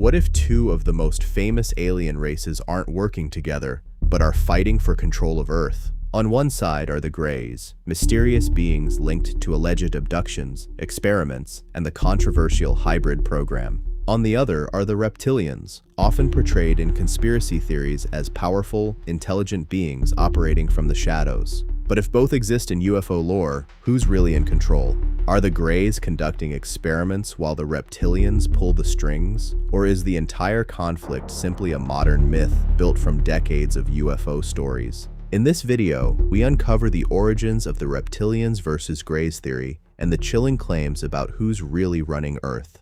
What if two of the most famous alien races aren't working together, but are fighting for control of Earth? On one side are the Greys, mysterious beings linked to alleged abductions, experiments, and the controversial hybrid program. On the other are the Reptilians, often portrayed in conspiracy theories as powerful, intelligent beings operating from the shadows. But if both exist in UFO lore, who's really in control? Are the Greys conducting experiments while the Reptilians pull the strings? Or is the entire conflict simply a modern myth built from decades of UFO stories? In this video, we uncover the origins of the Reptilians versus Greys theory and the chilling claims about who's really running Earth.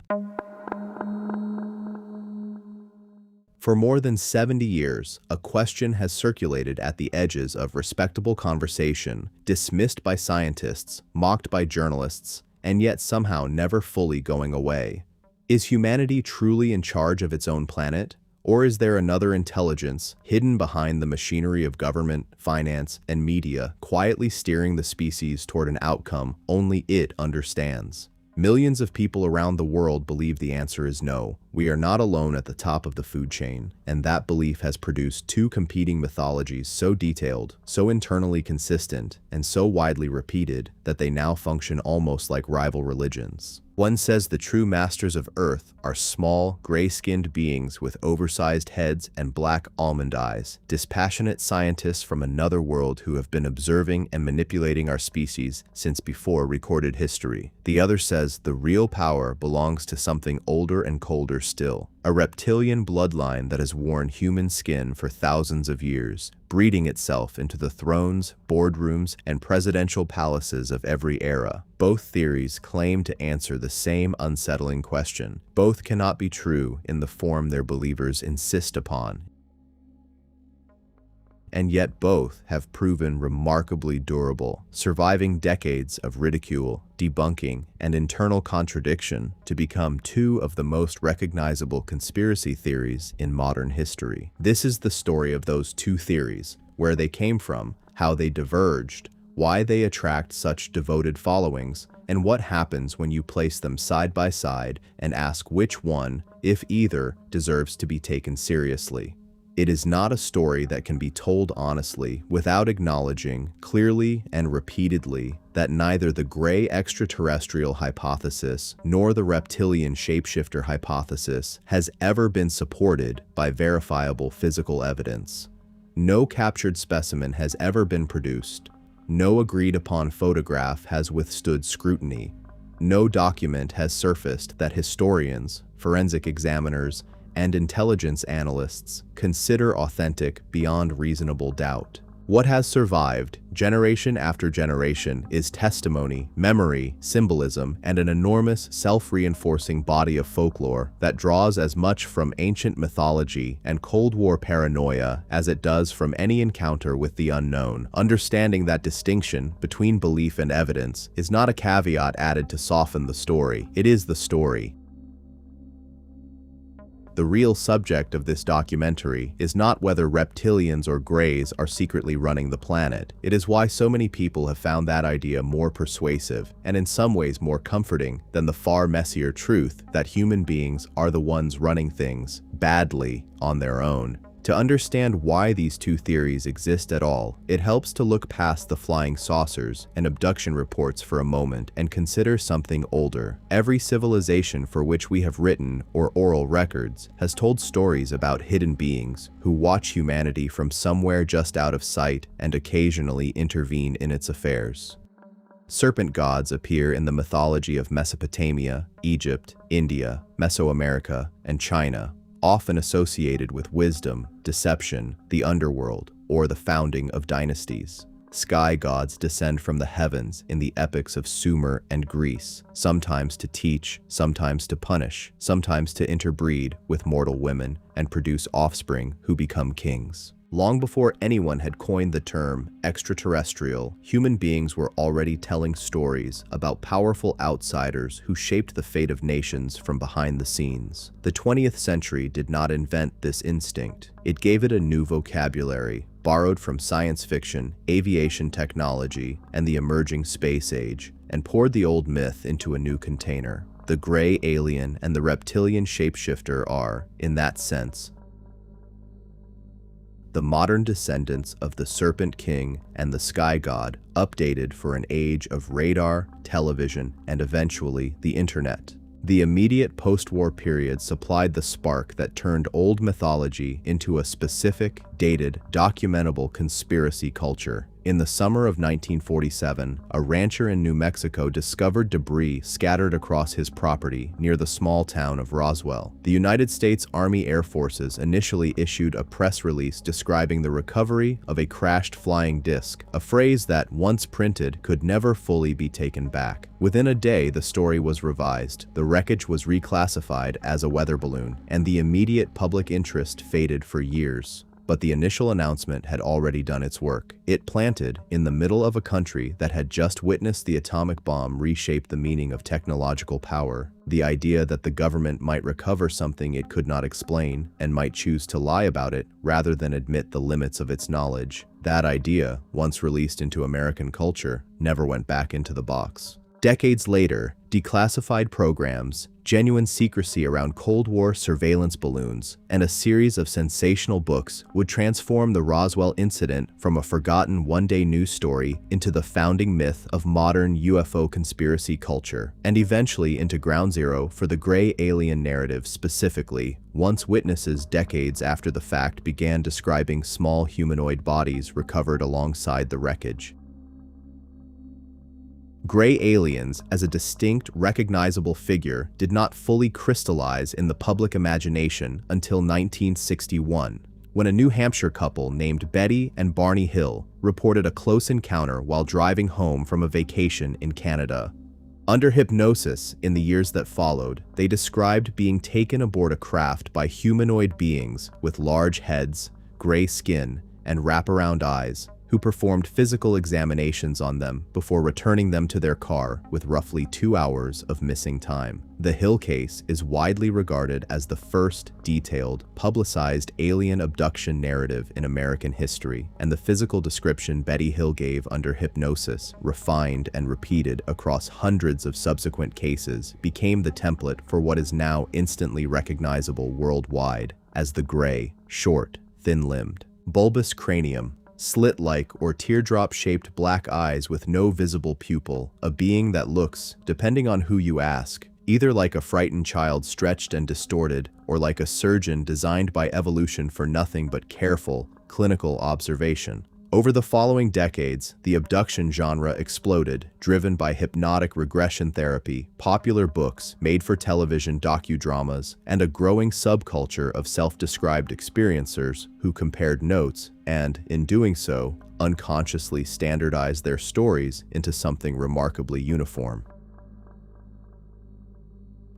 For more than 70 years, a question has circulated at the edges of respectable conversation, dismissed by scientists, mocked by journalists, and yet somehow never fully going away. Is humanity truly in charge of its own planet? Or is there another intelligence hidden behind the machinery of government, finance, and media, quietly steering the species toward an outcome only it understands? Millions of people around the world believe the answer is no. We are not alone at the top of the food chain, and that belief has produced two competing mythologies so detailed, so internally consistent, and so widely repeated that they now function almost like rival religions. One says the true masters of Earth are small, gray-skinned beings with oversized heads and black almond eyes, dispassionate scientists from another world who have been observing and manipulating our species since before recorded history. The other says the real power belongs to something older and colder still, a reptilian bloodline that has worn human skin for thousands of years, breeding itself into the thrones, boardrooms, and presidential palaces of every era. Both theories claim to answer the same unsettling question. Both cannot be true in the form their believers insist upon. And yet both have proven remarkably durable, surviving decades of ridicule, debunking, and internal contradiction to become two of the most recognizable conspiracy theories in modern history. This is the story of those two theories, where they came from, how they diverged, why they attract such devoted followings, and what happens when you place them side by side and ask which one, if either, deserves to be taken seriously. It is not a story that can be told honestly without acknowledging clearly and repeatedly that neither the gray extraterrestrial hypothesis nor the reptilian shapeshifter hypothesis has ever been supported by verifiable physical evidence. No captured specimen has ever been produced. No agreed-upon photograph has withstood scrutiny. No document has surfaced that historians, forensic examiners, and intelligence analysts consider authentic beyond reasonable doubt. What has survived, generation after generation, is testimony, memory, symbolism, and an enormous self-reinforcing body of folklore that draws as much from ancient mythology and Cold War paranoia as it does from any encounter with the unknown. Understanding that distinction between belief and evidence is not a caveat added to soften the story. It is the story. The real subject of this documentary is not whether reptilians or greys are secretly running the planet. It is why so many people have found that idea more persuasive and in some ways more comforting than the far messier truth that human beings are the ones running things badly on their own. To understand why these two theories exist at all, it helps to look past the flying saucers and abduction reports for a moment and consider something older. Every civilization for which we have written or oral records has told stories about hidden beings who watch humanity from somewhere just out of sight and occasionally intervene in its affairs. Serpent gods appear in the mythology of Mesopotamia, Egypt, India, Mesoamerica, and China, often associated with wisdom, deception, the underworld, or the founding of dynasties. Sky gods descend from the heavens in the epics of Sumer and Greece, sometimes to teach, sometimes to punish, sometimes to interbreed with mortal women and produce offspring who become kings. Long before anyone had coined the term extraterrestrial, human beings were already telling stories about powerful outsiders who shaped the fate of nations from behind the scenes. The 20th century did not invent this instinct. It gave it a new vocabulary, borrowed from science fiction, aviation technology, and the emerging space age, and poured the old myth into a new container. The gray alien and the reptilian shapeshifter are, in that sense, the modern descendants of the Serpent King and the Sky God, updated for an age of radar, television, and eventually the internet. The immediate post-war period supplied the spark that turned old mythology into a specific, dated, documentable conspiracy culture. In the summer of 1947, a rancher in New Mexico discovered debris scattered across his property near the small town of Roswell. The United States Army Air Forces initially issued a press release describing the recovery of a crashed flying disc, a phrase that, once printed, could never fully be taken back. Within a day, the story was revised, the wreckage was reclassified as a weather balloon, and the immediate public interest faded for years. But the initial announcement had already done its work. It planted, in the middle of a country that had just witnessed the atomic bomb reshape the meaning of technological power, the idea that the government might recover something it could not explain and might choose to lie about it rather than admit the limits of its knowledge. That idea, once released into American culture, never went back into the box. Decades later, declassified programs, genuine secrecy around Cold War surveillance balloons, and a series of sensational books would transform the Roswell incident from a forgotten one-day news story into the founding myth of modern UFO conspiracy culture, and eventually into ground zero for the gray alien narrative specifically, once witnesses decades after the fact began describing small humanoid bodies recovered alongside the wreckage. Gray aliens, as a distinct, recognizable figure, did not fully crystallize in the public imagination until 1961, when a New Hampshire couple named Betty and Barney Hill reported a close encounter while driving home from a vacation in Canada. Under hypnosis, in the years that followed, they described being taken aboard a craft by humanoid beings with large heads, gray skin, and wraparound eyes, who performed physical examinations on them before returning them to their car with roughly 2 hours of missing time. The Hill case is widely regarded as the first detailed, publicized alien abduction narrative in American history, and the physical description Betty Hill gave under hypnosis, refined and repeated across hundreds of subsequent cases, became the template for what is now instantly recognizable worldwide as the gray, short, thin-limbed, bulbous cranium, slit-like or teardrop-shaped black eyes with no visible pupil, a being that looks, depending on who you ask, either like a frightened child stretched and distorted, or like a surgeon designed by evolution for nothing but careful, clinical observation. Over the following decades, the abduction genre exploded, driven by hypnotic regression therapy, popular books, made-for-television docudramas, and a growing subculture of self-described experiencers who compared notes and, in doing so, unconsciously standardized their stories into something remarkably uniform.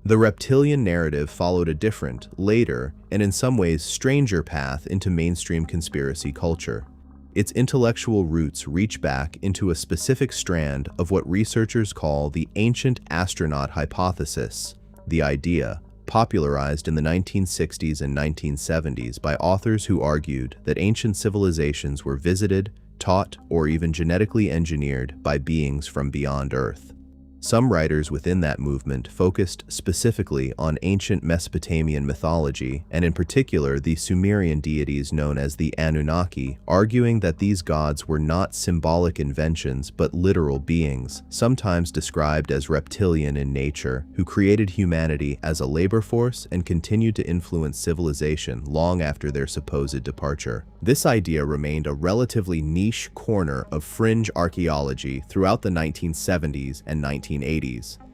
The reptilian narrative followed a different, later, and in some ways stranger path into mainstream conspiracy culture. Its intellectual roots reach back into a specific strand of what researchers call the ancient astronaut hypothesis, the idea, popularized in the 1960s and 1970s by authors who argued that ancient civilizations were visited, taught, or even genetically engineered by beings from beyond Earth. Some writers within that movement focused specifically on ancient Mesopotamian mythology, and in particular the Sumerian deities known as the Anunnaki, arguing that these gods were not symbolic inventions but literal beings, sometimes described as reptilian in nature, who created humanity as a labor force and continued to influence civilization long after their supposed departure. This idea remained a relatively niche corner of fringe archaeology throughout the 1970s and 1980s.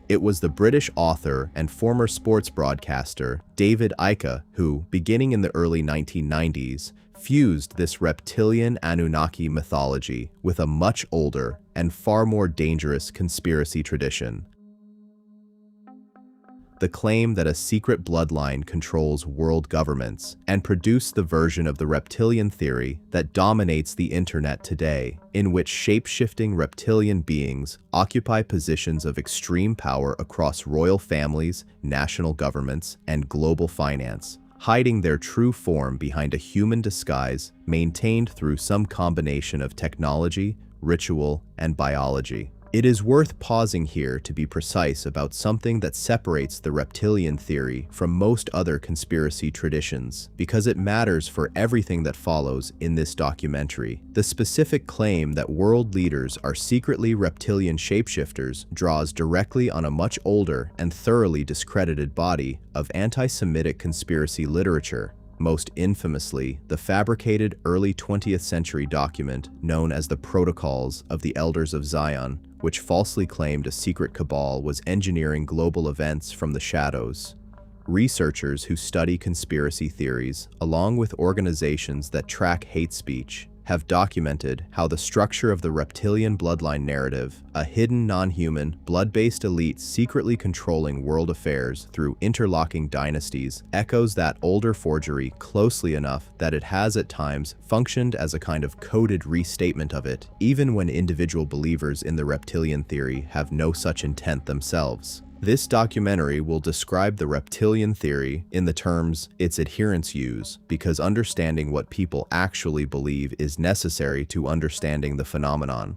It was the British author and former sports broadcaster David Icke who, beginning in the early 1990s, fused this reptilian Anunnaki mythology with a much older and far more dangerous conspiracy tradition. The claim that a secret bloodline controls world governments, and produced the version of the reptilian theory that dominates the internet today, in which shape-shifting reptilian beings occupy positions of extreme power across royal families, national governments, and global finance, hiding their true form behind a human disguise maintained through some combination of technology, ritual, and biology. It is worth pausing here to be precise about something that separates the reptilian theory from most other conspiracy traditions, because it matters for everything that follows in this documentary. The specific claim that world leaders are secretly reptilian shapeshifters draws directly on a much older and thoroughly discredited body of anti-Semitic conspiracy literature. Most infamously, the fabricated early 20th century document known as the Protocols of the Elders of Zion, which falsely claimed a secret cabal was engineering global events from the shadows. Researchers who study conspiracy theories, along with organizations that track hate speech, have documented how the structure of the reptilian bloodline narrative, a hidden non-human, blood-based elite secretly controlling world affairs through interlocking dynasties, echoes that older forgery closely enough that it has at times functioned as a kind of coded restatement of it, even when individual believers in the reptilian theory have no such intent themselves. This documentary will describe the reptilian theory in the terms its adherents use, because understanding what people actually believe is necessary to understanding the phenomenon.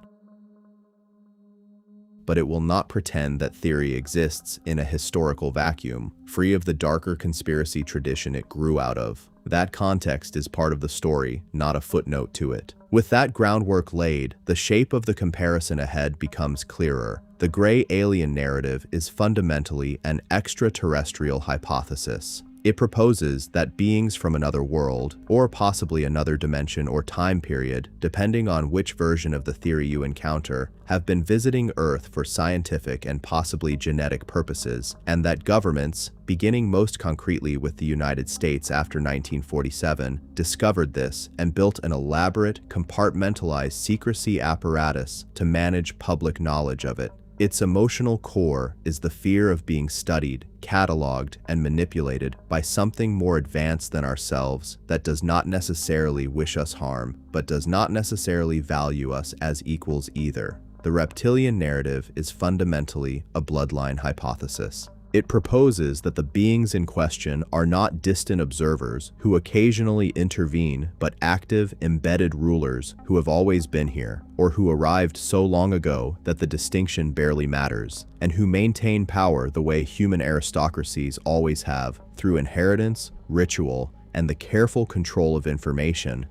But it will not pretend that theory exists in a historical vacuum, free of the darker conspiracy tradition it grew out of. That context is part of the story, not a footnote to it. With that groundwork laid, the shape of the comparison ahead becomes clearer. The gray alien narrative is fundamentally an extraterrestrial hypothesis. It proposes that beings from another world, or possibly another dimension or time period, depending on which version of the theory you encounter, have been visiting Earth for scientific and possibly genetic purposes, and that governments, beginning most concretely with the United States after 1947, discovered this and built an elaborate, compartmentalized secrecy apparatus to manage public knowledge of it. Its emotional core is the fear of being studied, cataloged, and manipulated by something more advanced than ourselves that does not necessarily wish us harm, but does not necessarily value us as equals either. The reptilian narrative is fundamentally a bloodline hypothesis. It proposes that the beings in question are not distant observers who occasionally intervene, but active, embedded rulers who have always been here, or who arrived so long ago that the distinction barely matters, and who maintain power the way human aristocracies always have, through inheritance, ritual, and the careful control of information.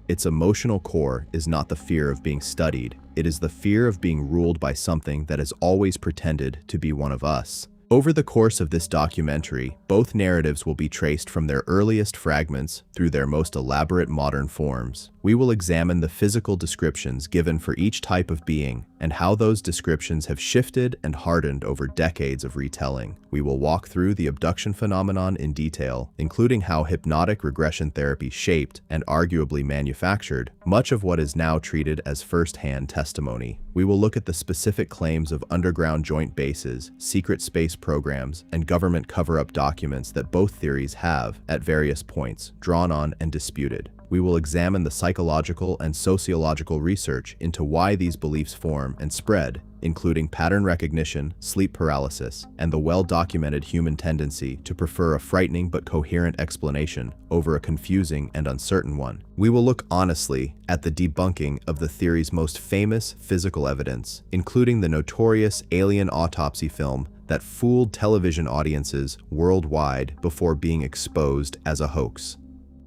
Its emotional core is not the fear of being studied, it is the fear of being ruled by something that has always pretended to be one of us. Over the course of this documentary, both narratives will be traced from their earliest fragments through their most elaborate modern forms. We will examine the physical descriptions given for each type of being and how those descriptions have shifted and hardened over decades of retelling. We will walk through the abduction phenomenon in detail, including how hypnotic regression therapy shaped and arguably manufactured much of what is now treated as first-hand testimony. We will look at the specific claims of underground joint bases, secret space programs, and government cover-up documents that both theories have, at various points, drawn on and disputed. We will examine the psychological and sociological research into why these beliefs form and spread, including pattern recognition, sleep paralysis, and the well-documented human tendency to prefer a frightening but coherent explanation over a confusing and uncertain one. We will look honestly at the debunking of the theory's most famous physical evidence, including the notorious alien autopsy film that fooled television audiences worldwide before being exposed as a hoax.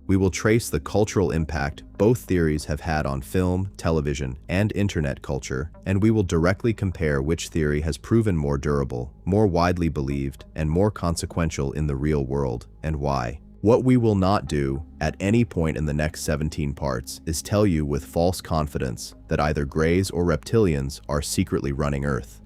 We will trace the cultural impact both theories have had on film, television, and internet culture, and we will directly compare which theory has proven more durable, more widely believed, and more consequential in the real world, and why. What we will not do, at any point in the next 17 parts, is tell you with false confidence that either Greys or Reptilians are secretly running Earth.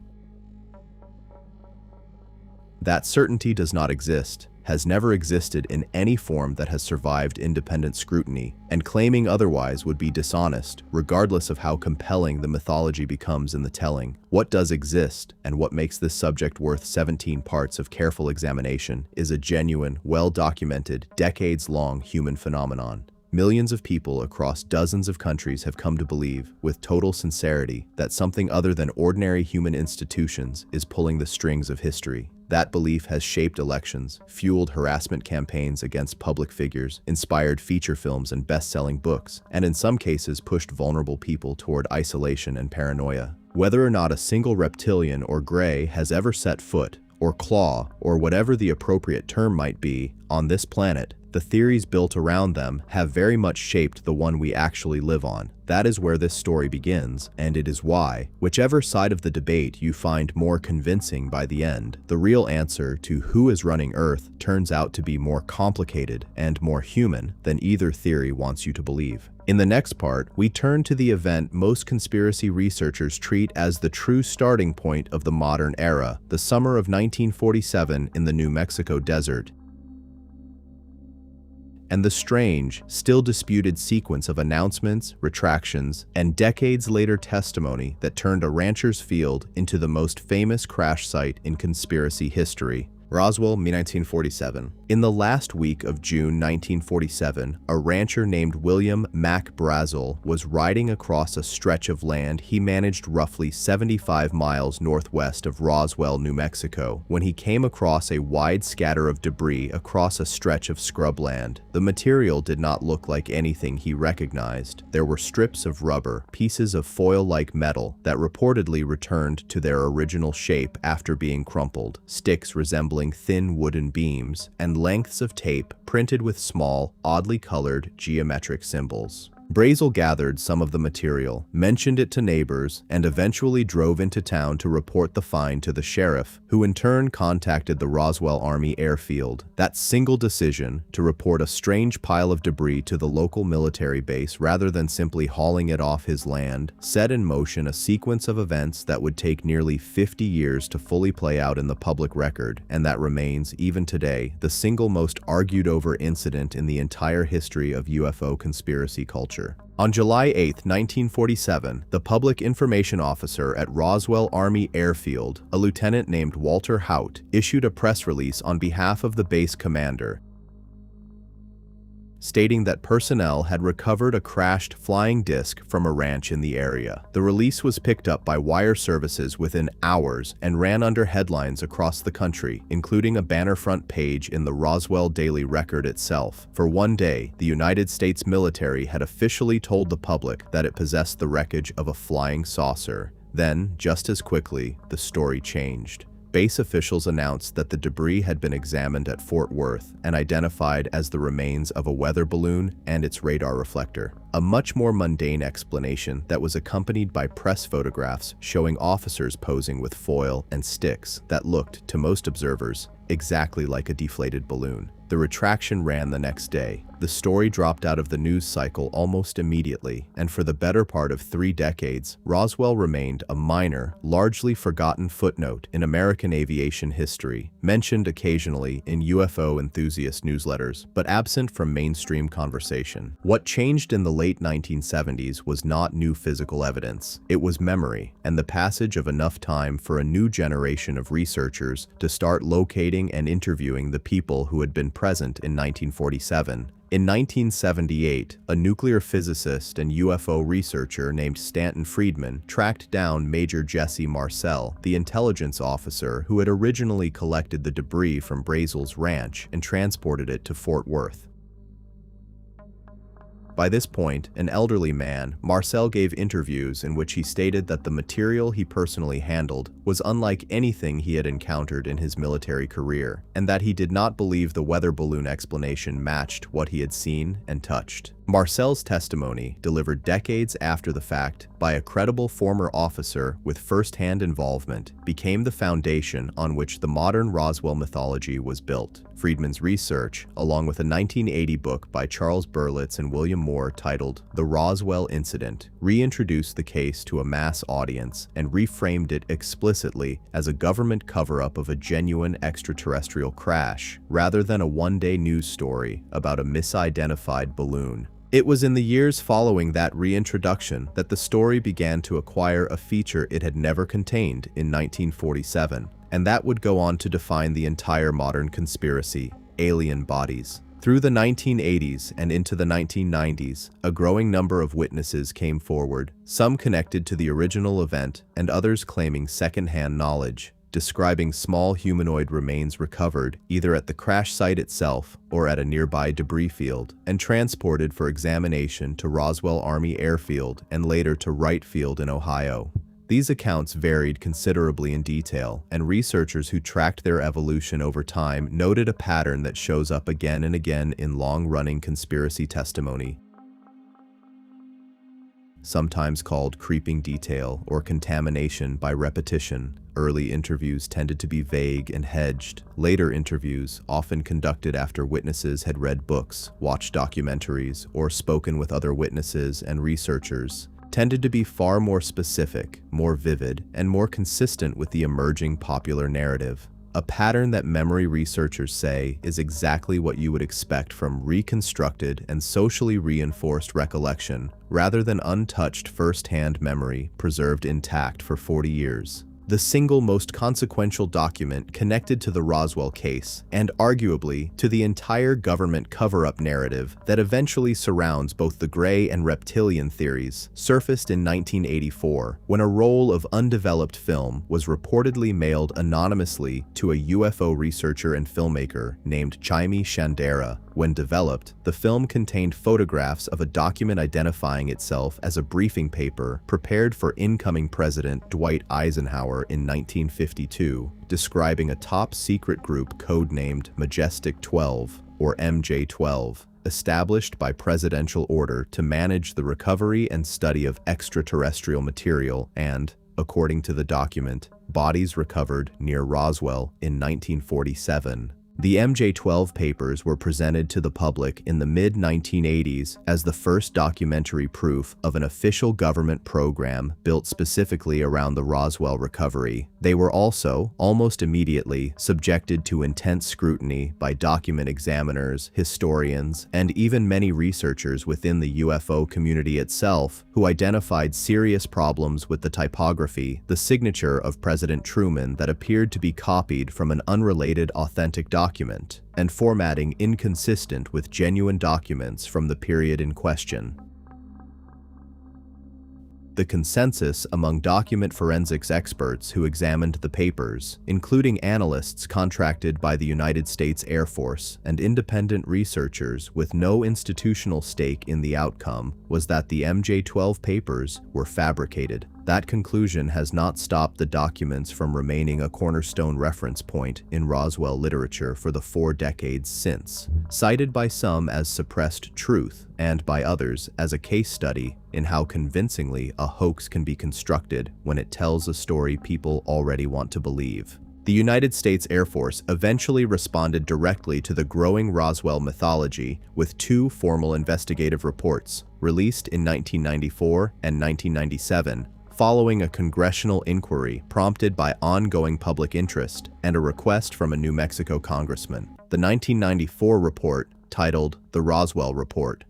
That certainty does not exist, has never existed in any form that has survived independent scrutiny, and claiming otherwise would be dishonest, regardless of how compelling the mythology becomes in the telling. What does exist, and what makes this subject worth 17 parts of careful examination, is a genuine, well-documented, decades-long human phenomenon. Millions of people across dozens of countries have come to believe, with total sincerity, that something other than ordinary human institutions is pulling the strings of history. That belief has shaped elections, fueled harassment campaigns against public figures, inspired feature films and best-selling books, and in some cases pushed vulnerable people toward isolation and paranoia. Whether or not a single reptilian or gray has ever set foot, or claw, or whatever the appropriate term might be, on this planet, the theories built around them have very much shaped the one we actually live on. That is where this story begins, and it is why, whichever side of the debate you find more convincing by the end, the real answer to who is running Earth turns out to be more complicated and more human than either theory wants you to believe. In the next part, we turn to the event most conspiracy researchers treat as the true starting point of the modern era, the summer of 1947 in the New Mexico desert, and the strange, still disputed sequence of announcements, retractions, and decades later testimony that turned a rancher's field into the most famous crash site in conspiracy history. Roswell, May 1947. In the last week of June 1947, a rancher named William Mac Brazel was riding across a stretch of land he managed roughly 75 miles northwest of Roswell, New Mexico, when he came across a wide scatter of debris across a stretch of scrubland. The material did not look like anything he recognized. There were strips of rubber, pieces of foil-like metal that reportedly returned to their original shape after being crumpled, sticks resembling thin wooden beams, and lengths of tape printed with small, oddly colored geometric symbols. Brazel gathered some of the material, mentioned it to neighbors, and eventually drove into town to report the find to the sheriff, who in turn contacted the Roswell Army Airfield. That single decision, to report a strange pile of debris to the local military base rather than simply hauling it off his land, set in motion a sequence of events that would take nearly 50 years to fully play out in the public record, and that remains, even today, the single most argued over incident in the entire history of UFO conspiracy culture. On July 8, 1947, the public information officer at Roswell Army Airfield, a lieutenant named Walter Haut, issued a press release on behalf of the base commander, stating that personnel had recovered a crashed flying disc from a ranch in the area. The release was picked up by wire services within hours and ran under headlines across the country, including a banner front page in the Roswell Daily Record itself. For one day, the United States military had officially told the public that it possessed the wreckage of a flying saucer. Then, just as quickly, the story changed. Base officials announced that the debris had been examined at Fort Worth and identified as the remains of a weather balloon and its radar reflector. A much more mundane explanation that was accompanied by press photographs showing officers posing with foil and sticks that looked, to most observers, exactly like a deflated balloon. The retraction ran the next day. The story dropped out of the news cycle almost immediately, and for the better part of 3 decades, Roswell remained a minor, largely forgotten footnote in American aviation history, mentioned occasionally in UFO enthusiast newsletters, but absent from mainstream conversation. What changed in the late 1970s was not new physical evidence. It was memory, and the passage of enough time for a new generation of researchers to start locating and interviewing the people who had been present in 1947. In 1978, a nuclear physicist and UFO researcher named Stanton Friedman tracked down Major Jesse Marcel, the intelligence officer who had originally collected the debris from Brazel's ranch and transported it to Fort Worth. By this point, an elderly man, Marcel gave interviews in which he stated that the material he personally handled was unlike anything he had encountered in his military career, and that he did not believe the weather balloon explanation matched what he had seen and touched. Marcel's testimony, delivered decades after the fact by a credible former officer with first-hand involvement, became the foundation on which the modern Roswell mythology was built. Friedman's research, along with a 1980 book by Charles Berlitz and William Moore titled The Roswell Incident, reintroduced the case to a mass audience and reframed it explicitly as a government cover-up of a genuine extraterrestrial crash, rather than a one-day news story about a misidentified balloon. It was in the years following that reintroduction that the story began to acquire a feature it had never contained in 1947, and that would go on to define the entire modern conspiracy: alien bodies. Through the 1980s and into the 1990s, a growing number of witnesses came forward, some connected to the original event and others claiming second-hand knowledge. describing small humanoid remains recovered either at the crash site itself or at a nearby debris field and transported for examination to Roswell Army Airfield and later to Wright Field in Ohio. These accounts varied considerably in detail, and researchers who tracked their evolution over time noted a pattern that shows up again and again in long-running conspiracy testimony. Sometimes called creeping detail or contamination by repetition, early interviews tended to be vague and hedged. Later interviews, often conducted after witnesses had read books, watched documentaries, or spoken with other witnesses and researchers, tended to be far more specific, more vivid, and more consistent with the emerging popular narrative. A pattern that memory researchers say is exactly what you would expect from reconstructed and socially reinforced recollection, rather than untouched first-hand memory preserved intact for 40 years. The single most consequential document connected to the Roswell case, and arguably to the entire government cover-up narrative that eventually surrounds both the Gray and Reptilian theories, surfaced in 1984 when a roll of undeveloped film was reportedly mailed anonymously to a UFO researcher and filmmaker named Jaime Shandera. When developed, the film contained photographs of a document identifying itself as a briefing paper prepared for incoming President Dwight Eisenhower in 1952, describing a top-secret group codenamed Majestic 12, or MJ-12, established by presidential order to manage the recovery and study of extraterrestrial material and, according to the document, bodies recovered near Roswell in 1947. The MJ-12 papers were presented to the public in the mid-1980s as the first documentary proof of an official government program built specifically around the Roswell recovery. They were also, almost immediately, subjected to intense scrutiny by document examiners, historians, and even many researchers within the UFO community itself who identified serious problems with the typography, the signature of President Truman that appeared to be copied from an unrelated authentic document, and formatting inconsistent with genuine documents from the period in question. The consensus among document forensics experts who examined the papers, including analysts contracted by the United States Air Force and independent researchers with no institutional stake in the outcome, was that the MJ-12 papers were fabricated. That conclusion has not stopped the documents from remaining a cornerstone reference point in Roswell literature for the 4 decades since, cited by some as suppressed truth and by others as a case study in how convincingly a hoax can be constructed when it tells a story people already want to believe. The United States Air Force eventually responded directly to the growing Roswell mythology with 2 formal investigative reports, released in 1994 and 1997, following a congressional inquiry prompted by ongoing public interest and a request from a New Mexico congressman. The 1994 report, titled The Roswell Report,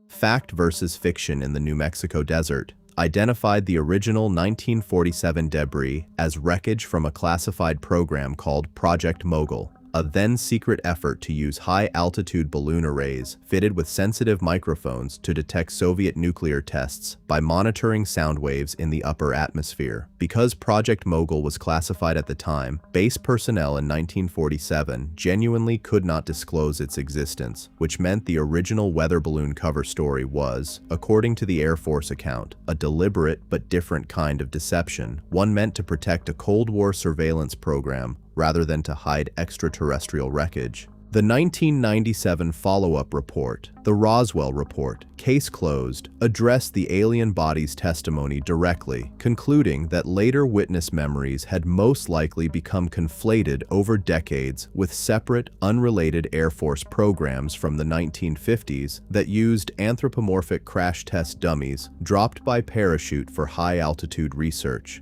Fact versus Fiction in the New Mexico Desert, identified the original 1947 debris as wreckage from a classified program called Project Mogul, a then-secret effort to use high-altitude balloon arrays fitted with sensitive microphones to detect Soviet nuclear tests by monitoring sound waves in the upper atmosphere. Because Project Mogul was classified at the time, base personnel in 1947 genuinely could not disclose its existence, which meant the original weather balloon cover story was, according to the Air Force account, a deliberate but different kind of deception, one meant to protect a Cold War surveillance program rather than to hide extraterrestrial wreckage. The 1997 follow-up report, the Roswell Report, case closed, addressed the alien body's testimony directly, concluding that later witness memories had most likely become conflated over decades with separate, unrelated Air Force programs from the 1950s that used anthropomorphic crash test dummies dropped by parachute for high-altitude research,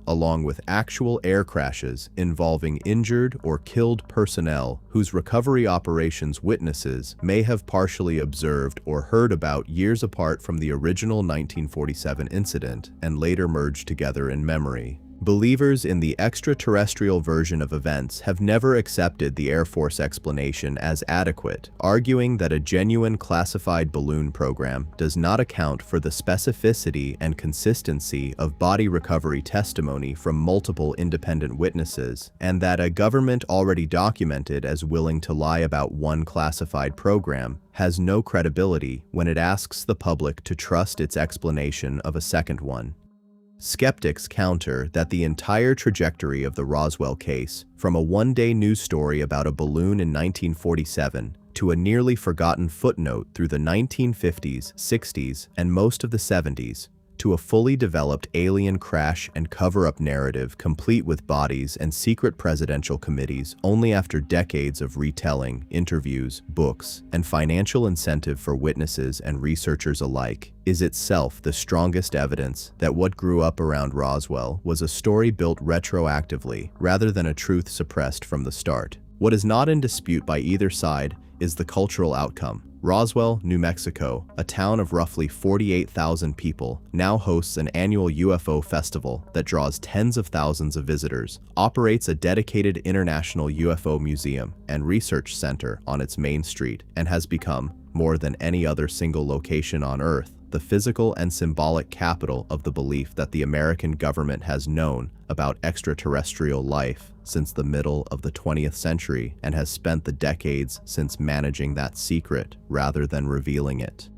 along with actual air crashes involving injured or killed personnel whose recovery operations witnesses may have partially observed or heard about years apart from the original 1947 incident and later merged together in memory. Believers in the extraterrestrial version of events have never accepted the Air Force explanation as adequate, arguing that a genuine classified balloon program does not account for the specificity and consistency of body recovery testimony from multiple independent witnesses, and that a government already documented as willing to lie about one classified program has no credibility when it asks the public to trust its explanation of a second one. Skeptics counter that the entire trajectory of the Roswell case, from a one-day news story about a balloon in 1947 to a nearly forgotten footnote through the 1950s, 60s, and most of the 70s, to a fully developed alien crash and cover-up narrative complete with bodies and secret presidential committees only after decades of retelling, interviews, books, and financial incentive for witnesses and researchers alike, is itself the strongest evidence that what grew up around Roswell was a story built retroactively rather than a truth suppressed from the start. What is not in dispute by either side is the cultural outcome. Roswell, New Mexico, a town of roughly 48,000 people, now hosts an annual UFO festival that draws tens of thousands of visitors, operates a dedicated international UFO museum and research center on its main street, and has become, more than any other single location on Earth, the physical and symbolic capital of the belief that the American government has known about extraterrestrial life since the middle of the 20th century and has spent the decades since managing that secret rather than revealing it.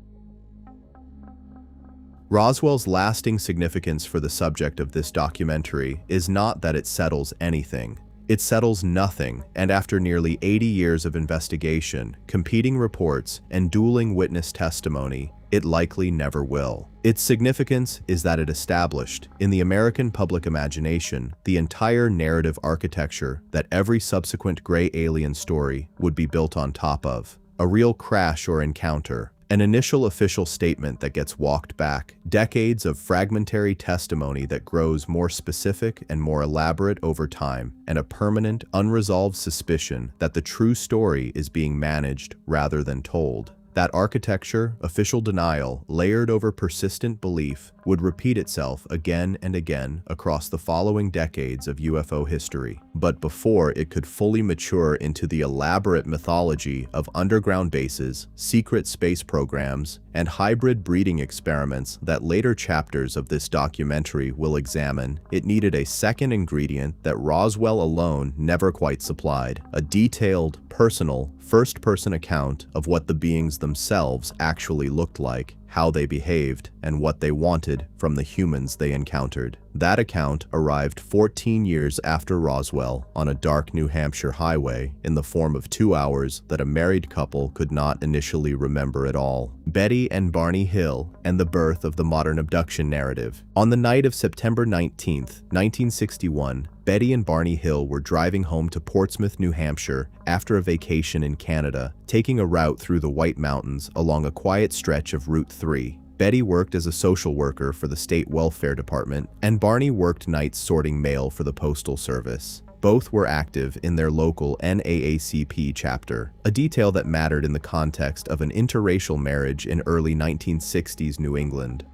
Roswell's lasting significance for the subject of this documentary is not that it settles anything. It settles nothing, and after nearly 80 years of investigation, competing reports, and dueling witness testimony, it likely never will. Its significance is that it established, in the American public imagination, the entire narrative architecture that every subsequent gray alien story would be built on top of. A real crash or encounter, an initial official statement that gets walked back, decades of fragmentary testimony that grows more specific and more elaborate over time, and a permanent, unresolved suspicion that the true story is being managed rather than told. That architecture, official denial, layered over persistent belief, would repeat itself again and again across the following decades of UFO history. But before it could fully mature into the elaborate mythology of underground bases, secret space programs, and hybrid breeding experiments that later chapters of this documentary will examine, it needed a second ingredient that Roswell alone never quite supplied: a detailed, personal, first-person account of what the beings themselves actually looked like, how they behaved, and what they wanted from the humans they encountered. That account arrived 14 years after Roswell on a dark New Hampshire highway in the form of 2 hours that a married couple could not initially remember at all. Betty and Barney Hill and the birth of the modern abduction narrative. On the night of September 19, 1961, Betty and Barney Hill were driving home to Portsmouth, New Hampshire after a vacation in Canada, taking a route through the White Mountains along a quiet stretch of Route 3. Betty worked as a social worker for the state welfare department, and Barney worked nights sorting mail for the postal service. Both were active in their local NAACP chapter, a detail that mattered in the context of an interracial marriage in early 1960s New England.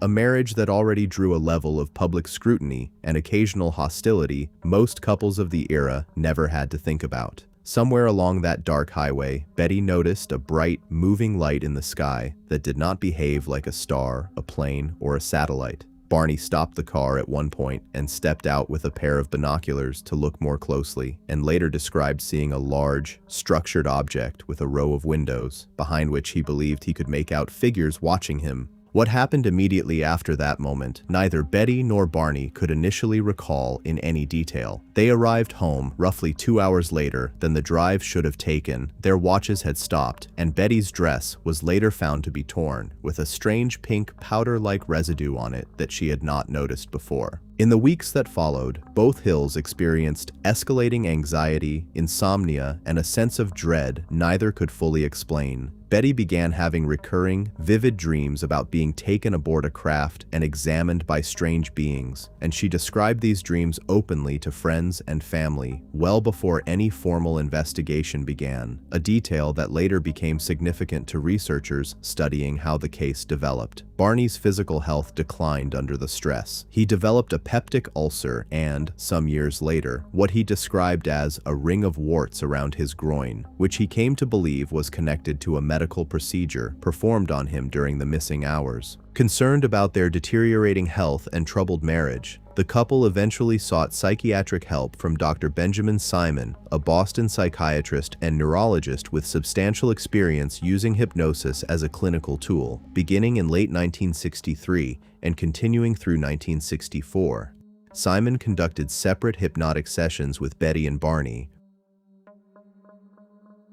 A marriage that already drew a level of public scrutiny and occasional hostility most couples of the era never had to think about. Somewhere along that dark highway, Betty noticed a bright, moving light in the sky that did not behave like a star, a plane, or a satellite. Barney stopped the car at one point and stepped out with a pair of binoculars to look more closely, and later described seeing a large, structured object with a row of windows, behind which he believed he could make out figures watching him. What happened immediately after that moment, neither Betty nor Barney could initially recall in any detail. They arrived home roughly 2 hours later than the drive should have taken. Their watches had stopped, and Betty's dress was later found to be torn, with a strange pink powder-like residue on it that she had not noticed before. In the weeks that followed, both Hills experienced escalating anxiety, insomnia, and a sense of dread neither could fully explain. Betty began having recurring, vivid dreams about being taken aboard a craft and examined by strange beings, and she described these dreams openly to friends friends and family well before any formal investigation began, a detail that later became significant to researchers studying how the case developed. Barney's physical health declined under the stress. He developed a peptic ulcer and, some years later, what he described as a ring of warts around his groin, which he came to believe was connected to a medical procedure performed on him during the missing hours. Concerned about their deteriorating health and troubled marriage, the couple eventually sought psychiatric help from Dr. Benjamin Simon, a Boston psychiatrist and neurologist with substantial experience using hypnosis as a clinical tool, beginning in late 1963 and continuing through 1964. Simon conducted separate hypnotic sessions with Betty and Barney,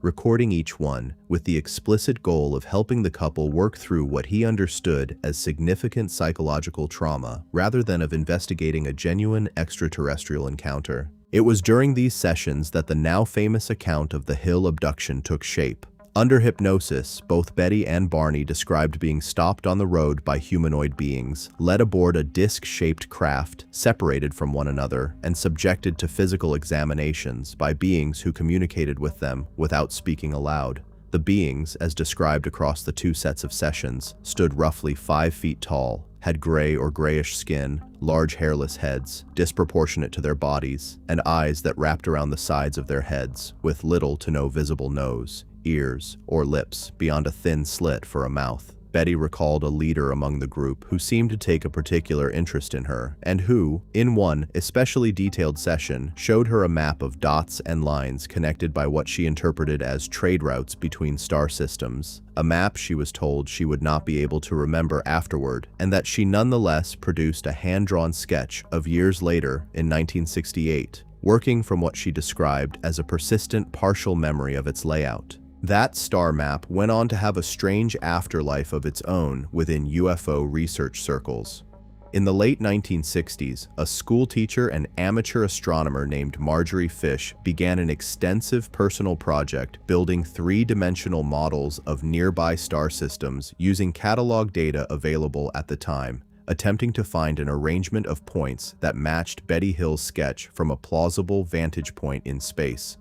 recording each one with the explicit goal of helping the couple work through what he understood as significant psychological trauma rather than of investigating a genuine extraterrestrial encounter. It was during these sessions that the now famous account of the Hill abduction took shape. Under hypnosis, both Betty and Barney described being stopped on the road by humanoid beings, led aboard a disc-shaped craft, separated from one another, and subjected to physical examinations by beings who communicated with them without speaking aloud. The beings, as described across the two sets of sessions, stood roughly 5 feet tall, had gray or grayish skin, large hairless heads, disproportionate to their bodies, and eyes that wrapped around the sides of their heads, with little to no visible nose, ears, or lips beyond a thin slit for a mouth. Betty recalled a leader among the group who seemed to take a particular interest in her, and who, in one especially detailed session, showed her a map of dots and lines connected by what she interpreted as trade routes between star systems, a map she was told she would not be able to remember afterward, and that she nonetheless produced a hand-drawn sketch of years later in 1968, working from what she described as a persistent partial memory of its layout. That star map went on to have a strange afterlife of its own within UFO research circles. In the late 1960s, a school teacher and amateur astronomer named Marjorie Fish began an extensive personal project building three-dimensional models of nearby star systems using catalog data available at the time, attempting to find an arrangement of points that matched Betty Hill's sketch from a plausible vantage point in space.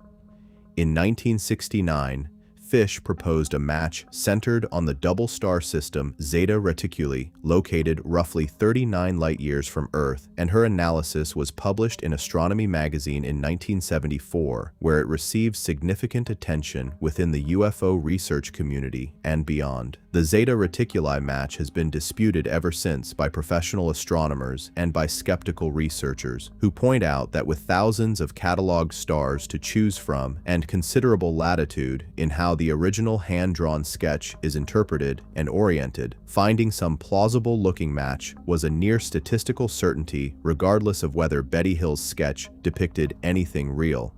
In 1969, Fish proposed a match centered on the double star system Zeta Reticuli, located roughly 39 light-years from Earth, and her analysis was published in Astronomy magazine in 1974, where it received significant attention within the UFO research community and beyond. The Zeta Reticuli match has been disputed ever since by professional astronomers and by skeptical researchers, who point out that with thousands of cataloged stars to choose from and considerable latitude in how the original hand-drawn sketch is interpreted and oriented, finding some plausible-looking match was a near statistical certainty regardless of whether Betty Hill's sketch depicted anything real.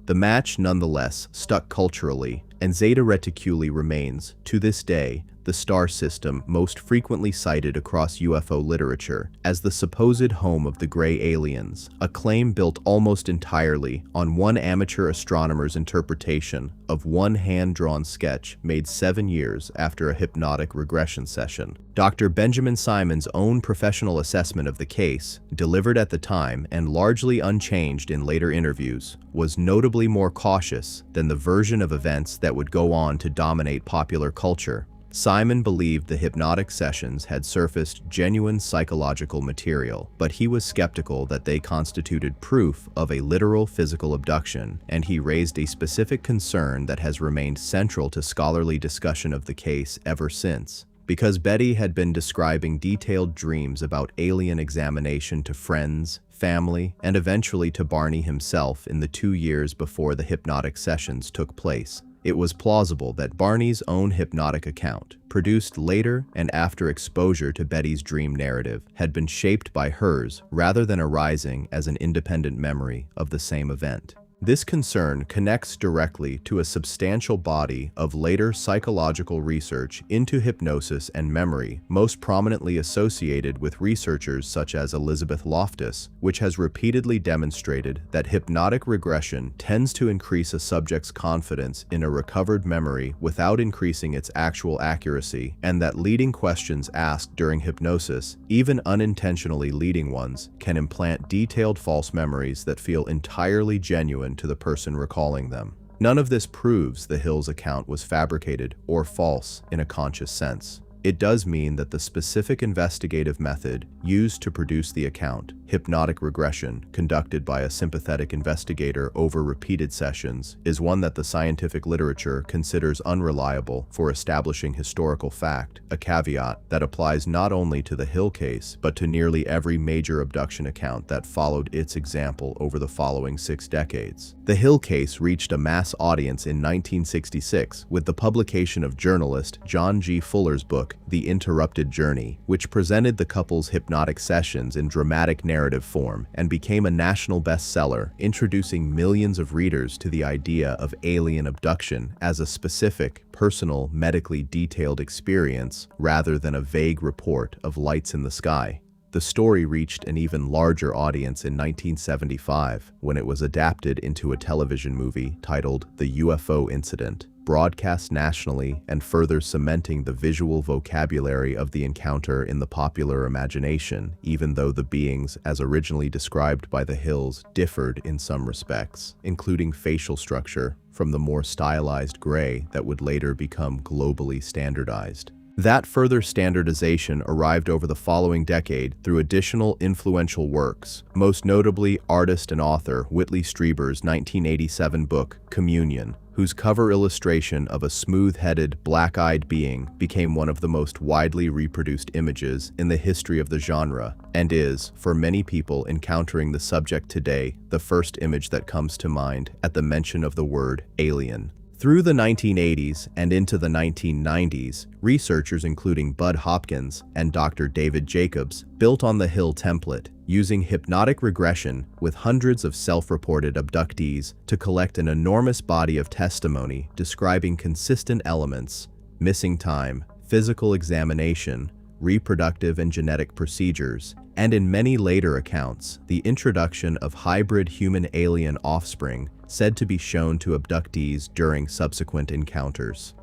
The match nonetheless stuck culturally, and Zeta Reticuli remains, to this day, the star system most frequently cited across UFO literature as the supposed home of the gray aliens, a claim built almost entirely on one amateur astronomer's interpretation of one hand-drawn sketch made 7 years after a hypnotic regression session. Dr. Benjamin Simon's own professional assessment of the case, delivered at the time and largely unchanged in later interviews, was notably more cautious than the version of events that would go on to dominate popular culture. Simon believed the hypnotic sessions had surfaced genuine psychological material, but he was skeptical that they constituted proof of a literal physical abduction, and he raised a specific concern that has remained central to scholarly discussion of the case ever since. Because Betty had been describing detailed dreams about alien examination to friends, family, and eventually to Barney himself in the 2 years before the hypnotic sessions took place, it was plausible that Barney's own hypnotic account, produced later and after exposure to Betty's dream narrative, had been shaped by hers rather than arising as an independent memory of the same event. This concern connects directly to a substantial body of later psychological research into hypnosis and memory, most prominently associated with researchers such as Elizabeth Loftus, which has repeatedly demonstrated that hypnotic regression tends to increase a subject's confidence in a recovered memory without increasing its actual accuracy, and that leading questions asked during hypnosis, even unintentionally leading ones, can implant detailed false memories that feel entirely genuine to the person recalling them. None of this proves the Hill's account was fabricated or false in a conscious sense. It does mean that the specific investigative method used to produce the account, hypnotic regression, conducted by a sympathetic investigator over repeated sessions, is one that the scientific literature considers unreliable for establishing historical fact, a caveat that applies not only to the Hill case, but to nearly every major abduction account that followed its example over the following 6 decades. The Hill case reached a mass audience in 1966 with the publication of journalist John G. Fuller's book, The Interrupted Journey, which presented the couple's hypnotic sessions in dramatic narrative form and became a national bestseller, introducing millions of readers to the idea of alien abduction as a specific, personal, medically detailed experience rather than a vague report of lights in the sky. The story reached an even larger audience in 1975 when it was adapted into a television movie titled The UFO Incident, broadcast nationally and further cementing the visual vocabulary of the encounter in the popular imagination, even though the beings, as originally described by the Hills, differed in some respects, including facial structure, from the more stylized gray that would later become globally standardized. That further standardization arrived over the following decade through additional influential works, most notably artist and author Whitley Strieber's 1987 book, Communion, whose cover illustration of a smooth-headed, black-eyed being became one of the most widely reproduced images in the history of the genre, and is, for many people encountering the subject today, the first image that comes to mind at the mention of the word alien. Through the 1980s and into the 1990s, researchers including Bud Hopkins and Dr. David Jacobs built on the Hill template, using hypnotic regression with hundreds of self-reported abductees to collect an enormous body of testimony describing consistent elements, missing time, physical examination, reproductive and genetic procedures, and in many later accounts, the introduction of hybrid human-alien offspring said to be shown to abductees during subsequent encounters.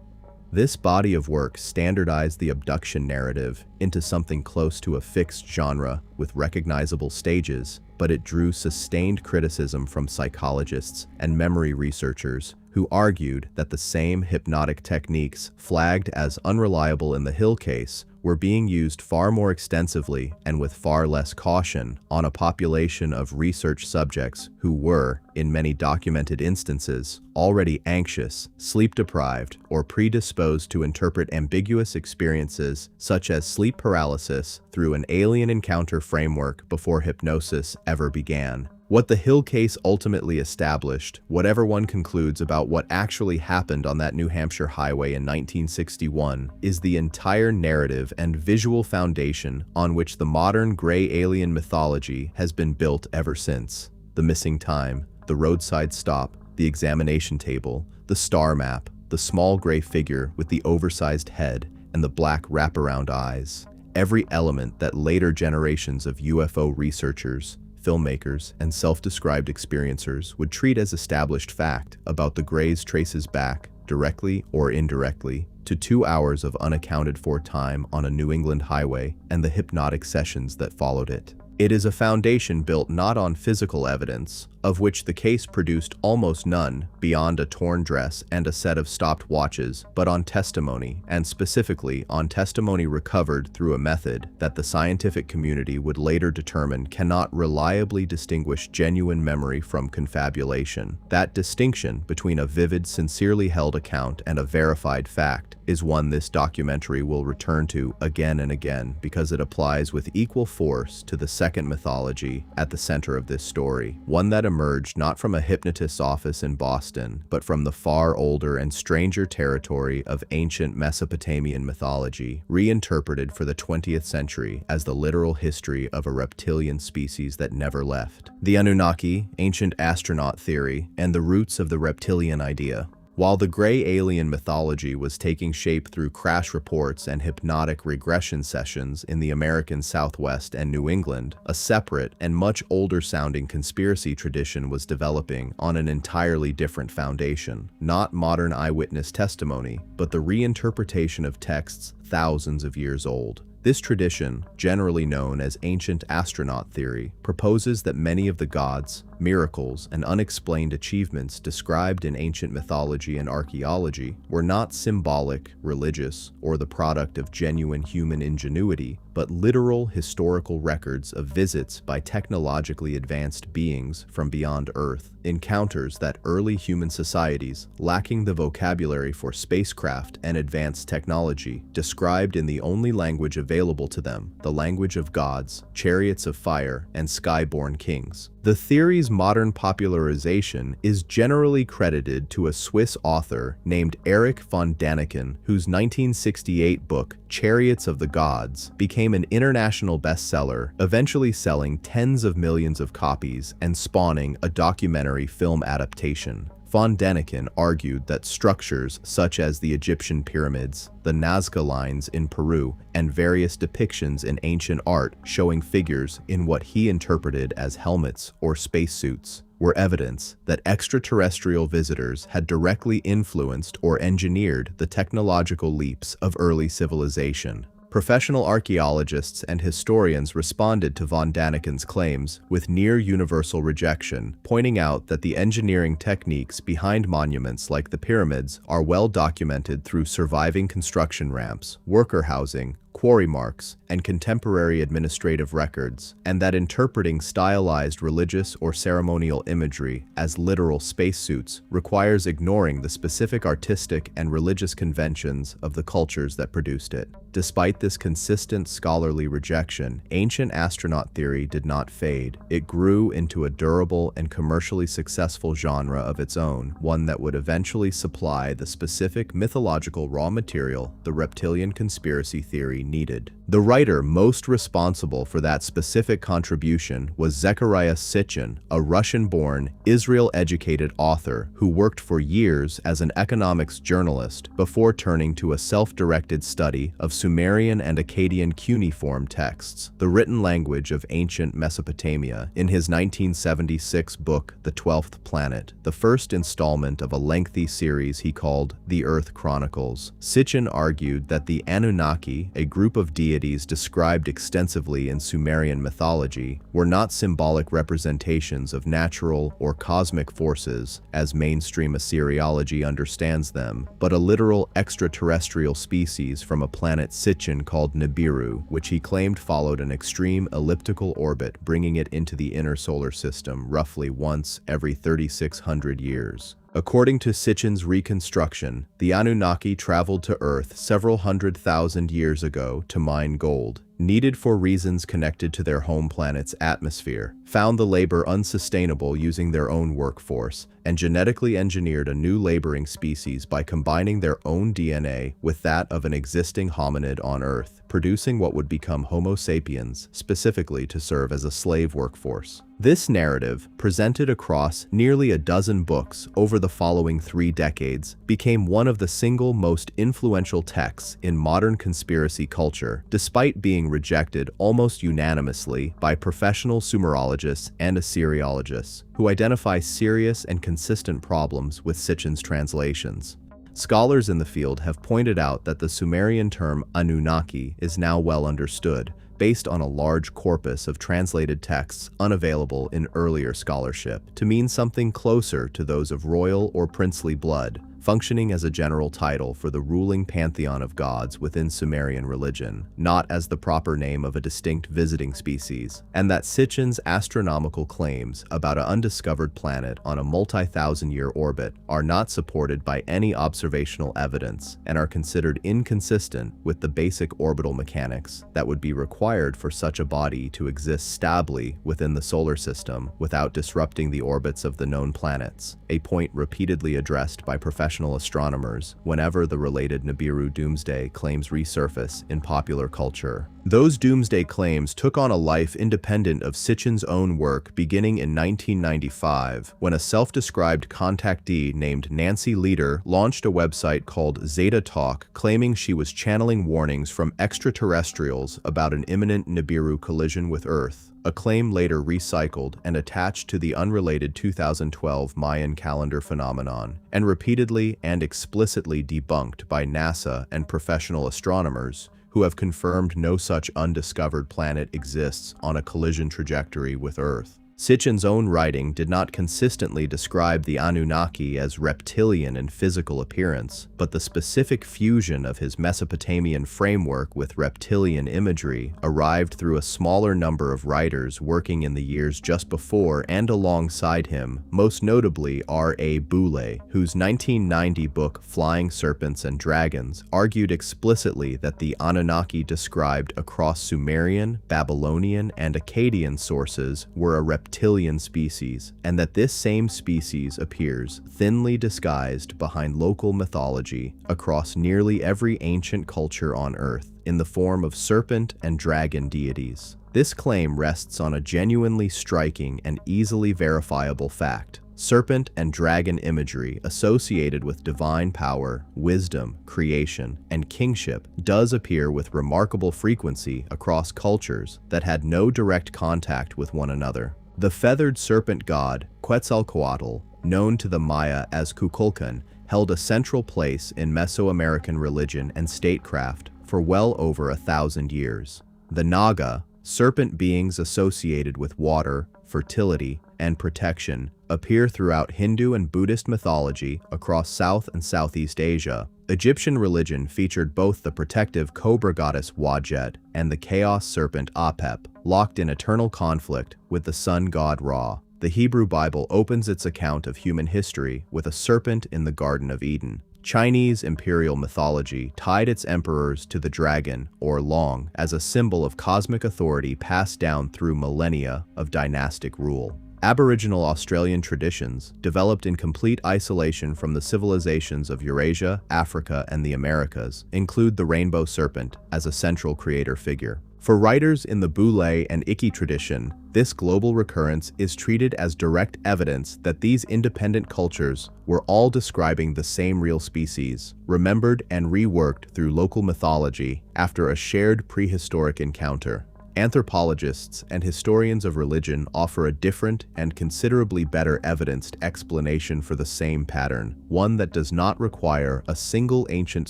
This body of work standardized the abduction narrative into something close to a fixed genre with recognizable stages, but it drew sustained criticism from psychologists and memory researchers who argued that the same hypnotic techniques flagged as unreliable in the Hill case were being used far more extensively and with far less caution on a population of research subjects who were, in many documented instances, already anxious, sleep-deprived, or predisposed to interpret ambiguous experiences such as sleep paralysis through an alien encounter framework before hypnosis ever began. What the Hill case ultimately established, whatever one concludes about what actually happened on that New Hampshire highway in 1961, is the entire narrative and visual foundation on which the modern gray alien mythology has been built ever since. The missing time, the roadside stop, the examination table, the star map, the small gray figure with the oversized head and the black wraparound eyes. Every element that later generations of UFO researchers, filmmakers, and self-described experiencers would treat as established fact about the Greys traces back, directly or indirectly, to 2 hours of unaccounted-for time on a New England highway and the hypnotic sessions that followed it. It is a foundation built not on physical evidence, of which the case produced almost none beyond a torn dress and a set of stopped watches, but on testimony, and specifically on testimony recovered through a method that the scientific community would later determine cannot reliably distinguish genuine memory from confabulation. That distinction between a vivid, sincerely held account and a verified fact is one this documentary will return to again and again because it applies with equal force to the second mythology at the center of this story, one that emerged not from a hypnotist's office in Boston, but from the far older and stranger territory of ancient Mesopotamian mythology, reinterpreted for the 20th century as the literal history of a reptilian species that never left. The Anunnaki, ancient astronaut theory, and the roots of the reptilian idea. While the gray alien mythology was taking shape through crash reports and hypnotic regression sessions in the American Southwest and New England, a separate and much older-sounding conspiracy tradition was developing on an entirely different foundation. Not modern eyewitness testimony, but the reinterpretation of texts thousands of years old. This tradition, generally known as ancient astronaut theory, proposes that many of the gods, miracles, and unexplained achievements described in ancient mythology and archaeology were not symbolic, religious, or the product of genuine human ingenuity, but literal historical records of visits by technologically advanced beings from beyond Earth, encounters that early human societies, lacking the vocabulary for spacecraft and advanced technology, described in the only language available to them, the language of gods, chariots of fire, and sky-born kings. The theory's modern popularization is generally credited to a Swiss author named Erich von Däniken, whose 1968 book, Chariots of the Gods, became an international bestseller, eventually selling tens of millions of copies and spawning a documentary film adaptation. Von Däniken argued that structures such as the Egyptian pyramids, the Nazca lines in Peru, and various depictions in ancient art showing figures in what he interpreted as helmets or spacesuits were evidence that extraterrestrial visitors had directly influenced or engineered the technological leaps of early civilization. Professional archaeologists and historians responded to von Däniken's claims with near-universal rejection, pointing out that the engineering techniques behind monuments like the pyramids are well documented through surviving construction ramps, worker housing, quarry marks, and contemporary administrative records, and that interpreting stylized religious or ceremonial imagery as literal spacesuits requires ignoring the specific artistic and religious conventions of the cultures that produced it. Despite this consistent scholarly rejection, ancient astronaut theory did not fade. It grew into a durable and commercially successful genre of its own, one that would eventually supply the specific mythological raw material the reptilian conspiracy theory needed. The writer most responsible for that specific contribution was Zechariah Sitchin, a Russian-born, Israel-educated author who worked for years as an economics journalist before turning to a self-directed study of Sumerian and Akkadian cuneiform texts, the written language of ancient Mesopotamia, in his 1976 book, The 12th Planet, the first installment of a lengthy series he called The Earth Chronicles. Sitchin argued that the Anunnaki, a group of deities described extensively in Sumerian mythology, were not symbolic representations of natural or cosmic forces, as mainstream Assyriology understands them, but a literal extraterrestrial species from a planet Sitchin called Nibiru, which he claimed followed an extreme elliptical orbit, bringing it into the inner solar system roughly once every 3,600 years. According to Sitchin's reconstruction, the Anunnaki traveled to Earth several 100,000 years ago to mine gold, needed for reasons connected to their home planet's atmosphere, found the labor unsustainable using their own workforce, and genetically engineered a new laboring species by combining their own DNA with that of an existing hominid on Earth, producing what would become Homo sapiens, specifically to serve as a slave workforce. This narrative, presented across nearly a dozen books over the following 3 decades, became one of the single most influential texts in modern conspiracy culture, despite being rejected almost unanimously by professional Sumerologists and Assyriologists, who identify serious and consistent problems with Sitchin's translations. Scholars in the field have pointed out that the Sumerian term Anunnaki is now well understood, based on a large corpus of translated texts unavailable in earlier scholarship, to mean something closer to those of royal or princely blood, functioning as a general title for the ruling pantheon of gods within Sumerian religion, not as the proper name of a distinct visiting species, and that Sitchin's astronomical claims about an undiscovered planet on a multi-thousand-year orbit are not supported by any observational evidence and are considered inconsistent with the basic orbital mechanics that would be required required for such a body to exist stably within the solar system without disrupting the orbits of the known planets, a point repeatedly addressed by professional astronomers whenever the related Nibiru doomsday claims resurface in popular culture. Those doomsday claims took on a life independent of Sitchin's own work beginning in 1995, when a self-described contactee named Nancy Leader launched a website called Zeta Talk, claiming she was channeling warnings from extraterrestrials about an imminent Nibiru collision with Earth, a claim later recycled and attached to the unrelated 2012 Mayan calendar phenomenon, and repeatedly and explicitly debunked by NASA and professional astronomers who have confirmed no such undiscovered planet exists on a collision trajectory with Earth. Sitchin's own writing did not consistently describe the Anunnaki as reptilian in physical appearance, but the specific fusion of his Mesopotamian framework with reptilian imagery arrived through a smaller number of writers working in the years just before and alongside him, most notably R.A. Boole, whose 1990 book Flying Serpents and Dragons argued explicitly that the Anunnaki described across Sumerian, Babylonian, and Akkadian sources were a reptilian species, and that this same species appears thinly disguised behind local mythology across nearly every ancient culture on Earth in the form of serpent and dragon deities. This claim rests on a genuinely striking and easily verifiable fact. Serpent and dragon imagery associated with divine power, wisdom, creation, and kingship does appear with remarkable frequency across cultures that had no direct contact with one another. The feathered serpent god, Quetzalcoatl, known to the Maya as Kukulkan, held a central place in Mesoamerican religion and statecraft for well over 1,000 years. The Naga, serpent beings associated with water, fertility, and protection, appear throughout Hindu and Buddhist mythology across South and Southeast Asia. Egyptian religion featured both the protective cobra goddess Wadjet and the chaos serpent Apep, locked in eternal conflict with the sun god Ra. The Hebrew Bible opens its account of human history with a serpent in the Garden of Eden. Chinese imperial mythology tied its emperors to the dragon, or long, as a symbol of cosmic authority passed down through millennia of dynastic rule. Aboriginal Australian traditions, developed in complete isolation from the civilizations of Eurasia, Africa, and the Americas, include the rainbow serpent as a central creator figure. For writers in the Boule and Iki tradition, this global recurrence is treated as direct evidence that these independent cultures were all describing the same real species, remembered and reworked through local mythology after a shared prehistoric encounter. Anthropologists and historians of religion offer a different and considerably better evidenced explanation for the same pattern, one that does not require a single ancient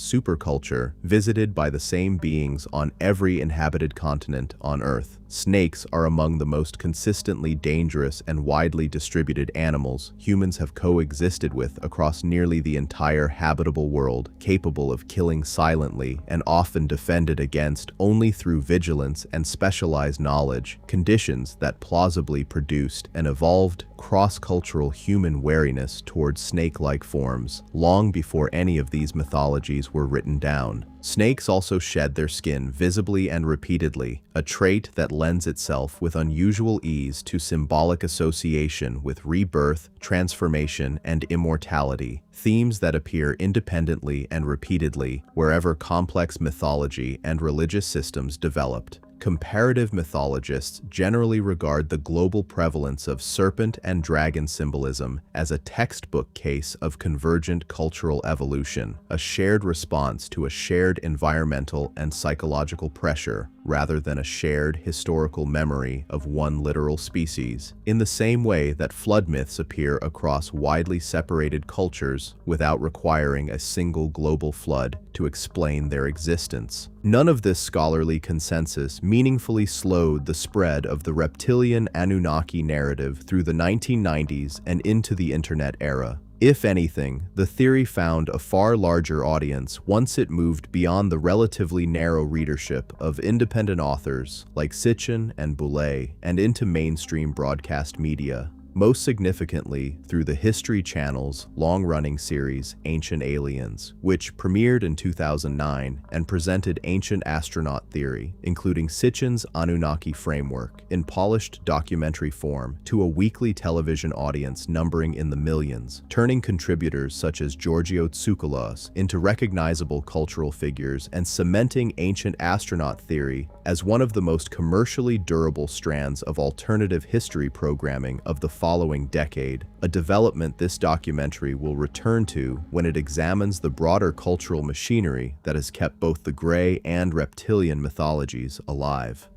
superculture visited by the same beings on every inhabited continent on Earth. Snakes are among the most consistently dangerous and widely distributed animals humans have coexisted with across nearly the entire habitable world, capable of killing silently and often defended against only through vigilance and specialized knowledge, conditions that plausibly produced an evolved, cross-cultural human wariness towards snake-like forms, long before any of these mythologies were written down. Snakes also shed their skin visibly and repeatedly, a trait that lends itself with unusual ease to symbolic association with rebirth, transformation, and immortality, themes that appear independently and repeatedly wherever complex mythology and religious systems developed. Comparative mythologists generally regard the global prevalence of serpent and dragon symbolism as a textbook case of convergent cultural evolution, a shared response to a shared environmental and psychological pressure, rather than a shared historical memory of one literal species, in the same way that flood myths appear across widely separated cultures without requiring a single global flood to explain their existence. None of this scholarly consensus meaningfully slowed the spread of the reptilian Anunnaki narrative through the 1990s and into the internet era. If anything, the theory found a far larger audience once it moved beyond the relatively narrow readership of independent authors like Sitchin and Boule and into mainstream broadcast media. most significantly through the History Channel's long-running series Ancient Aliens, which premiered in 2009 and presented ancient astronaut theory, including Sitchin's Anunnaki framework, in polished documentary form to a weekly television audience numbering in the millions, turning contributors such as Giorgio Tsoukalos into recognizable cultural figures and cementing ancient astronaut theory as one of the most commercially durable strands of alternative history programming of the following decade, a development this documentary will return to when it examines the broader cultural machinery that has kept both the gray and reptilian mythologies alive.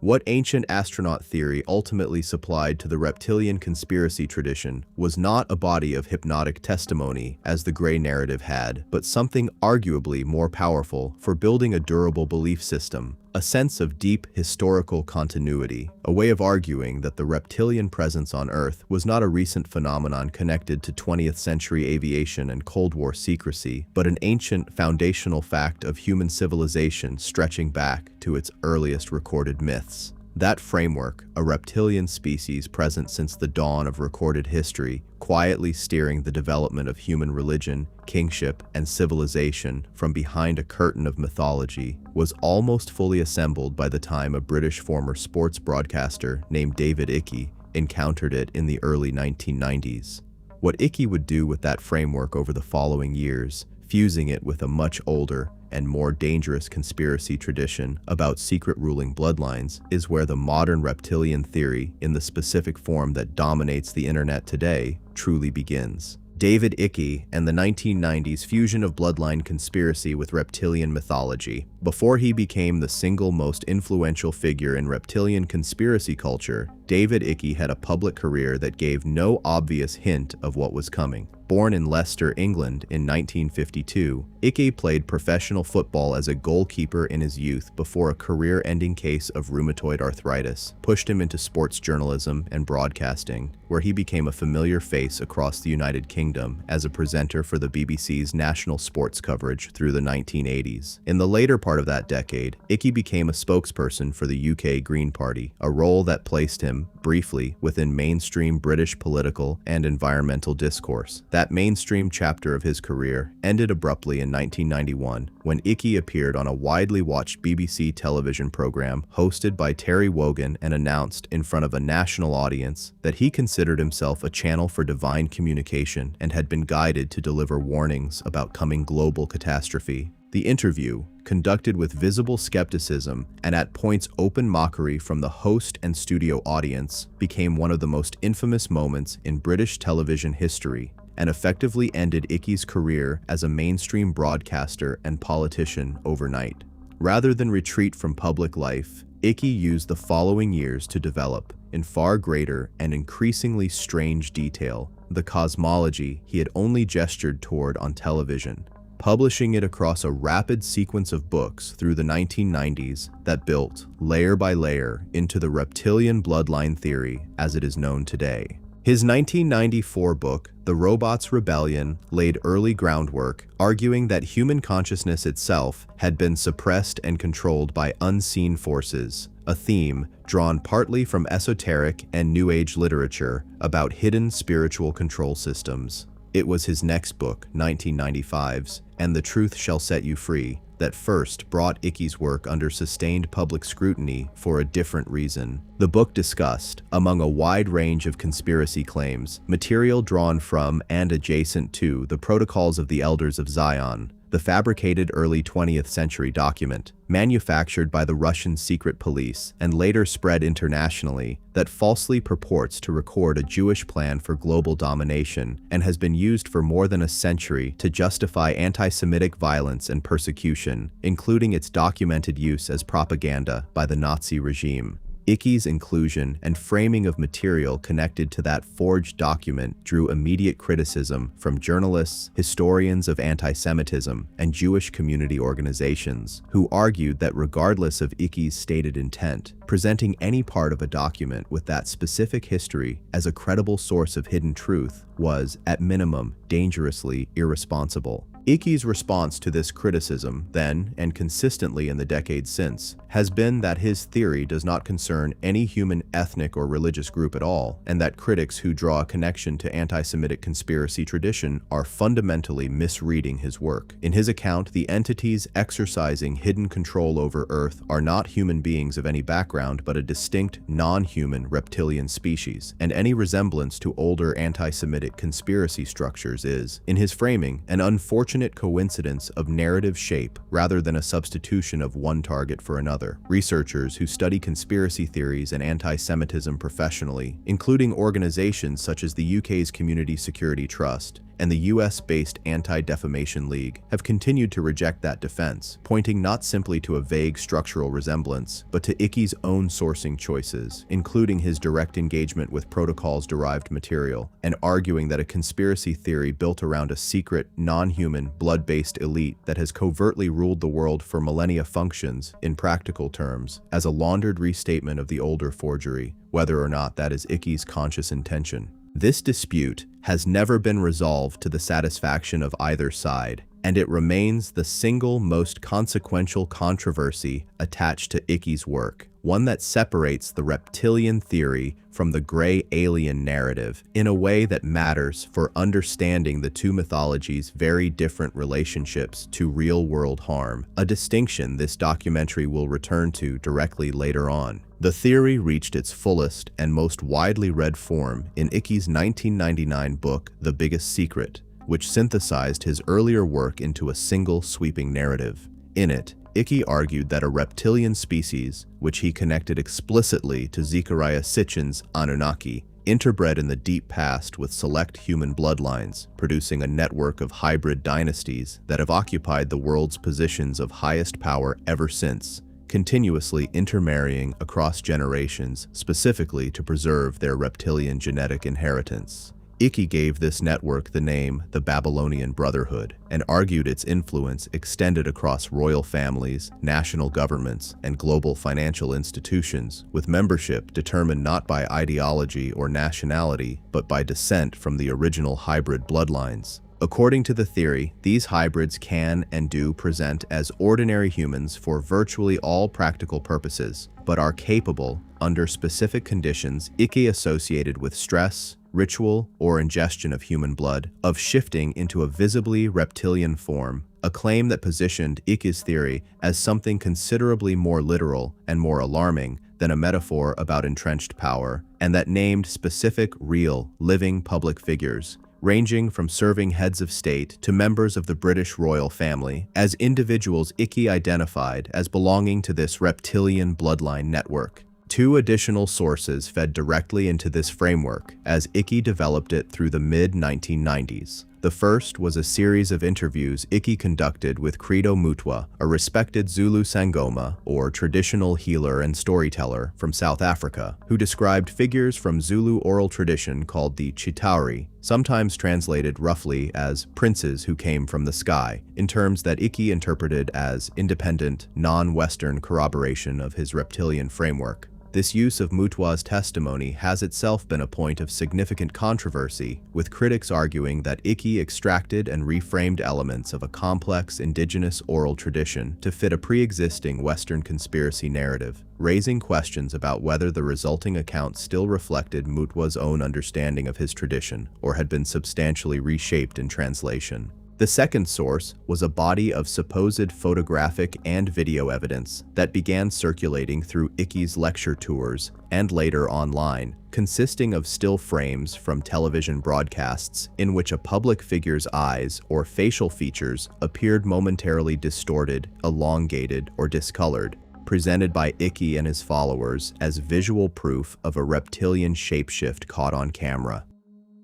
What ancient astronaut theory ultimately supplied to the reptilian conspiracy tradition was not a body of hypnotic testimony, as the gray narrative had, but something arguably more powerful for building a durable belief system, a sense of deep historical continuity, a way of arguing that the reptilian presence on Earth was not a recent phenomenon connected to 20th century aviation and Cold War secrecy, but an ancient foundational fact of human civilization stretching back to its earliest recorded myths. That framework, a reptilian species present since the dawn of recorded history, quietly steering the development of human religion, kingship, and civilization from behind a curtain of mythology, was almost fully assembled by the time a British former sports broadcaster named David Icke encountered it in the early 1990s. What Icke would do with that framework over the following years, fusing it with a much older and more dangerous conspiracy tradition about secret ruling bloodlines, is where the modern reptilian theory, in the specific form that dominates the internet today, truly begins. David Icke and the 1990s fusion of bloodline conspiracy with reptilian mythology. Before he became the single most influential figure in reptilian conspiracy culture, David Icke had a public career that gave no obvious hint of what was coming. Born in Leicester, England in 1952, Icke played professional football as a goalkeeper in his youth before a career-ending case of rheumatoid arthritis pushed him into sports journalism and broadcasting, where he became a familiar face across the United Kingdom as a presenter for the BBC's national sports coverage through the 1980s. In the later part of that decade, Icke became a spokesperson for the UK Green Party, a role that placed him, briefly, within mainstream British political and environmental discourse. That mainstream chapter of his career ended abruptly in 1991 when Icke appeared on a widely watched BBC television program hosted by Terry Wogan and announced in front of a national audience that he considered himself a channel for divine communication and had been guided to deliver warnings about coming global catastrophe. The interview, conducted with visible skepticism and at points open mockery from the host and studio audience, became one of the most infamous moments in British television history and effectively ended Icke's career as a mainstream broadcaster and politician overnight. Rather than retreat from public life, Icke used the following years to develop, in far greater and increasingly strange detail, the cosmology he had only gestured toward on television, publishing it across a rapid sequence of books through the 1990s that built, layer by layer, into the reptilian bloodline theory as it is known today. His 1994 book, The Robots' Rebellion, laid early groundwork, arguing that human consciousness itself had been suppressed and controlled by unseen forces, a theme drawn partly from esoteric and New Age literature about hidden spiritual control systems. It was his next book, 1995's And the Truth Shall Set You Free, that first brought Icke's work under sustained public scrutiny for a different reason. The book discussed, among a wide range of conspiracy claims, material drawn from and adjacent to the Protocols of the Elders of Zion, the fabricated early 20th century document, manufactured by the Russian secret police and later spread internationally, that falsely purports to record a Jewish plan for global domination and has been used for more than a century to justify anti-Semitic violence and persecution, including its documented use as propaganda by the Nazi regime. Icke's inclusion and framing of material connected to that forged document drew immediate criticism from journalists, historians of anti-Semitism, and Jewish community organizations, who argued that regardless of Icke's stated intent, presenting any part of a document with that specific history as a credible source of hidden truth was, at minimum, dangerously irresponsible. Icky's response to this criticism, then and consistently in the decades since, has been that his theory does not concern any human ethnic or religious group at all, and that critics who draw a connection to anti-Semitic conspiracy tradition are fundamentally misreading his work. In his account, the entities exercising hidden control over Earth are not human beings of any background, but a distinct, non-human reptilian species, and any resemblance to older anti-Semitic conspiracy structures is, in his framing, an unfortunate coincidence of narrative shape rather than a substitution of one target for another. Researchers who study conspiracy theories and anti-Semitism professionally, including organizations such as the UK's Community Security Trust and the US-based Anti-Defamation League, have continued to reject that defense, pointing not simply to a vague structural resemblance, but to Icky's own sourcing choices, including his direct engagement with protocols-derived material, and arguing that a conspiracy theory built around a secret, non-human, blood-based elite that has covertly ruled the world for millennia functions, in practical terms, as a laundered restatement of the older forgery, whether or not that is Icky's conscious intention. This dispute has never been resolved to the satisfaction of either side, and it remains the single most consequential controversy attached to Icky's work, one that separates the reptilian theory from the gray alien narrative in a way that matters for understanding the two mythologies' very different relationships to real-world harm, a distinction this documentary will return to directly later on. The theory reached its fullest and most widely read form in Icky's 1999 book, The Biggest Secret, which synthesized his earlier work into a single sweeping narrative. In it, Icky argued that a reptilian species, which he connected explicitly to Zecharia Sitchin's Anunnaki, interbred in the deep past with select human bloodlines, producing a network of hybrid dynasties that have occupied the world's positions of highest power ever since, continuously intermarrying across generations, specifically to preserve their reptilian genetic inheritance. Icky gave this network the name the Babylonian Brotherhood, and argued its influence extended across royal families, national governments, and global financial institutions, with membership determined not by ideology or nationality, but by descent from the original hybrid bloodlines. According to the theory, these hybrids can and do present as ordinary humans for virtually all practical purposes, but are capable, under specific conditions Icky associated with stress, ritual, or ingestion of human blood, of shifting into a visibly reptilian form, a claim that positioned Icky's theory as something considerably more literal and more alarming than a metaphor about entrenched power, and that named specific, real, living public figures, ranging from serving heads of state to members of the British royal family, as individuals Icky identified as belonging to this reptilian bloodline network. Two additional sources fed directly into this framework as Icky developed it through the mid-1990s. The first was a series of interviews Icky conducted with Credo Mutwa, a respected Zulu Sangoma, or traditional healer and storyteller from South Africa, who described figures from Zulu oral tradition called the Chitauri, sometimes translated roughly as princes who came from the sky, in terms that Icky interpreted as independent, non-Western corroboration of his reptilian framework. This use of Mutwa's testimony has itself been a point of significant controversy, with critics arguing that Icky extracted and reframed elements of a complex indigenous oral tradition to fit a pre-existing Western conspiracy narrative, raising questions about whether the resulting account still reflected Mutwa's own understanding of his tradition or had been substantially reshaped in translation. The second source was a body of supposed photographic and video evidence that began circulating through Icky's lecture tours and later online, consisting of still frames from television broadcasts in which a public figure's eyes or facial features appeared momentarily distorted, elongated, or discolored, presented by Icky and his followers as visual proof of a reptilian shapeshift caught on camera.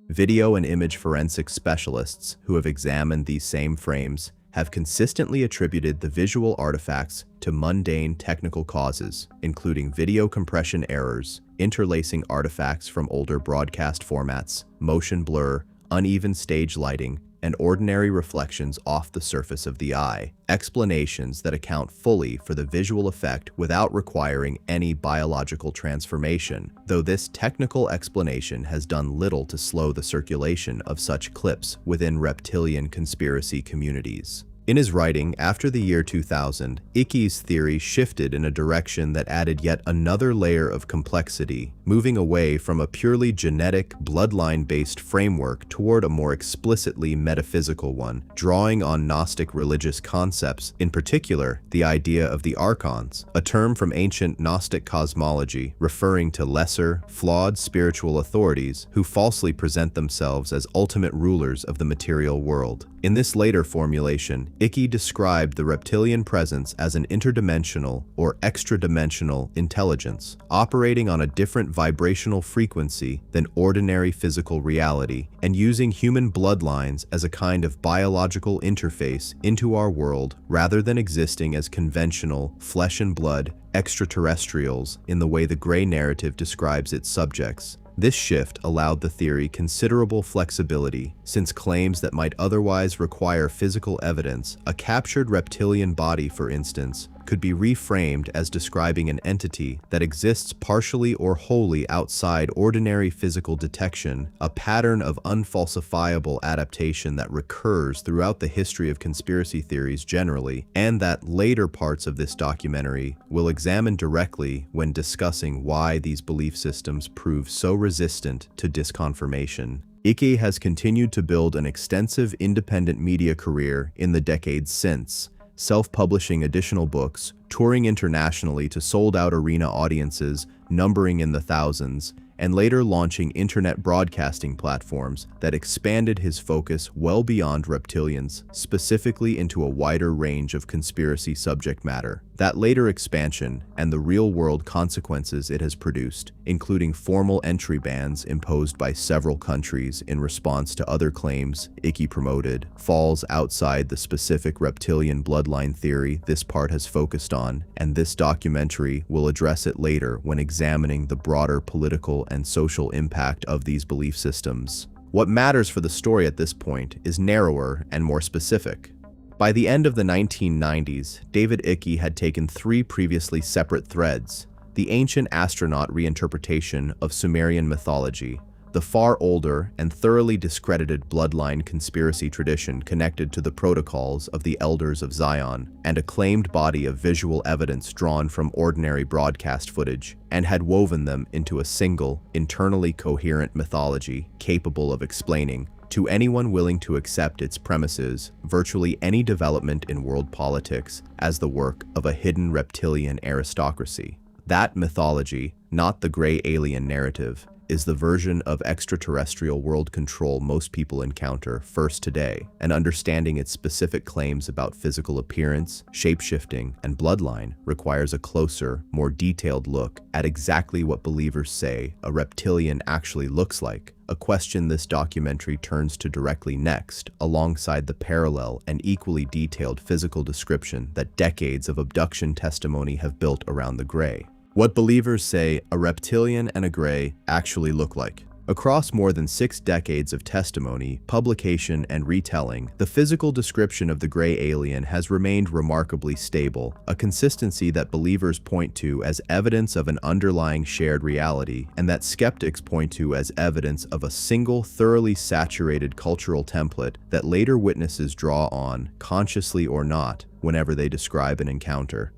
Video and image forensic specialists who have examined these same frames have consistently attributed the visual artifacts to mundane technical causes, including video compression errors, interlacing artifacts from older broadcast formats, motion blur, uneven stage lighting, and ordinary reflections off the surface of the eye, explanations that account fully for the visual effect without requiring any biological transformation, though this technical explanation has done little to slow the circulation of such clips within reptilian conspiracy communities. In his writing after the year 2000, Ickey's theory shifted in a direction that added yet another layer of complexity, moving away from a purely genetic, bloodline-based framework toward a more explicitly metaphysical one, drawing on Gnostic religious concepts, in particular the idea of the archons, a term from ancient Gnostic cosmology referring to lesser, flawed spiritual authorities who falsely present themselves as ultimate rulers of the material world. In this later formulation, Ickey described the reptilian presence as an interdimensional or extra-dimensional intelligence, operating on a different vibrational frequency than ordinary physical reality, and using human bloodlines as a kind of biological interface into our world rather than existing as conventional, flesh and blood extraterrestrials in the way the Gray narrative describes its subjects. This shift allowed the theory considerable flexibility, since claims that might otherwise require physical evidence, a captured reptilian body for instance, could be reframed as describing an entity that exists partially or wholly outside ordinary physical detection, a pattern of unfalsifiable adaptation that recurs throughout the history of conspiracy theories generally, and that later parts of this documentary will examine directly when discussing why these belief systems prove so resistant to disconfirmation. Ickey has continued to build an extensive independent media career in the decades since, self-publishing additional books, touring internationally to sold-out arena audiences numbering in the thousands, and later launching internet broadcasting platforms that expanded his focus well beyond reptilians, specifically into a wider range of conspiracy subject matter. That later expansion and the real-world consequences it has produced, including formal entry bans imposed by several countries in response to other claims Ickey promoted, falls outside the specific reptilian bloodline theory this part has focused on, and this documentary will address it later when examining the broader political and social impact of these belief systems. What matters for the story at this point is narrower and more specific. By the end of the 1990s, David Ickey had taken three previously separate threads: the ancient astronaut reinterpretation of Sumerian mythology, the far older and thoroughly discredited bloodline conspiracy tradition connected to the protocols of the Elders of Zion, and a claimed body of visual evidence drawn from ordinary broadcast footage, and had woven them into a single, internally coherent mythology capable of explaining, to anyone willing to accept its premises, virtually any development in world politics as the work of a hidden reptilian aristocracy. That mythology, not the gray alien narrative, is the version of extraterrestrial world control most people encounter first today, and understanding its specific claims about physical appearance, shape-shifting, and bloodline requires a closer, more detailed look at exactly what believers say a reptilian actually looks like, a question this documentary turns to directly next, alongside the parallel and equally detailed physical description that decades of abduction testimony have built around the Gray. What believers say a reptilian and a Gray actually look like. Across more than 6 decades of testimony, publication, and retelling, the physical description of the Gray alien has remained remarkably stable, a consistency that believers point to as evidence of an underlying shared reality, and that skeptics point to as evidence of a single, thoroughly saturated cultural template that later witnesses draw on, consciously or not, whenever they describe an encounter.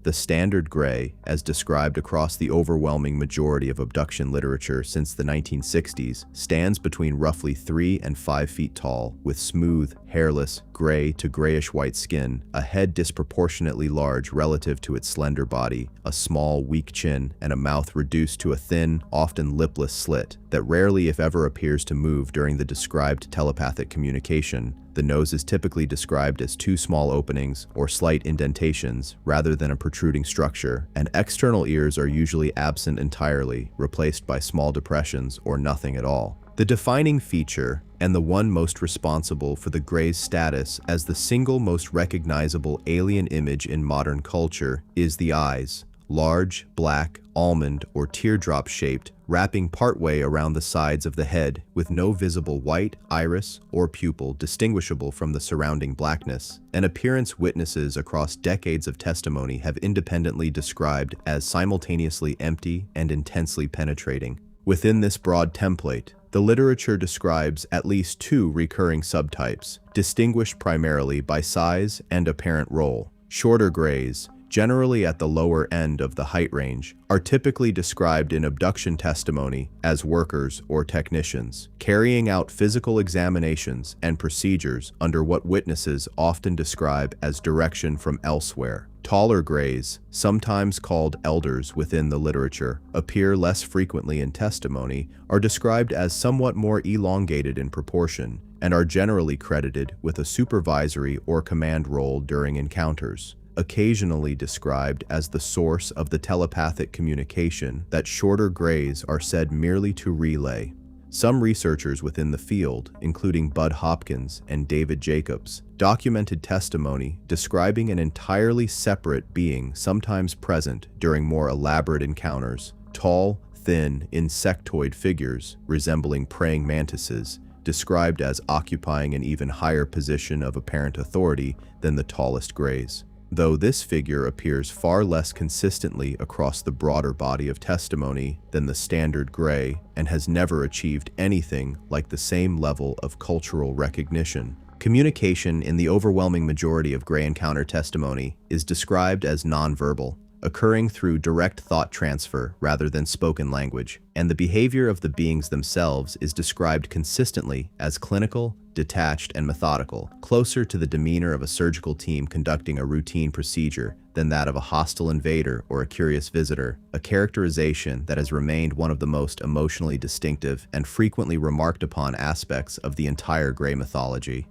The standard Gray, as described across the overwhelming majority of abduction literature since the 1960s, stands between roughly 3 and 5 feet tall, with smooth, hairless, gray to grayish-white skin, a head disproportionately large relative to its slender body, a small, weak chin, and a mouth reduced to a thin, often lipless slit that rarely if ever appears to move during the described telepathic communication. The nose is typically described as 2 small openings or slight indentations rather than a protruding structure, and external ears are usually absent entirely, replaced by small depressions or nothing at all. The defining feature, and the one most responsible for the Gray's status as the single most recognizable alien image in modern culture, is the eyes. Large, black, almond, or teardrop-shaped, wrapping partway around the sides of the head, with no visible white, iris, or pupil distinguishable from the surrounding blackness, an appearance witnesses across decades of testimony have independently described as simultaneously empty and intensely penetrating. Within this broad template, the literature describes at least two recurring subtypes, distinguished primarily by size and apparent role. Shorter grays, generally at the lower end of the height range, are typically described in abduction testimony as workers or technicians, carrying out physical examinations and procedures under what witnesses often describe as direction from elsewhere. Taller grays, sometimes called elders within the literature, appear less frequently in testimony, are described as somewhat more elongated in proportion, and are generally credited with a supervisory or command role during encounters. Occasionally described as the source of the telepathic communication that shorter grays are said merely to relay. Some researchers within the field, including Bud Hopkins and David Jacobs, documented testimony describing an entirely separate being sometimes present during more elaborate encounters. Tall, thin, insectoid figures resembling praying mantises, described as occupying an even higher position of apparent authority than the tallest grays. Though this figure appears far less consistently across the broader body of testimony than the standard gray and has never achieved anything like the same level of cultural recognition. Communication in the overwhelming majority of gray encounter testimony is described as nonverbal, occurring through direct thought transfer rather than spoken language, and the behavior of the beings themselves is described consistently as clinical, detached, and methodical, closer to the demeanor of a surgical team conducting a routine procedure than that of a hostile invader or a curious visitor, a characterization that has remained one of the most emotionally distinctive and frequently remarked upon aspects of the entire gray mythology.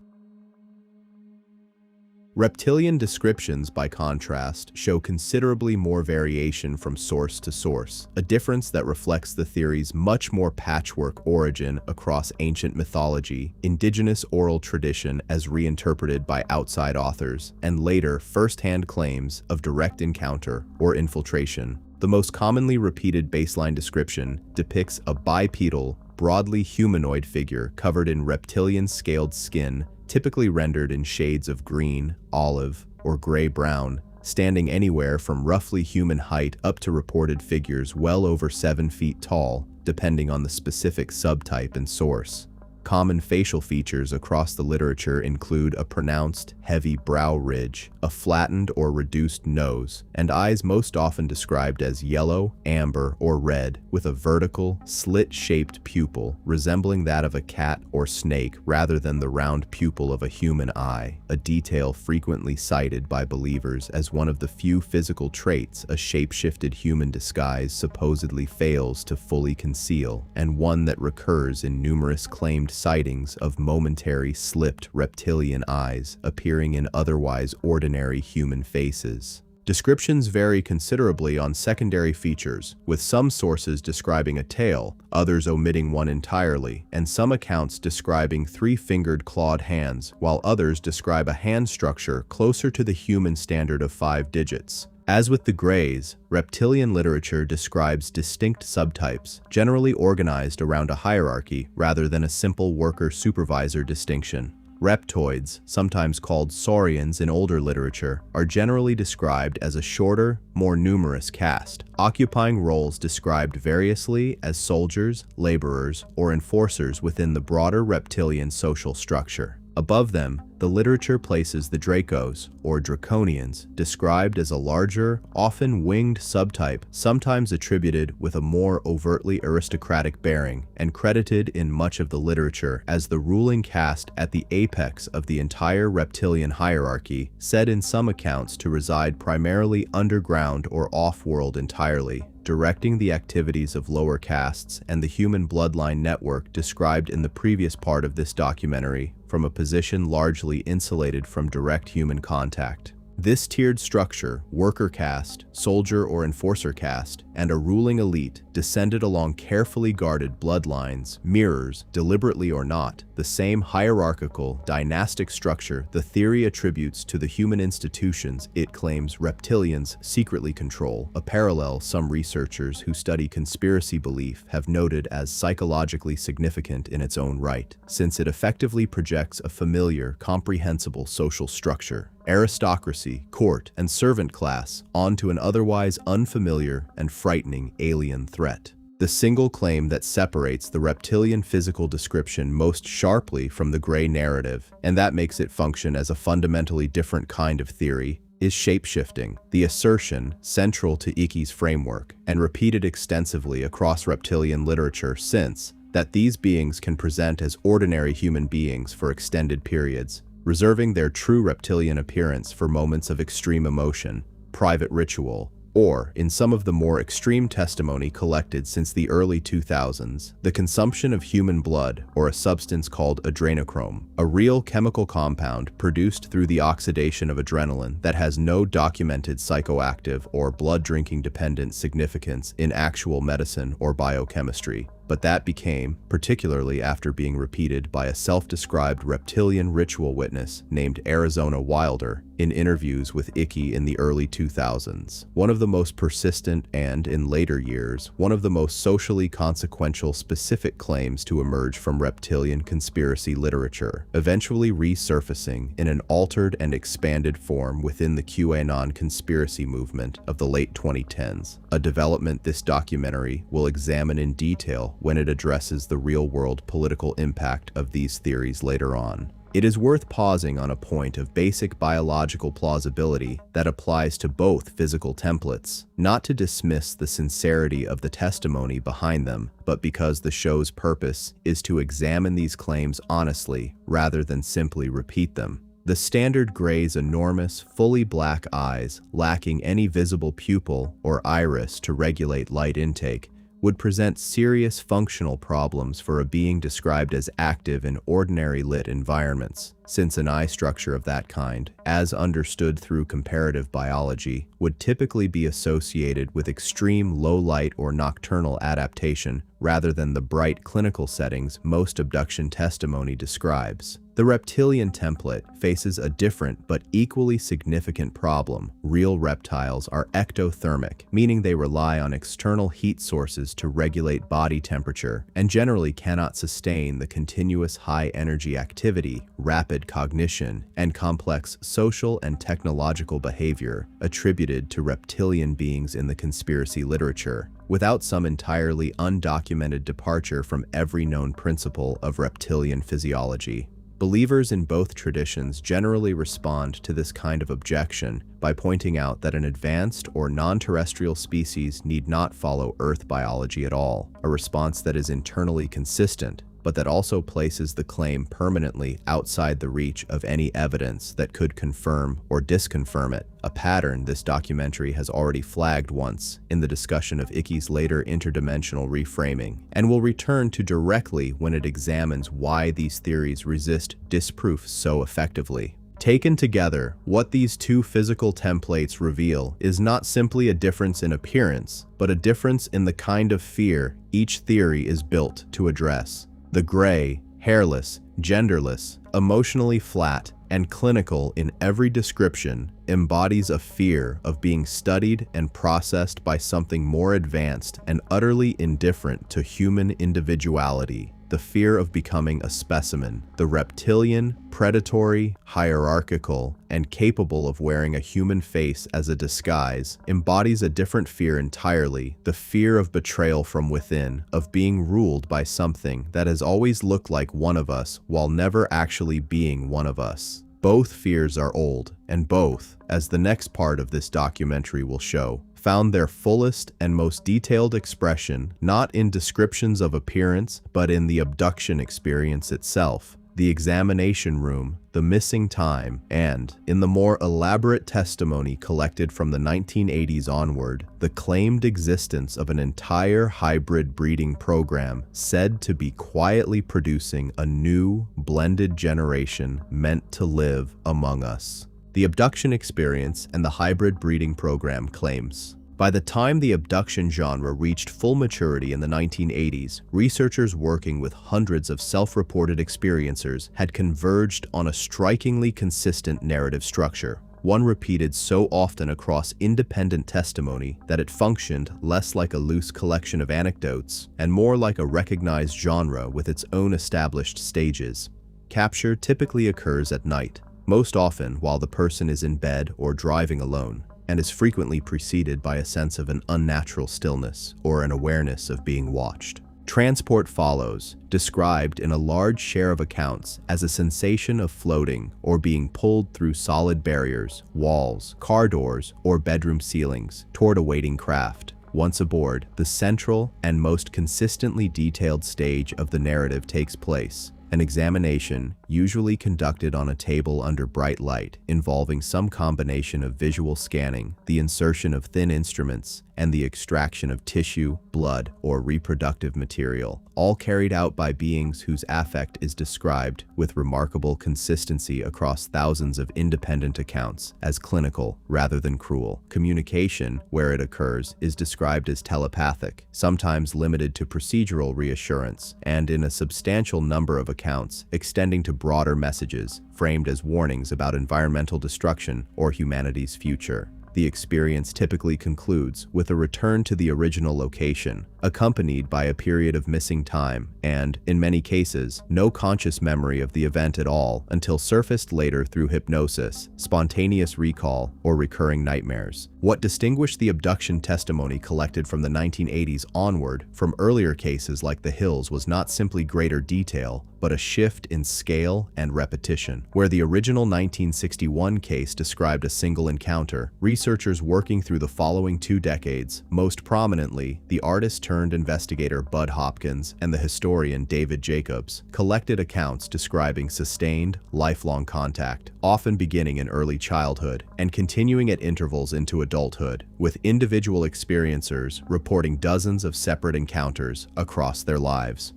Reptilian descriptions, by contrast, show considerably more variation from source to source, a difference that reflects the theory's much more patchwork origin across ancient mythology, indigenous oral tradition as reinterpreted by outside authors, and later first-hand claims of direct encounter or infiltration. The most commonly repeated baseline description depicts a bipedal, broadly humanoid figure covered in reptilian scaled skin, typically rendered in shades of green, olive, or gray-brown, standing anywhere from roughly human height up to reported figures well over 7 feet tall, depending on the specific subtype and source. Common facial features across the literature include a pronounced, heavy brow ridge, a flattened or reduced nose, and eyes most often described as yellow, amber, or red, with a vertical, slit-shaped pupil resembling that of a cat or snake rather than the round pupil of a human eye, a detail frequently cited by believers as one of the few physical traits a shape-shifted human disguise supposedly fails to fully conceal, and one that recurs in numerous claimed sightings of momentary slipped reptilian eyes appearing in otherwise ordinary human faces. Descriptions vary considerably on secondary features, with some sources describing a tail, others omitting one entirely, and some accounts describing 3-fingered clawed hands, while others describe a hand structure closer to the human standard of 5 digits. As with the grays, reptilian literature describes distinct subtypes, generally organized around a hierarchy rather than a simple worker-supervisor distinction. Reptoids, sometimes called saurians in older literature, are generally described as a shorter, more numerous caste, occupying roles described variously as soldiers, laborers, or enforcers within the broader reptilian social structure. Above them, the literature places the Dracos, or Draconians, described as a larger, often winged subtype, sometimes attributed with a more overtly aristocratic bearing, and credited in much of the literature as the ruling caste at the apex of the entire reptilian hierarchy, said in some accounts to reside primarily underground or off-world entirely, directing the activities of lower castes and the human bloodline network described in the previous part of this documentary from a position largely insulated from direct human contact. This tiered structure, worker caste, soldier or enforcer caste, and a ruling elite, descended along carefully guarded bloodlines, mirrors, deliberately or not, the same hierarchical, dynastic structure the theory attributes to the human institutions it claims reptilians secretly control, a parallel some researchers who study conspiracy belief have noted as psychologically significant in its own right, since it effectively projects a familiar, comprehensible social structure, aristocracy, court, and servant class, onto an otherwise unfamiliar and frightening alien threat. The single claim that separates the reptilian physical description most sharply from the gray narrative, and that makes it function as a fundamentally different kind of theory, is shapeshifting, the assertion central to Icke's framework and repeated extensively across reptilian literature since, that these beings can present as ordinary human beings for extended periods, reserving their true reptilian appearance for moments of extreme emotion, private ritual, or, in some of the more extreme testimony collected since the early 2000s, the consumption of human blood or a substance called adrenochrome, a real chemical compound produced through the oxidation of adrenaline that has no documented psychoactive or blood-drinking dependent significance in actual medicine or biochemistry. But that became, particularly after being repeated by a self-described reptilian ritual witness named Arizona Wilder in interviews with Icke in the early 2000s, one of the most persistent and, in later years, one of the most socially consequential specific claims to emerge from reptilian conspiracy literature, eventually resurfacing in an altered and expanded form within the QAnon conspiracy movement of the late 2010s, a development this documentary will examine in detail when it addresses the real-world political impact of these theories later on. It is worth pausing on a point of basic biological plausibility that applies to both physical templates, not to dismiss the sincerity of the testimony behind them, but because the show's purpose is to examine these claims honestly rather than simply repeat them. The standard gray's enormous, fully black eyes, lacking any visible pupil or iris to regulate light intake, would present serious functional problems for a being described as active in ordinary lit environments, since an eye structure of that kind, as understood through comparative biology, would typically be associated with extreme low light or nocturnal adaptation rather than the bright clinical settings most abduction testimony describes. The reptilian template faces a different but equally significant problem. Real reptiles are ectothermic, meaning they rely on external heat sources to regulate body temperature and generally cannot sustain the continuous high-energy activity, rapid cognition, and complex social and technological behavior attributed to reptilian beings in the conspiracy literature, without some entirely undocumented departure from every known principle of reptilian physiology. Believers in both traditions generally respond to this kind of objection by pointing out that an advanced or non-terrestrial species need not follow Earth biology at all, a response that is internally consistent, but that also places the claim permanently outside the reach of any evidence that could confirm or disconfirm it, a pattern this documentary has already flagged once in the discussion of Icke's later interdimensional reframing, and will return to directly when it examines why these theories resist disproof so effectively. Taken together, what these two physical templates reveal is not simply a difference in appearance, but a difference in the kind of fear each theory is built to address. The gray, hairless, genderless, emotionally flat, and clinical in every description embodies a fear of being studied and processed by something more advanced and utterly indifferent to human individuality. The fear of becoming a specimen, the reptilian, predatory, hierarchical, and capable of wearing a human face as a disguise, embodies a different fear entirely, the fear of betrayal from within, of being ruled by something that has always looked like one of us while never actually being one of us. Both fears are old, and both, as the next part of this documentary will show, found their fullest and most detailed expression not in descriptions of appearance, but in the abduction experience itself, the examination room, the missing time, and, in the more elaborate testimony collected from the 1980s onward, the claimed existence of an entire hybrid breeding program said to be quietly producing a new, blended generation meant to live among us. The abduction experience and the hybrid breeding program claims. By the time the abduction genre reached full maturity in the 1980s, researchers working with hundreds of self-reported experiencers had converged on a strikingly consistent narrative structure, one repeated so often across independent testimony that it functioned less like a loose collection of anecdotes and more like a recognized genre with its own established stages. Capture typically occurs at night, most often while the person is in bed or driving alone, and is frequently preceded by a sense of an unnatural stillness or an awareness of being watched. Transport follows, described in a large share of accounts as a sensation of floating or being pulled through solid barriers, walls, car doors, or bedroom ceilings toward a waiting craft. Once aboard, the central and most consistently detailed stage of the narrative takes place. An examination, usually conducted on a table under bright light, involving some combination of visual scanning, the insertion of thin instruments, and the extraction of tissue, blood, or reproductive material, all carried out by beings whose affect is described with remarkable consistency across thousands of independent accounts as clinical rather than cruel. Communication, where it occurs, is described as telepathic, sometimes limited to procedural reassurance, and in a substantial number of accounts, extending to broader messages, framed as warnings about environmental destruction or humanity's future. The experience typically concludes with a return to the original location, accompanied by a period of missing time and, in many cases, no conscious memory of the event at all until surfaced later through hypnosis, spontaneous recall, or recurring nightmares. What distinguished the abduction testimony collected from the 1980s onward from earlier cases like the Hills was not simply greater detail, but a shift in scale and repetition. Where the original 1961 case described a single encounter, researchers working through the following 2 decades, most prominently the artist-turned-investigator Bud Hopkins and the historian David Jacobs, collected accounts describing sustained, lifelong contact, often beginning in early childhood and continuing at intervals into adulthood, with individual experiencers reporting dozens of separate encounters across their lives.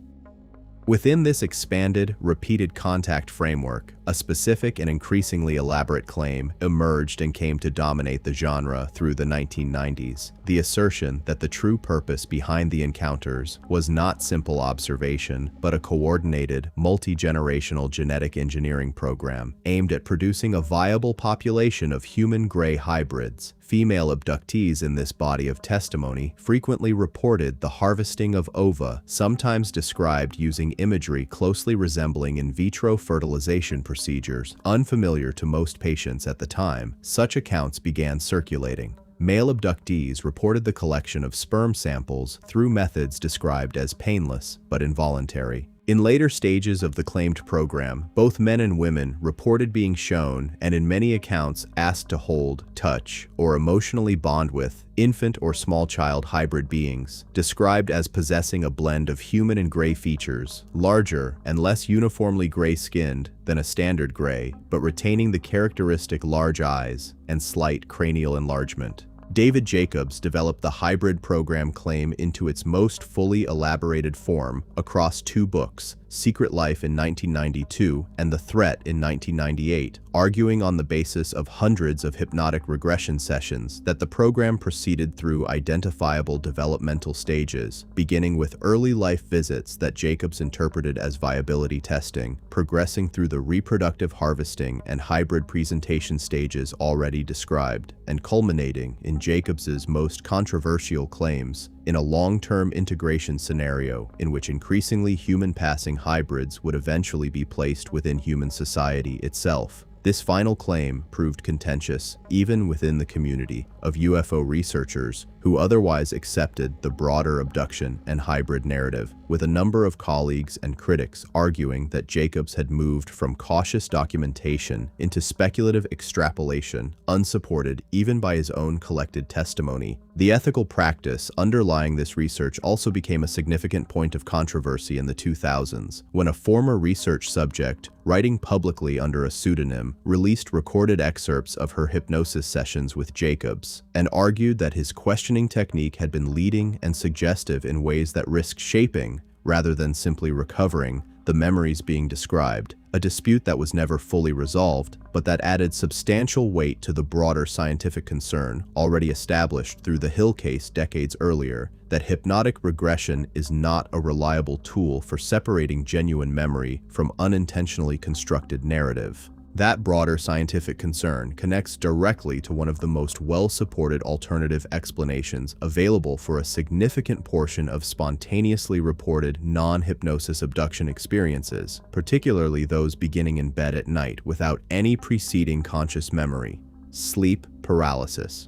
Within this expanded, repeated contact framework, a specific and increasingly elaborate claim emerged and came to dominate the genre through the 1990s. The assertion that the true purpose behind the encounters was not simple observation, but a coordinated, multi-generational genetic engineering program aimed at producing a viable population of human gray hybrids. Female abductees in this body of testimony frequently reported the harvesting of ova, sometimes described using imagery closely resembling in vitro fertilization procedures, unfamiliar to most patients at the time. Such accounts began circulating. Male abductees reported the collection of sperm samples through methods described as painless but involuntary. In later stages of the claimed program, both men and women reported being shown, and in many accounts asked to hold, touch, or emotionally bond with infant or small child hybrid beings, described as possessing a blend of human and gray features, larger and less uniformly gray-skinned than a standard gray, but retaining the characteristic large eyes and slight cranial enlargement. David Jacobs developed the hybrid program claim into its most fully elaborated form across 2 books, Secret Life in 1992 and The Threat in 1998, arguing on the basis of hundreds of hypnotic regression sessions that the program proceeded through identifiable developmental stages, beginning with early life visits that Jacobs interpreted as viability testing, progressing through the reproductive harvesting and hybrid presentation stages already described, and culminating in Jacobs's most controversial claims, in a long-term integration scenario in which increasingly human-passing hybrids would eventually be placed within human society itself. This final claim proved contentious, even within the community of UFO researchers who otherwise accepted the broader abduction and hybrid narrative, with a number of colleagues and critics arguing that Jacobs had moved from cautious documentation into speculative extrapolation, unsupported even by his own collected testimony. The ethical practice underlying this research also became a significant point of controversy in the 2000s, when a former research subject, writing publicly under a pseudonym, released recorded excerpts of her hypnosis sessions with Jacobs, and argued that his questioning technique had been leading and suggestive in ways that risked shaping, rather than simply recovering, the memories being described, a dispute that was never fully resolved, but that added substantial weight to the broader scientific concern already established through the Hill case decades earlier, that hypnotic regression is not a reliable tool for separating genuine memory from unintentionally constructed narrative. That broader scientific concern connects directly to one of the most well-supported alternative explanations available for a significant portion of spontaneously reported non-hypnosis abduction experiences, particularly those beginning in bed at night without any preceding conscious memory: sleep paralysis.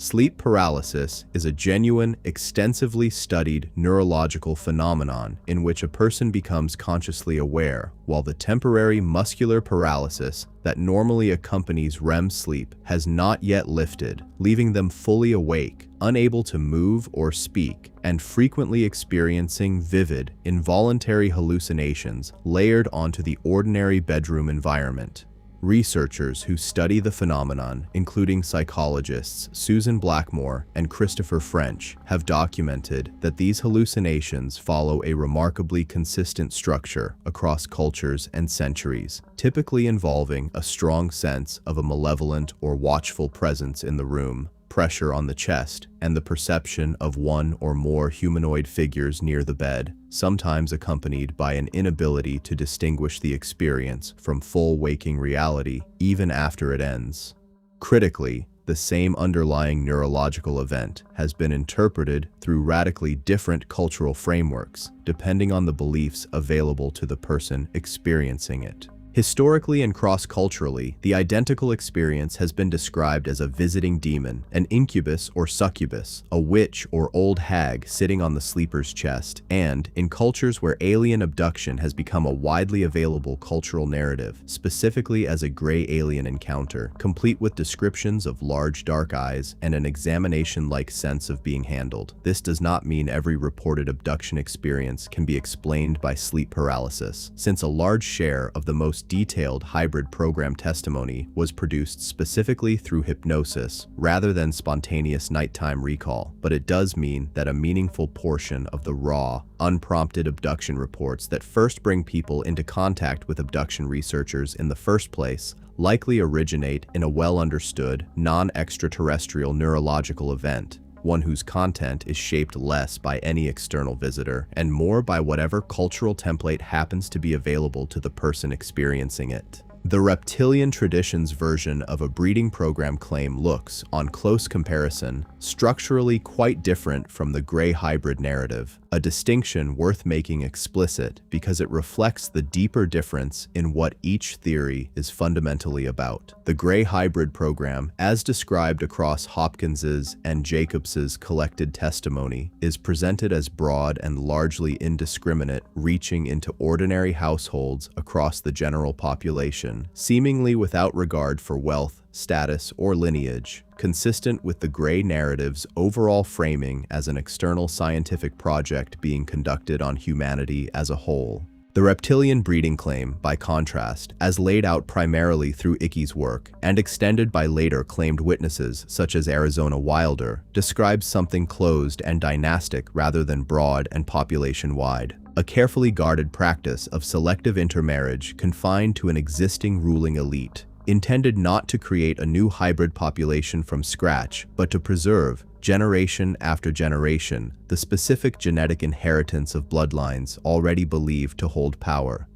Sleep paralysis is a genuine, extensively studied neurological phenomenon in which a person becomes consciously aware, while the temporary muscular paralysis that normally accompanies REM sleep has not yet lifted, leaving them fully awake, unable to move or speak, and frequently experiencing vivid, involuntary hallucinations layered onto the ordinary bedroom environment. Researchers who study the phenomenon, including psychologists Susan Blackmore and Christopher French, have documented that these hallucinations follow a remarkably consistent structure across cultures and centuries, typically involving a strong sense of a malevolent or watchful presence in the room, pressure on the chest, and the perception of one or more humanoid figures near the bed, sometimes accompanied by an inability to distinguish the experience from full waking reality even after it ends. Critically, the same underlying neurological event has been interpreted through radically different cultural frameworks, depending on the beliefs available to the person experiencing it. Historically and cross-culturally, the identical experience has been described as a visiting demon, an incubus or succubus, a witch or old hag sitting on the sleeper's chest, and, in cultures where alien abduction has become a widely available cultural narrative, specifically as a gray alien encounter, complete with descriptions of large dark eyes and an examination-like sense of being handled. This does not mean every reported abduction experience can be explained by sleep paralysis, since a large share of the most detailed hybrid program testimony was produced specifically through hypnosis rather than spontaneous nighttime recall, but it does mean that a meaningful portion of the raw, unprompted abduction reports that first bring people into contact with abduction researchers in the first place likely originate in a well-understood, non-extraterrestrial neurological event, one whose content is shaped less by any external visitor and more by whatever cultural template happens to be available to the person experiencing it. The reptilian tradition's version of a breeding program claim looks, on close comparison, structurally quite different from the gray hybrid narrative, a distinction worth making explicit because it reflects the deeper difference in what each theory is fundamentally about. The gray hybrid program, as described across Hopkins's and Jacobs's collected testimony, is presented as broad and largely indiscriminate, reaching into ordinary households across the general population, seemingly without regard for wealth, status, or lineage, consistent with the gray narrative's overall framing as an external scientific project being conducted on humanity as a whole. The reptilian breeding claim, by contrast, as laid out primarily through Ickey's work and extended by later claimed witnesses such as Arizona Wilder, describes something closed and dynastic rather than broad and population-wide. A carefully guarded practice of selective intermarriage confined to an existing ruling elite, intended not to create a new hybrid population from scratch, but to preserve, generation after generation, the specific genetic inheritance of bloodlines already believed to hold power.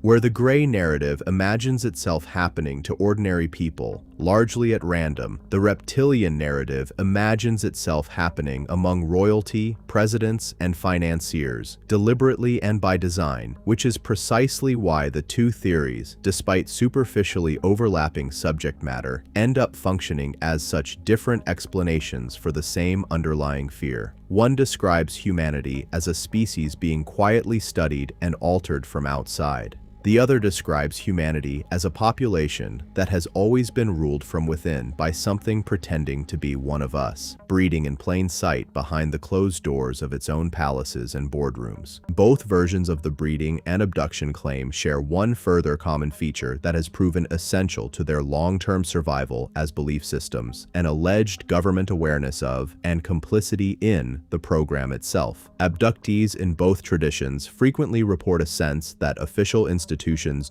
Where the gray narrative imagines itself happening to ordinary people, largely at random, the reptilian narrative imagines itself happening among royalty, presidents, and financiers, deliberately and by design, which is precisely why the two theories, despite superficially overlapping subject matter, end up functioning as such different explanations for the same underlying fear. One describes humanity as a species being quietly studied and altered from outside. The other describes humanity as a population that has always been ruled from within by something pretending to be one of us, breeding in plain sight behind the closed doors of its own palaces and boardrooms. Both versions of the breeding and abduction claim share one further common feature that has proven essential to their long-term survival as belief systems: an alleged government awareness of and complicity in the program itself. Abductees in both traditions frequently report a sense that official institutions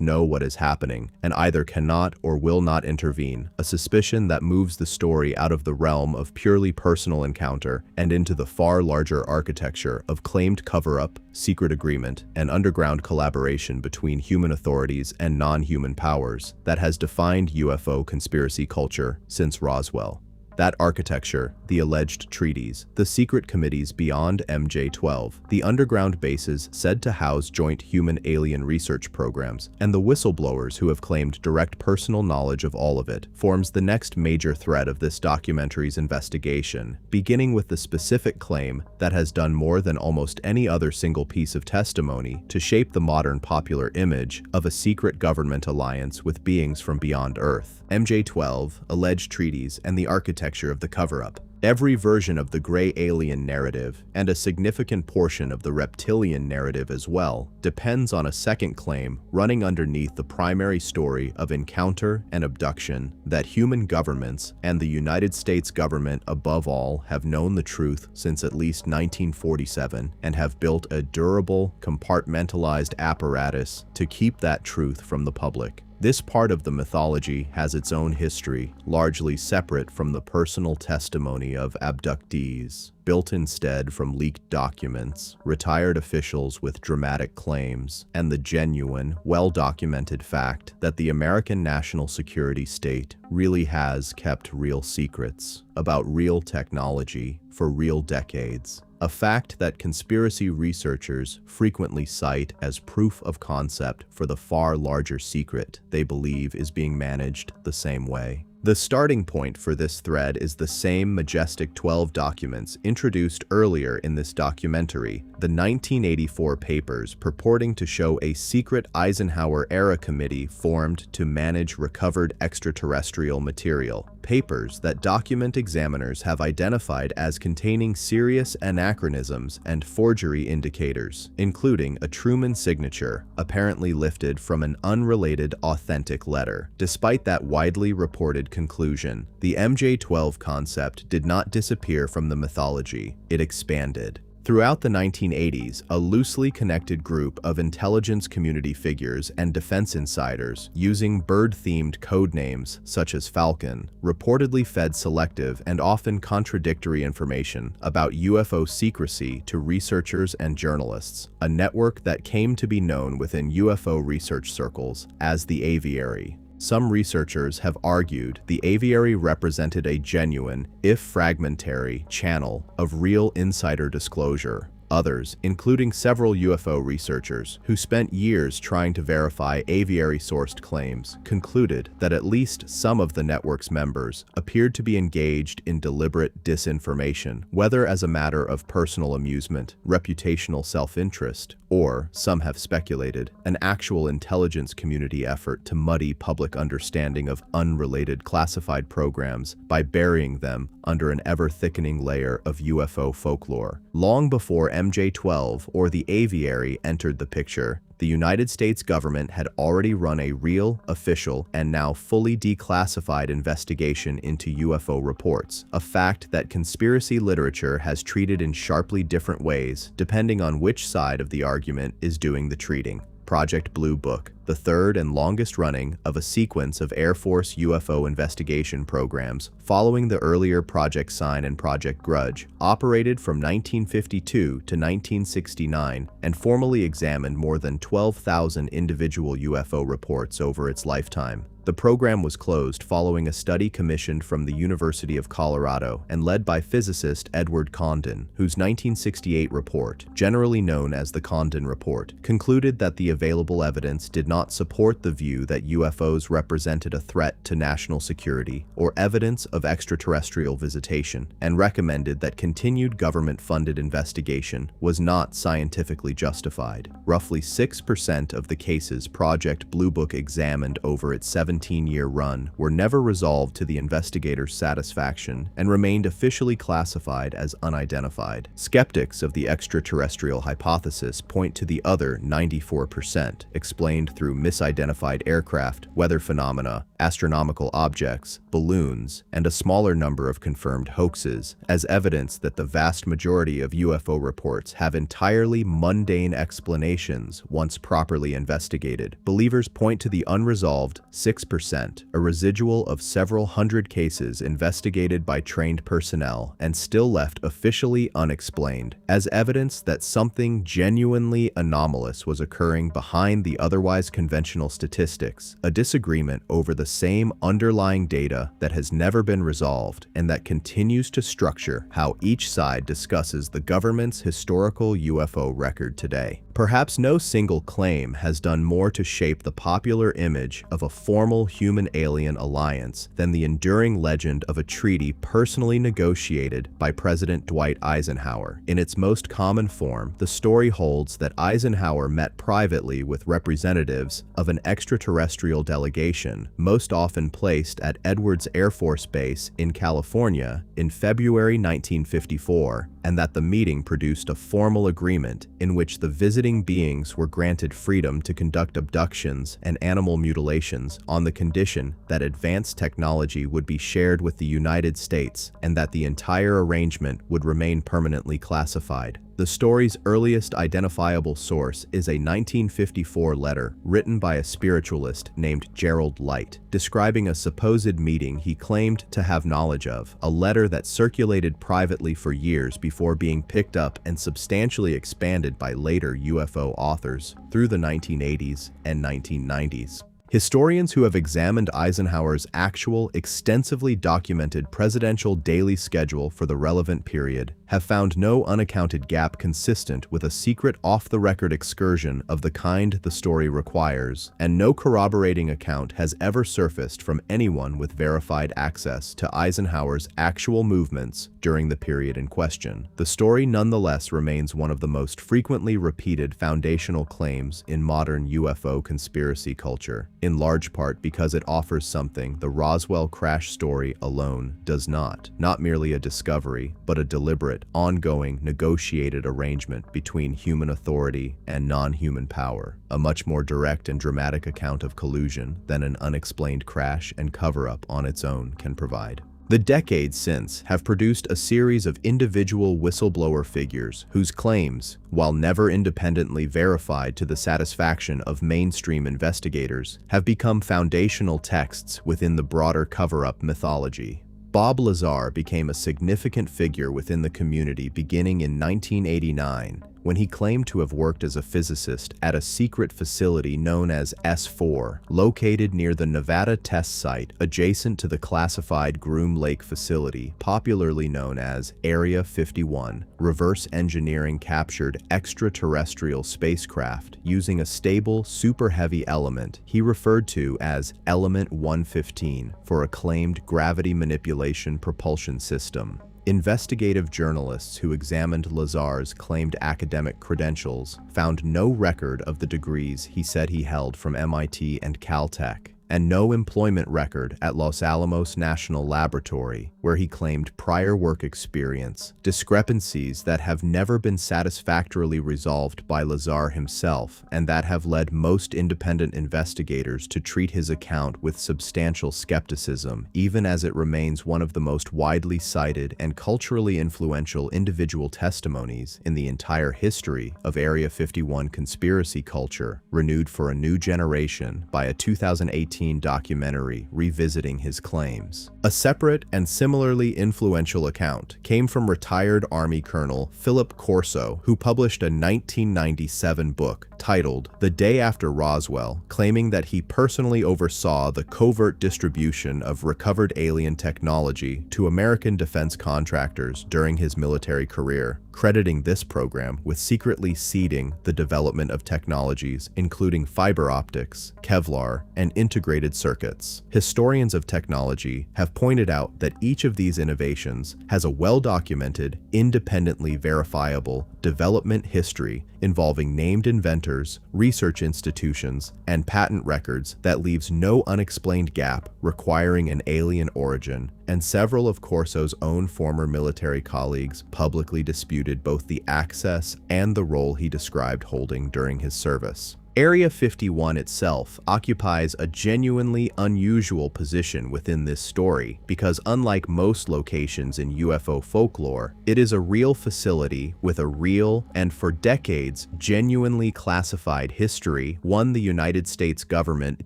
know what is happening and either cannot or will not intervene, a suspicion that moves the story out of the realm of purely personal encounter and into the far larger architecture of claimed cover-up, secret agreement, and underground collaboration between human authorities and non-human powers that has defined UFO conspiracy culture since Roswell. That architecture, the alleged treaties, the secret committees beyond MJ-12, the underground bases said to house joint human-alien research programs, and the whistleblowers who have claimed direct personal knowledge of all of it, forms the next major thread of this documentary's investigation, beginning with the specific claim that has done more than almost any other single piece of testimony to shape the modern popular image of a secret government alliance with beings from beyond Earth. MJ-12, alleged treaties, and the architecture of the cover-up. Every version of the gray alien narrative, and a significant portion of the reptilian narrative as well, depends on a second claim running underneath the primary story of encounter and abduction: that human governments, and the United States government above all, have known the truth since at least 1947 and have built a durable, compartmentalized apparatus to keep that truth from the public. This part of the mythology has its own history, largely separate from the personal testimony of abductees, built instead from leaked documents, retired officials with dramatic claims, and the genuine, well-documented fact that the American national security state really has kept real secrets about real technology for real decades. A fact that conspiracy researchers frequently cite as proof of concept for the far larger secret they believe is being managed the same way. The starting point for this thread is the same majestic 12 documents introduced earlier in this documentary, the 1984 papers purporting to show a secret Eisenhower-era committee formed to manage recovered extraterrestrial material. Papers that document examiners have identified as containing serious anachronisms and forgery indicators, including a Truman signature apparently lifted from an unrelated authentic letter. Despite that widely reported conclusion, the MJ-12 concept did not disappear from the mythology, it expanded. Throughout the 1980s, a loosely connected group of intelligence community figures and defense insiders, using bird-themed code names such as Falcon, reportedly fed selective and often contradictory information about UFO secrecy to researchers and journalists, a network that came to be known within UFO research circles as the Aviary. Some researchers have argued the Aviary represented a genuine, if fragmentary, channel of real insider disclosure. Others, including several UFO researchers who spent years trying to verify aviary-sourced claims, concluded that at least some of the network's members appeared to be engaged in deliberate disinformation, whether as a matter of personal amusement, reputational self-interest, or, some have speculated, an actual intelligence community effort to muddy public understanding of unrelated classified programs by burying them under an ever-thickening layer of UFO folklore. Long before MJ-12 or the Aviary entered the picture, the United States government had already run a real, official, and now fully declassified investigation into UFO reports, a fact that conspiracy literature has treated in sharply different ways depending on which side of the argument is doing the treating. Project Blue Book, the third and longest running of a sequence of Air Force UFO investigation programs following the earlier Project Sign and Project Grudge, operated from 1952 to 1969 and formally examined more than 12,000 individual UFO reports over its lifetime. The program was closed following a study commissioned from the University of Colorado and led by physicist Edward Condon, whose 1968 report, generally known as the Condon Report, concluded that the available evidence did not not support the view that UFOs represented a threat to national security or evidence of extraterrestrial visitation, and recommended that continued government-funded investigation was not scientifically justified. Roughly 6% of the cases Project Blue Book examined over its 17-year run were never resolved to the investigators' satisfaction and remained officially classified as unidentified. Skeptics of the extraterrestrial hypothesis point to the other 94%, explained through misidentified aircraft, weather phenomena, astronomical objects, balloons, and a smaller number of confirmed hoaxes, as evidence that the vast majority of UFO reports have entirely mundane explanations once properly investigated. Believers point to the unresolved 6%, a residual of several hundred cases investigated by trained personnel and still left officially unexplained, as evidence that something genuinely anomalous was occurring behind the otherwise conventional statistics, a disagreement over the same underlying data that has never been resolved and that continues to structure how each side discusses the government's historical UFO record today. Perhaps no single claim has done more to shape the popular image of a formal human-alien alliance than the enduring legend of a treaty personally negotiated by President Dwight Eisenhower. In its most common form, the story holds that Eisenhower met privately with representatives of an extraterrestrial delegation, most often placed at Edwards Air Force Base in California in February 1954, and that the meeting produced a formal agreement in which the visiting beings were granted freedom to conduct abductions and animal mutilations on the condition that advanced technology would be shared with the United States and that the entire arrangement would remain permanently classified. The story's earliest identifiable source is a 1954 letter written by a spiritualist named Gerald Light, describing a supposed meeting he claimed to have knowledge of, a letter that circulated privately for years before being picked up and substantially expanded by later UFO authors through the 1980s and 1990s. Historians who have examined Eisenhower's actual, extensively documented presidential daily schedule for the relevant period have found no unaccounted gap consistent with a secret off-the-record excursion of the kind the story requires, and no corroborating account has ever surfaced from anyone with verified access to Eisenhower's actual movements during the period in question. The story nonetheless remains one of the most frequently repeated foundational claims in modern UFO conspiracy culture, in large part because it offers something the Roswell crash story alone does not merely a discovery, but a deliberate, ongoing, negotiated arrangement between human authority and non-human power, a much more direct and dramatic account of collusion than an unexplained crash and cover-up on its own can provide. The decades since have produced a series of individual whistleblower figures whose claims, while never independently verified to the satisfaction of mainstream investigators, have become foundational texts within the broader cover-up mythology. Bob Lazar became a significant figure within the community beginning in 1989, when he claimed to have worked as a physicist at a secret facility known as S4, located near the Nevada test site adjacent to the classified Groom Lake facility, popularly known as Area 51, reverse engineering captured extraterrestrial spacecraft using a stable, super-heavy element he referred to as Element 115 for a claimed gravity manipulation propulsion system. Investigative journalists who examined Lazar's claimed academic credentials found no record of the degrees he said he held from MIT and Caltech, and no employment record at Los Alamos National Laboratory, where he claimed prior work experience, discrepancies that have never been satisfactorily resolved by Lazar himself and that have led most independent investigators to treat his account with substantial skepticism, even as it remains one of the most widely cited and culturally influential individual testimonies in the entire history of Area 51 conspiracy culture, renewed for a new generation by a 2018 documentary revisiting his claims. A separate and similarly influential account came from retired Army Colonel Philip Corso, who published a 1997 book titled The Day After Roswell, claiming that he personally oversaw the covert distribution of recovered alien technology to American defense contractors during his military career, crediting this program with secretly seeding the development of technologies including fiber optics, Kevlar, and integrated circuits. Historians of technology have pointed out that each of these innovations has a well-documented, independently verifiable development history involving named inventors, research institutions, and patent records that leaves no unexplained gap requiring an alien origin, and several of Corso's own former military colleagues publicly disputed both the access and the role he described holding during his service. Area 51 itself occupies a genuinely unusual position within this story because, unlike most locations in UFO folklore, it is a real facility with a real and, for decades, genuinely classified history, one the United States government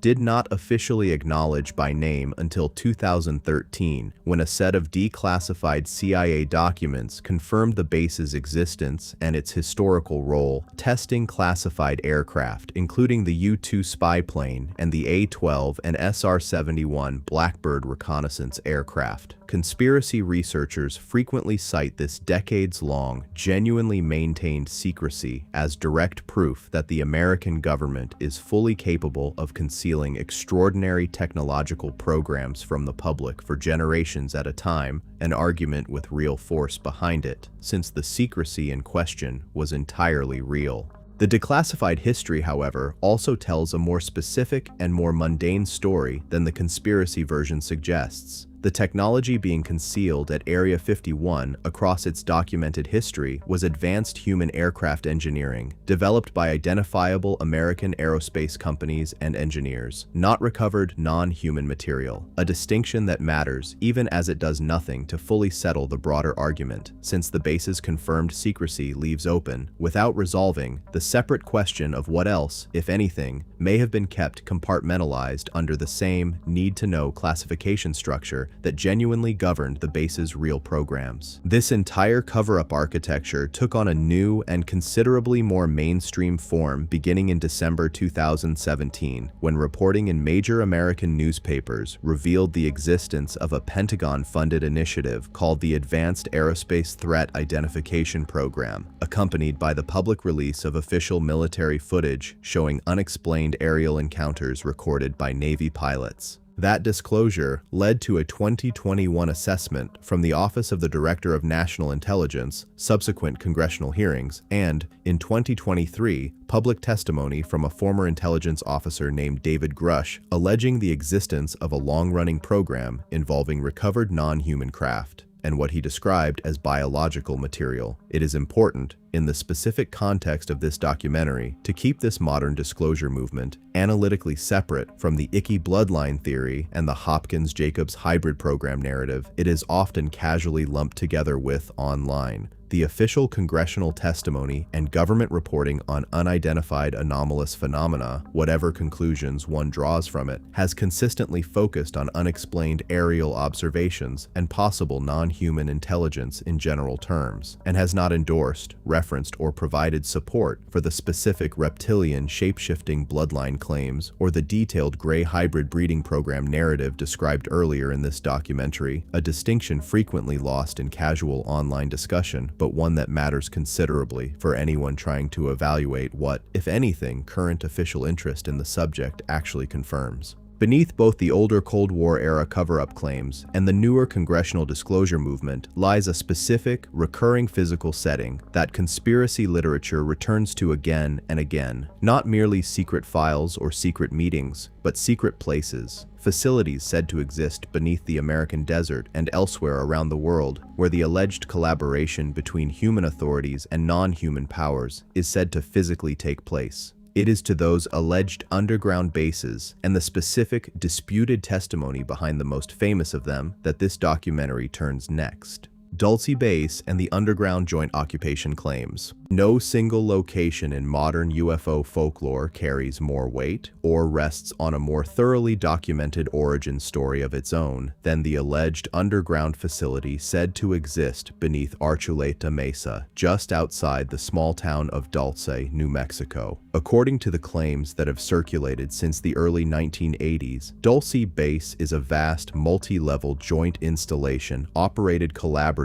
did not officially acknowledge by name until 2013, when a set of declassified CIA documents confirmed the base's existence and its historical role, testing classified aircraft, including the U-2 spy plane and the A-12 and SR-71 Blackbird reconnaissance aircraft. Conspiracy researchers frequently cite this decades-long, genuinely maintained secrecy as direct proof that the American government is fully capable of concealing extraordinary technological programs from the public for generations at a time, an argument with real force behind it, since the secrecy in question was entirely real. The declassified history, however, also tells a more specific and more mundane story than the conspiracy version suggests. The technology being concealed at Area 51 across its documented history was advanced human aircraft engineering, developed by identifiable American aerospace companies and engineers, not recovered non-human material, a distinction that matters even as it does nothing to fully settle the broader argument, since the base's confirmed secrecy leaves open, without resolving, the separate question of what else, if anything, may have been kept compartmentalized under the same need-to-know classification structure that genuinely governed the base's real programs. This entire cover-up architecture took on a new and considerably more mainstream form beginning in December 2017, when reporting in major American newspapers revealed the existence of a Pentagon-funded initiative called the Advanced Aerospace Threat Identification Program, accompanied by the public release of official military footage showing unexplained aerial encounters recorded by Navy pilots. That disclosure led to a 2021 assessment from the Office of the Director of National Intelligence, subsequent congressional hearings, and, in 2023, public testimony from a former intelligence officer named David Grush alleging the existence of a long-running program involving recovered non-human craft and what he described as biological material. It is important, in the specific context of this documentary, to keep this modern disclosure movement analytically separate from the icky bloodline theory and the Hopkins-Jacobs hybrid program narrative it is often casually lumped together with online. The official congressional testimony and government reporting on unidentified anomalous phenomena, whatever conclusions one draws from it, has consistently focused on unexplained aerial observations and possible non-human intelligence in general terms, and has not endorsed, referenced, or provided support for the specific reptilian shape-shifting bloodline claims or the detailed gray hybrid breeding program narrative described earlier in this documentary, a distinction frequently lost in casual online discussion, but one that matters considerably for anyone trying to evaluate what, if anything, current official interest in the subject actually confirms. Beneath both the older Cold War-era cover-up claims and the newer congressional disclosure movement lies a specific, recurring physical setting that conspiracy literature returns to again and again. Not merely secret files or secret meetings, but secret places, facilities said to exist beneath the American desert and elsewhere around the world, where the alleged collaboration between human authorities and non-human powers is said to physically take place. It is to those alleged underground bases and the specific disputed testimony behind the most famous of them that this documentary turns next. Dulce Base and the Underground Joint Occupation claims. No single location in modern UFO folklore carries more weight or rests on a more thoroughly documented origin story of its own than the alleged underground facility said to exist beneath Archuleta Mesa, just outside the small town of Dulce, New Mexico. According to the claims that have circulated since the early 1980s, Dulce Base is a vast multi-level joint installation operated collaboratively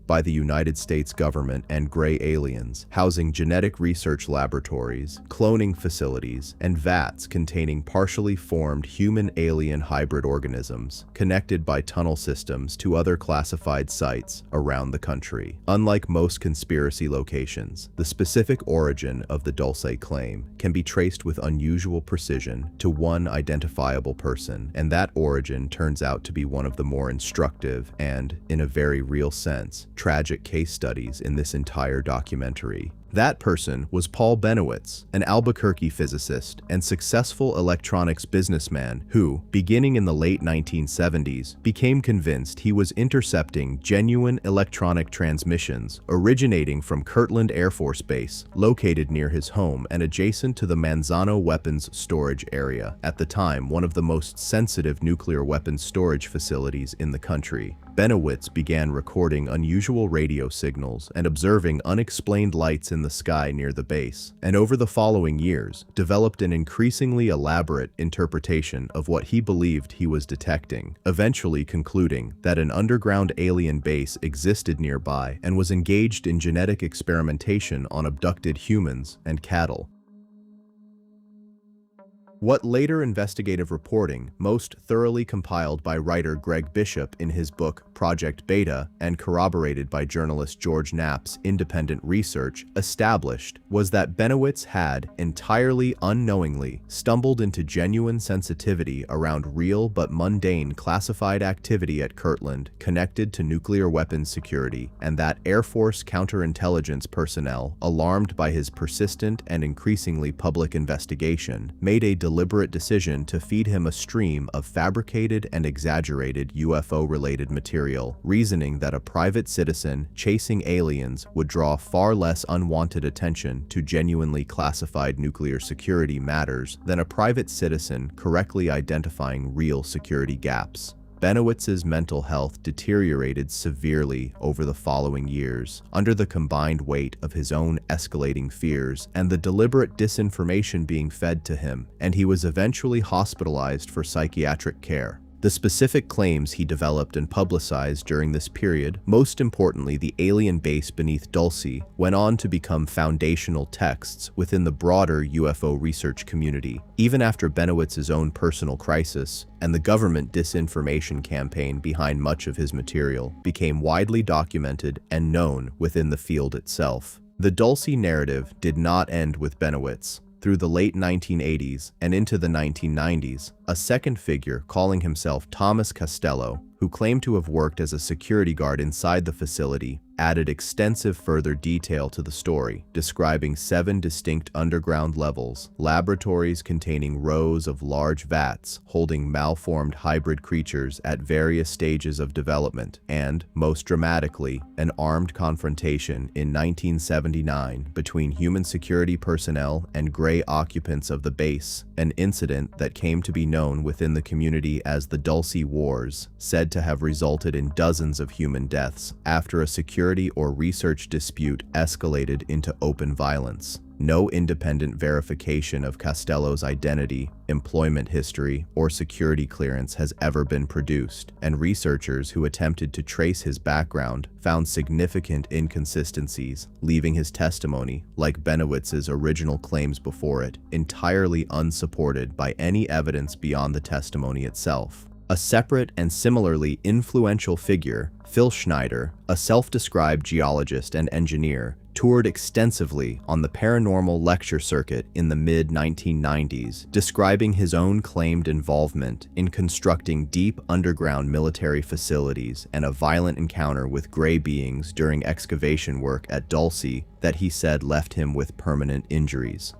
by the United States government and gray aliens, housing genetic research laboratories, cloning facilities, and vats containing partially formed human-alien hybrid organisms connected by tunnel systems to other classified sites around the country. Unlike most conspiracy locations, the specific origin of the Dulce claim can be traced with unusual precision to one identifiable person, and that origin turns out to be one of the more instructive and, in a very real sense, tragic case studies in this entire documentary. That person was Paul Benowitz, an Albuquerque physicist and successful electronics businessman who, beginning in the late 1970s, became convinced he was intercepting genuine electronic transmissions originating from Kirtland Air Force Base, located near his home and adjacent to the Manzano weapons storage area, at the time one of the most sensitive nuclear weapons storage facilities in the country. Benowitz began recording unusual radio signals and observing unexplained lights in the sky near the base, and over the following years, developed an increasingly elaborate interpretation of what he believed he was detecting, eventually concluding that an underground alien base existed nearby and was engaged in genetic experimentation on abducted humans and cattle. What later investigative reporting, most thoroughly compiled by writer Greg Bishop in his book Project Beta and corroborated by journalist George Knapp's independent research, established was that Benowitz had, entirely unknowingly, stumbled into genuine sensitivity around real but mundane classified activity at Kirtland connected to nuclear weapons security, and that Air Force counterintelligence personnel, alarmed by his persistent and increasingly public investigation, made a deliberate decision to feed him a stream of fabricated and exaggerated UFO-related material, reasoning that a private citizen chasing aliens would draw far less unwanted attention to genuinely classified nuclear security matters than a private citizen correctly identifying real security gaps. Benowitz's mental health deteriorated severely over the following years, under the combined weight of his own escalating fears and the deliberate disinformation being fed to him, and he was eventually hospitalized for psychiatric care. The specific claims he developed and publicized during this period, most importantly the alien base beneath Dulce, went on to become foundational texts within the broader UFO research community, even after Benowitz's own personal crisis and the government disinformation campaign behind much of his material became widely documented and known within the field itself. The Dulce narrative did not end with Benowitz. Through the late 1980s and into the 1990s, a second figure calling himself Thomas Costello, who claimed to have worked as a security guard inside the facility, added extensive further detail to the story, describing 7 distinct underground levels, laboratories containing rows of large vats holding malformed hybrid creatures at various stages of development, and, most dramatically, an armed confrontation in 1979 between human security personnel and gray occupants of the base, an incident that came to be known within the community as the Dulce Wars, said to have resulted in dozens of human deaths after a security or research dispute escalated into open violence. No independent verification of Costello's identity, employment history, or security clearance has ever been produced, and researchers who attempted to trace his background found significant inconsistencies, leaving his testimony, like Benowitz's original claims before it, entirely unsupported by any evidence beyond the testimony itself. A separate and similarly influential figure, Phil Schneider, a self-described geologist and engineer, toured extensively on the paranormal lecture circuit in the mid-1990s, describing his own claimed involvement in constructing deep underground military facilities and a violent encounter with gray beings during excavation work at Dulce that he said left him with permanent injuries.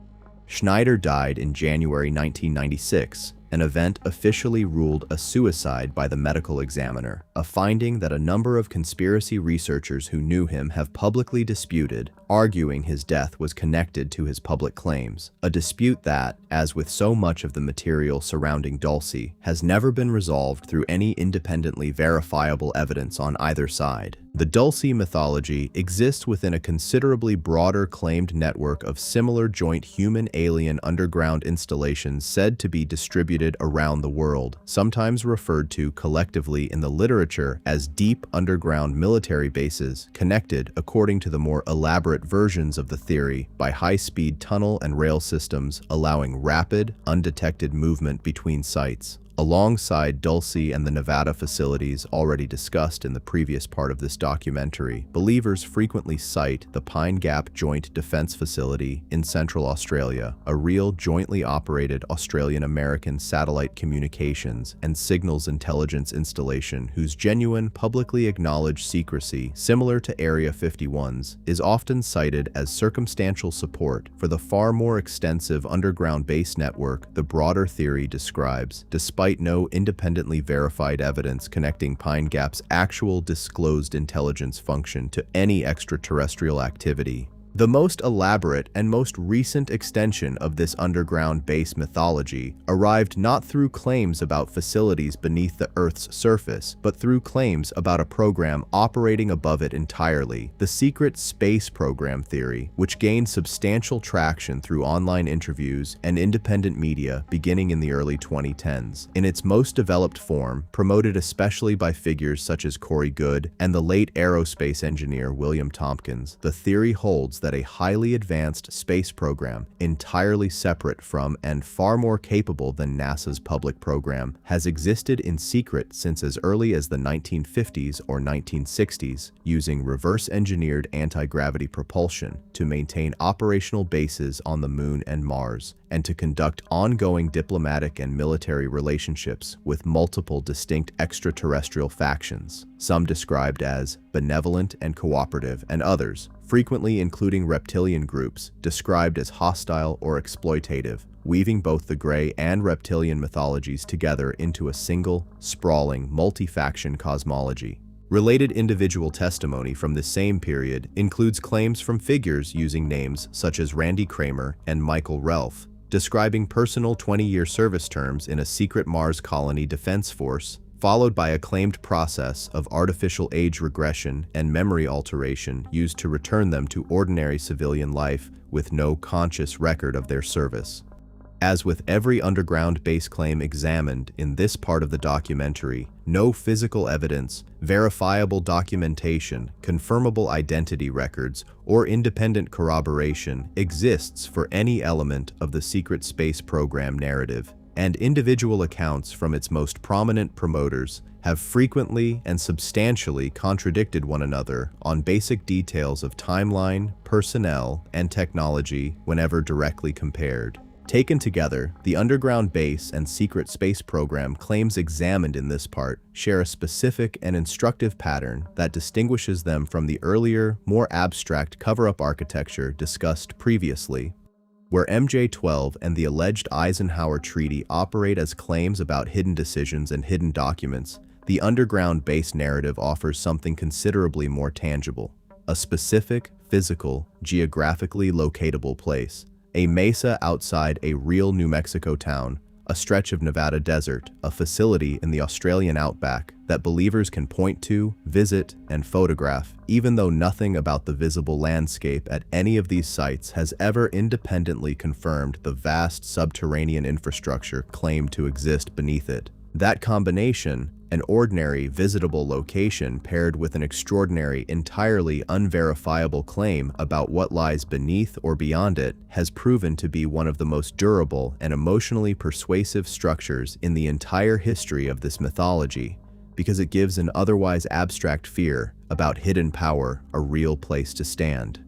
Schneider died in January 1996, an event officially ruled a suicide by the medical examiner, a finding that a number of conspiracy researchers who knew him have publicly disputed, arguing his death was connected to his public claims, a dispute that, as with so much of the material surrounding Dulce, has never been resolved through any independently verifiable evidence on either side. The Dulce mythology exists within a considerably broader claimed network of similar joint human-alien underground installations said to be distributed around the world, sometimes referred to collectively in the literature as deep underground military bases, connected, according to the more elaborate versions of the theory, by high-speed tunnel and rail systems allowing rapid, undetected movement between sites. Alongside Dulce and the Nevada facilities already discussed in the previous part of this documentary, believers frequently cite the Pine Gap Joint Defense Facility in Central Australia, a real jointly operated Australian-American satellite communications and signals intelligence installation whose genuine, publicly acknowledged secrecy, similar to Area 51's, is often cited as circumstantial support for the far more extensive underground base network the broader theory describes, despite no independently verified evidence connecting Pine Gap's actual disclosed intelligence function to any extraterrestrial activity. The most elaborate and most recent extension of this underground base mythology arrived not through claims about facilities beneath the Earth's surface, but through claims about a program operating above it entirely, the secret space program theory, which gained substantial traction through online interviews and independent media beginning in the early 2010s. In its most developed form, promoted especially by figures such as Corey Goode and the late aerospace engineer William Tompkins, the theory holds that a highly advanced space program, entirely separate from and far more capable than NASA's public program, has existed in secret since as early as the 1950s or 1960s, using reverse-engineered anti-gravity propulsion to maintain operational bases on the Moon and Mars, and to conduct ongoing diplomatic and military relationships with multiple distinct extraterrestrial factions, some described as benevolent and cooperative, and others, frequently including reptilian groups, described as hostile or exploitative, weaving both the gray and reptilian mythologies together into a single, sprawling, multi-faction cosmology. Related individual testimony from this same period includes claims from figures using names such as Randy Kramer and Michael Relf, describing personal 20-year service terms in a secret Mars colony defense force, followed by a claimed process of artificial age regression and memory alteration used to return them to ordinary civilian life with no conscious record of their service. As with every underground base claim examined in this part of the documentary, no physical evidence, verifiable documentation, confirmable identity records, or independent corroboration exists for any element of the secret space program narrative, and individual accounts from its most prominent promoters have frequently and substantially contradicted one another on basic details of timeline, personnel, and technology whenever directly compared. Taken together, the underground base and secret space program claims examined in this part share a specific and instructive pattern that distinguishes them from the earlier, more abstract cover-up architecture discussed previously. Where MJ-12 and the alleged Eisenhower Treaty operate as claims about hidden decisions and hidden documents, the underground base narrative offers something considerably more tangible: a specific, physical, geographically locatable place. A mesa outside a real New Mexico town, a stretch of Nevada desert, a facility in the Australian outback that believers can point to, visit, and photograph, even though nothing about the visible landscape at any of these sites has ever independently confirmed the vast subterranean infrastructure claimed to exist beneath it. That combination, an ordinary, visitable location paired with an extraordinary, entirely unverifiable claim about what lies beneath or beyond it, has proven to be one of the most durable and emotionally persuasive structures in the entire history of this mythology, because it gives an otherwise abstract fear about hidden power a real place to stand.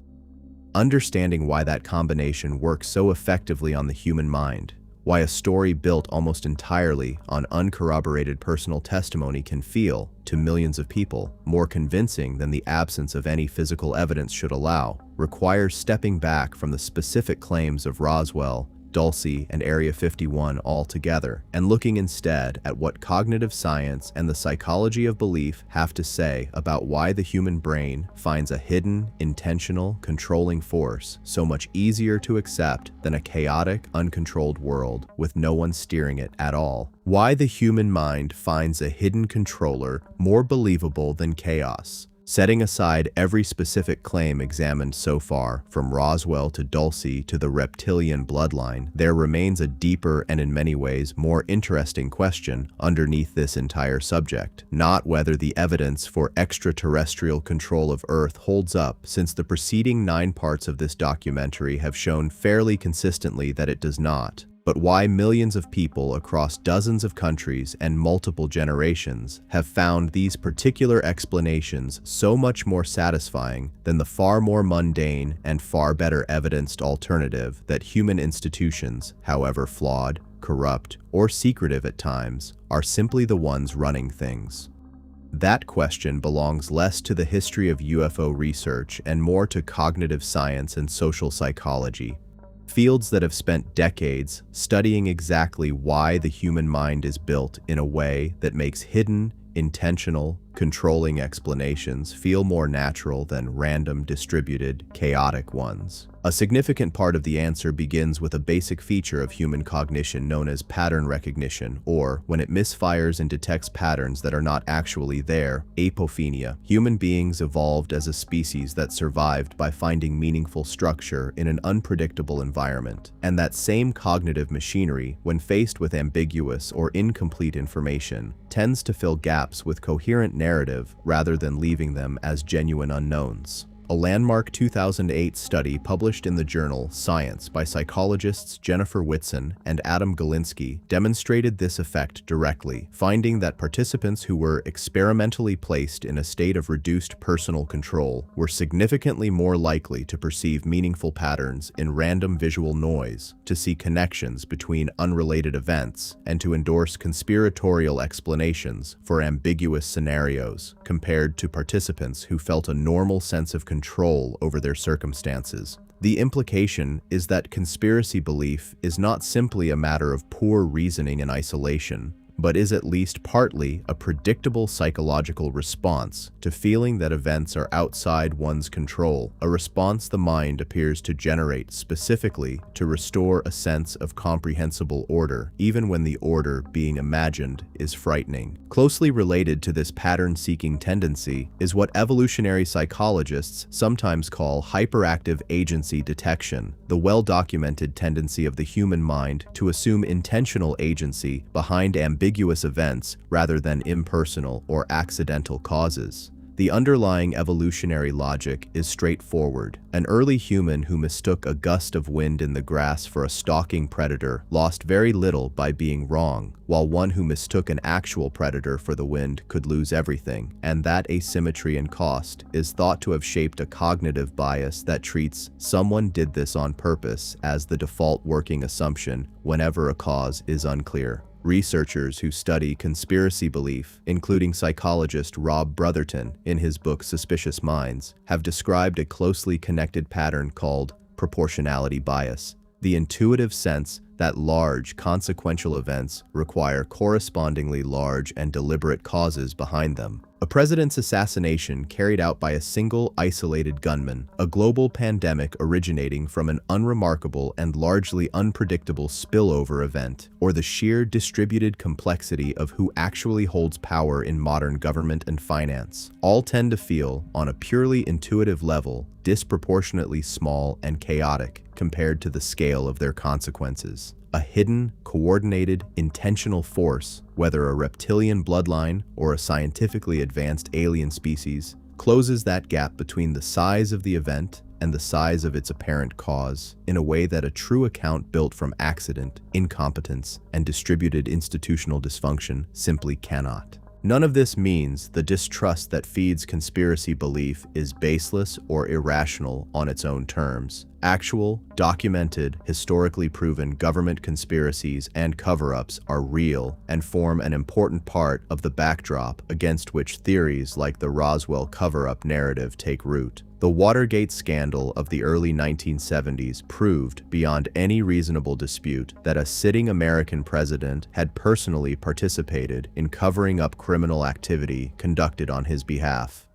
Understanding why that combination works so effectively on the human mind, why a story built almost entirely on uncorroborated personal testimony can feel, to millions of people, more convincing than the absence of any physical evidence should allow, requires stepping back from the specific claims of Roswell Dulce, and Area 51 all together, and looking instead at what cognitive science and the psychology of belief have to say about why the human brain finds a hidden, intentional, controlling force so much easier to accept than a chaotic, uncontrolled world with no one steering it at all. Why the human mind finds a hidden controller more believable than chaos. Setting aside every specific claim examined so far, from Roswell to Dulce to the reptilian bloodline, there remains a deeper and in many ways more interesting question underneath this entire subject. Not whether the evidence for extraterrestrial control of Earth holds up, since the preceding 9 parts of this documentary have shown fairly consistently that it does not, but why millions of people across dozens of countries and multiple generations have found these particular explanations so much more satisfying than the far more mundane and far better evidenced alternative that human institutions, however flawed, corrupt, or secretive at times, are simply the ones running things. That question belongs less to the history of UFO research and more to cognitive science and social psychology, fields that have spent decades studying exactly why the human mind is built in a way that makes hidden, intentional, controlling explanations feel more natural than random, distributed, chaotic ones. A significant part of the answer begins with a basic feature of human cognition known as pattern recognition, or, when it misfires and detects patterns that are not actually there, apophenia. Human beings evolved as a species that survived by finding meaningful structure in an unpredictable environment. And that same cognitive machinery, when faced with ambiguous or incomplete information, tends to fill gaps with coherent narrative rather than leaving them as genuine unknowns. A landmark 2008 study published in the journal Science by psychologists Jennifer Whitson and Adam Galinsky demonstrated this effect directly, finding that participants who were experimentally placed in a state of reduced personal control were significantly more likely to perceive meaningful patterns in random visual noise, to see connections between unrelated events, and to endorse conspiratorial explanations for ambiguous scenarios, compared to participants who felt a normal sense of control over their circumstances. The implication is that conspiracy belief is not simply a matter of poor reasoning in isolation, but is at least partly a predictable psychological response to feeling that events are outside one's control, a response the mind appears to generate specifically to restore a sense of comprehensible order, even when the order being imagined is frightening. Closely related to this pattern-seeking tendency is what evolutionary psychologists sometimes call hyperactive agency detection, the well-documented tendency of the human mind to assume intentional agency behind ambiguous events rather than impersonal or accidental causes. The underlying evolutionary logic is straightforward. An early human who mistook a gust of wind in the grass for a stalking predator lost very little by being wrong, while one who mistook an actual predator for the wind could lose everything, and that asymmetry in cost is thought to have shaped a cognitive bias that treats "someone did this on purpose" as the default working assumption whenever a cause is unclear. Researchers who study conspiracy belief, including psychologist Rob Brotherton in his book Suspicious Minds, have described a closely connected pattern called proportionality bias, the intuitive sense that large, consequential events require correspondingly large and deliberate causes behind them. A president's assassination carried out by a single, isolated gunman, a global pandemic originating from an unremarkable and largely unpredictable spillover event, or the sheer distributed complexity of who actually holds power in modern government and finance, all tend to feel, on a purely intuitive level, disproportionately small and chaotic compared to the scale of their consequences. A hidden, coordinated, intentional force, whether a reptilian bloodline or a scientifically advanced alien species, closes that gap between the size of the event and the size of its apparent cause in a way that a true account built from accident, incompetence, and distributed institutional dysfunction simply cannot. None of this means the distrust that feeds conspiracy belief is baseless or irrational on its own terms. Actual, documented, historically proven government conspiracies and cover-ups are real and form an important part of the backdrop against which theories like the Roswell cover-up narrative take root. The Watergate scandal of the early 1970s proved beyond any reasonable dispute that a sitting American president had personally participated in covering up criminal activity conducted on his behalf.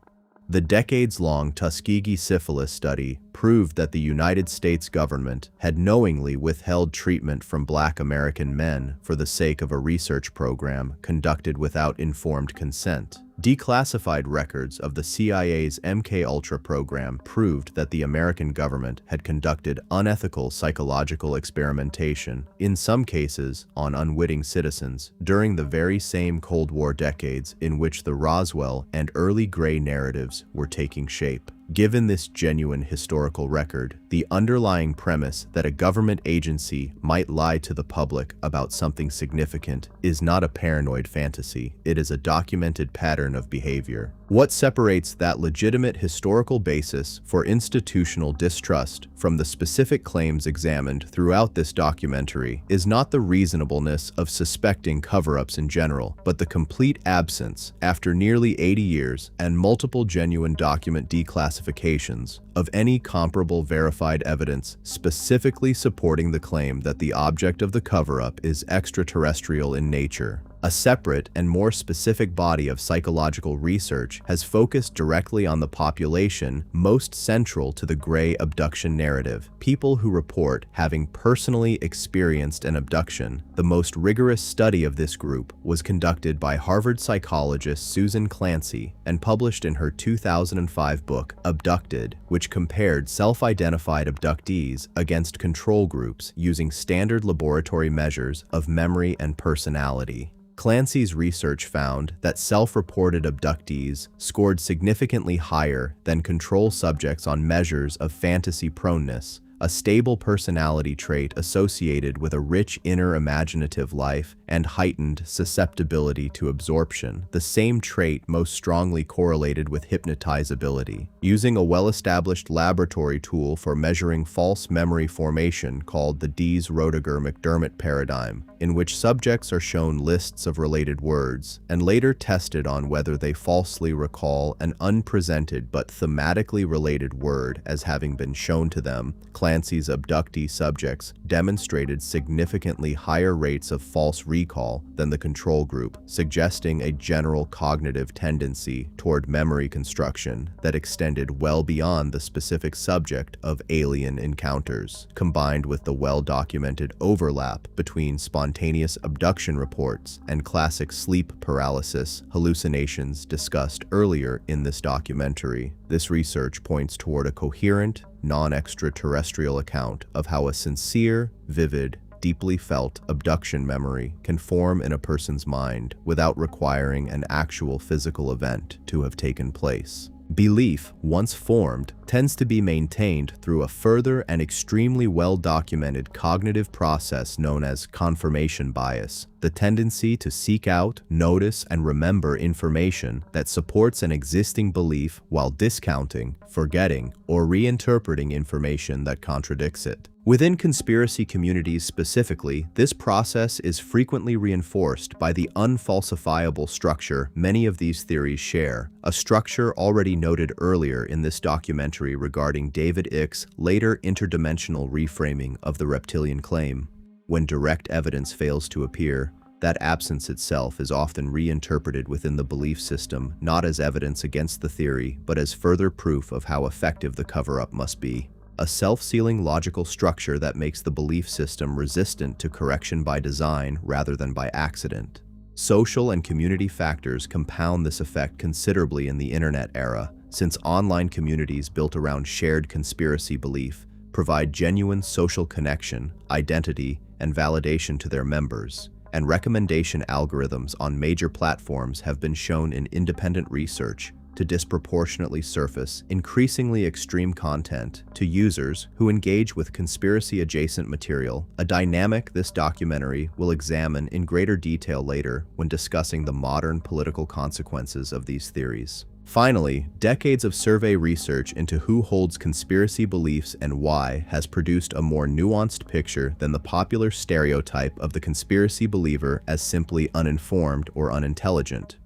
The decades-long Tuskegee syphilis study proved that the United States government had knowingly withheld treatment from Black American men for the sake of a research program conducted without informed consent. Declassified records of the CIA's MKUltra program proved that the American government had conducted unethical psychological experimentation, in some cases on unwitting citizens, during the very same Cold War decades in which the Roswell and early Gray narratives were taking shape. Given this genuine historical record, the underlying premise that a government agency might lie to the public about something significant is not a paranoid fantasy. It is a documented pattern of behavior. What separates that legitimate historical basis for institutional distrust from the specific claims examined throughout this documentary is not the reasonableness of suspecting cover-ups in general, but the complete absence, after nearly 80 years and multiple genuine document declassifications, of any comparable verified evidence specifically supporting the claim that the object of the cover-up is extraterrestrial in nature. A separate and more specific body of psychological research has focused directly on the population most central to the Gray abduction narrative, people who report having personally experienced an abduction. The most rigorous study of this group was conducted by Harvard psychologist Susan Clancy and published in her 2005 book, Abducted, which compared self-identified abductees against control groups using standard laboratory measures of memory and personality. Clancy's research found that self-reported abductees scored significantly higher than control subjects on measures of fantasy proneness, a stable personality trait associated with a rich inner imaginative life and heightened susceptibility to absorption, the same trait most strongly correlated with hypnotizability. Using a well-established laboratory tool for measuring false memory formation called the Dees-Roediger-McDermott paradigm, in which subjects are shown lists of related words and later tested on whether they falsely recall an unpresented but thematically related word as having been shown to them, Clancy's abductee subjects demonstrated significantly higher rates of false recall than the control group, suggesting a general cognitive tendency toward memory construction that extended well beyond the specific subject of alien encounters, combined with the well-documented overlap between spontaneous abduction reports and classic sleep paralysis hallucinations discussed earlier in this documentary. This research points toward a coherent, non-extraterrestrial account of how a sincere, vivid, deeply felt abduction memory can form in a person's mind without requiring an actual physical event to have taken place. Belief, once formed, tends to be maintained through a further and extremely well-documented cognitive process known as confirmation bias, the tendency to seek out, notice, and remember information that supports an existing belief while discounting, forgetting, or reinterpreting information that contradicts it. Within conspiracy communities specifically, this process is frequently reinforced by the unfalsifiable structure many of these theories share, a structure already noted earlier in this documentary regarding David Icke's later interdimensional reframing of the reptilian claim. When direct evidence fails to appear, that absence itself is often reinterpreted within the belief system, not as evidence against the theory, but as further proof of how effective the cover-up must be. A self-sealing logical structure that makes the belief system resistant to correction by design rather than by accident. Social and community factors compound this effect considerably in the internet era, since online communities built around shared conspiracy belief provide genuine social connection, identity, and validation to their members, and recommendation algorithms on major platforms have been shown in independent research to disproportionately surface increasingly extreme content to users who engage with conspiracy-adjacent material, a dynamic this documentary will examine in greater detail later when discussing the modern political consequences of these theories. Finally, decades of survey research into who holds conspiracy beliefs and why has produced a more nuanced picture than the popular stereotype of the conspiracy believer as simply uninformed or unintelligent.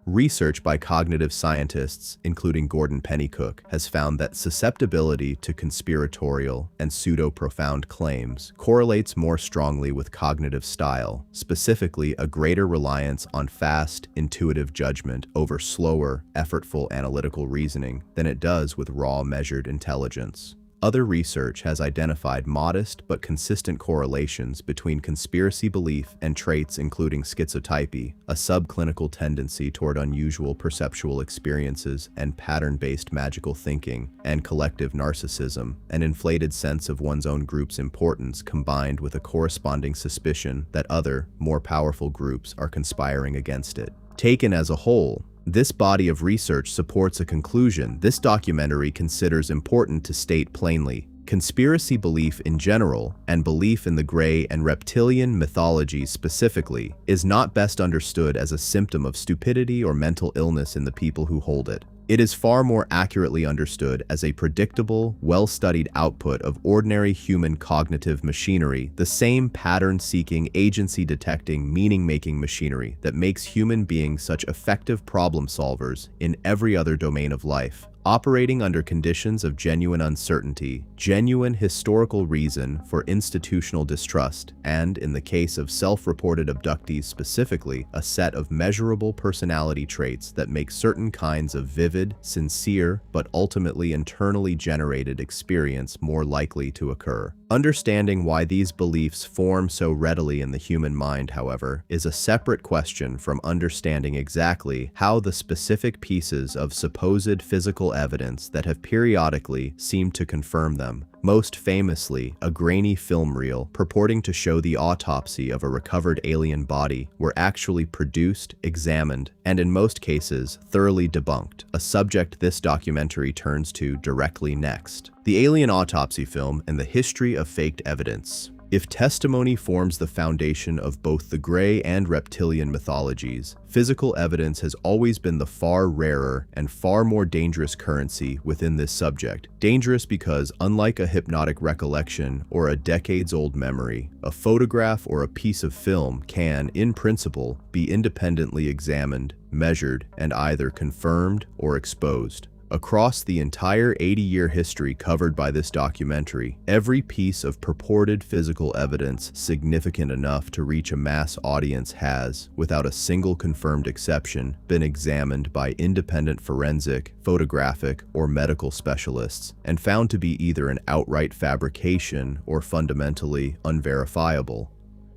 Research by cognitive scientists, including Gordon Pennycook, has found that susceptibility to conspiratorial and pseudo-profound claims correlates more strongly with cognitive style, specifically a greater reliance on fast, intuitive judgment over slower, effortful analytical reasoning than it does with raw, measured intelligence. Other research has identified modest but consistent correlations between conspiracy belief and traits including schizotypy, a subclinical tendency toward unusual perceptual experiences and pattern-based magical thinking, and collective narcissism, an inflated sense of one's own group's importance combined with a corresponding suspicion that other, more powerful groups are conspiring against it. Taken as a whole, this body of research supports a conclusion this documentary considers important to state plainly. Conspiracy belief in general, and belief in the gray and reptilian mythologies specifically, is not best understood as a symptom of stupidity or mental illness in the people who hold it. It is far more accurately understood as a predictable, well-studied output of ordinary human cognitive machinery, the same pattern-seeking, agency-detecting, meaning-making machinery that makes human beings such effective problem solvers in every other domain of life. Operating under conditions of genuine uncertainty, genuine historical reason for institutional distrust, and, in the case of self-reported abductees specifically, a set of measurable personality traits that make certain kinds of vivid, sincere, but ultimately internally generated experience more likely to occur. Understanding why these beliefs form so readily in the human mind, however, is a separate question from understanding exactly how the specific pieces of supposed physical evidence that have periodically seemed to confirm them, most famously a grainy film reel purporting to show the autopsy of a recovered alien body, were actually produced, examined, and in most cases thoroughly debunked, a subject this documentary turns to directly next. The alien autopsy film and the history of faked evidence. If testimony forms the foundation of both the gray and reptilian mythologies, physical evidence has always been the far rarer and far more dangerous currency within this subject. Dangerous because, unlike a hypnotic recollection or a decades-old memory, a photograph or a piece of film can, in principle, be independently examined, measured, and either confirmed or exposed. Across the entire 80-year history covered by this documentary, every piece of purported physical evidence significant enough to reach a mass audience has, without a single confirmed exception, been examined by independent forensic, photographic, or medical specialists, and found to be either an outright fabrication or fundamentally unverifiable.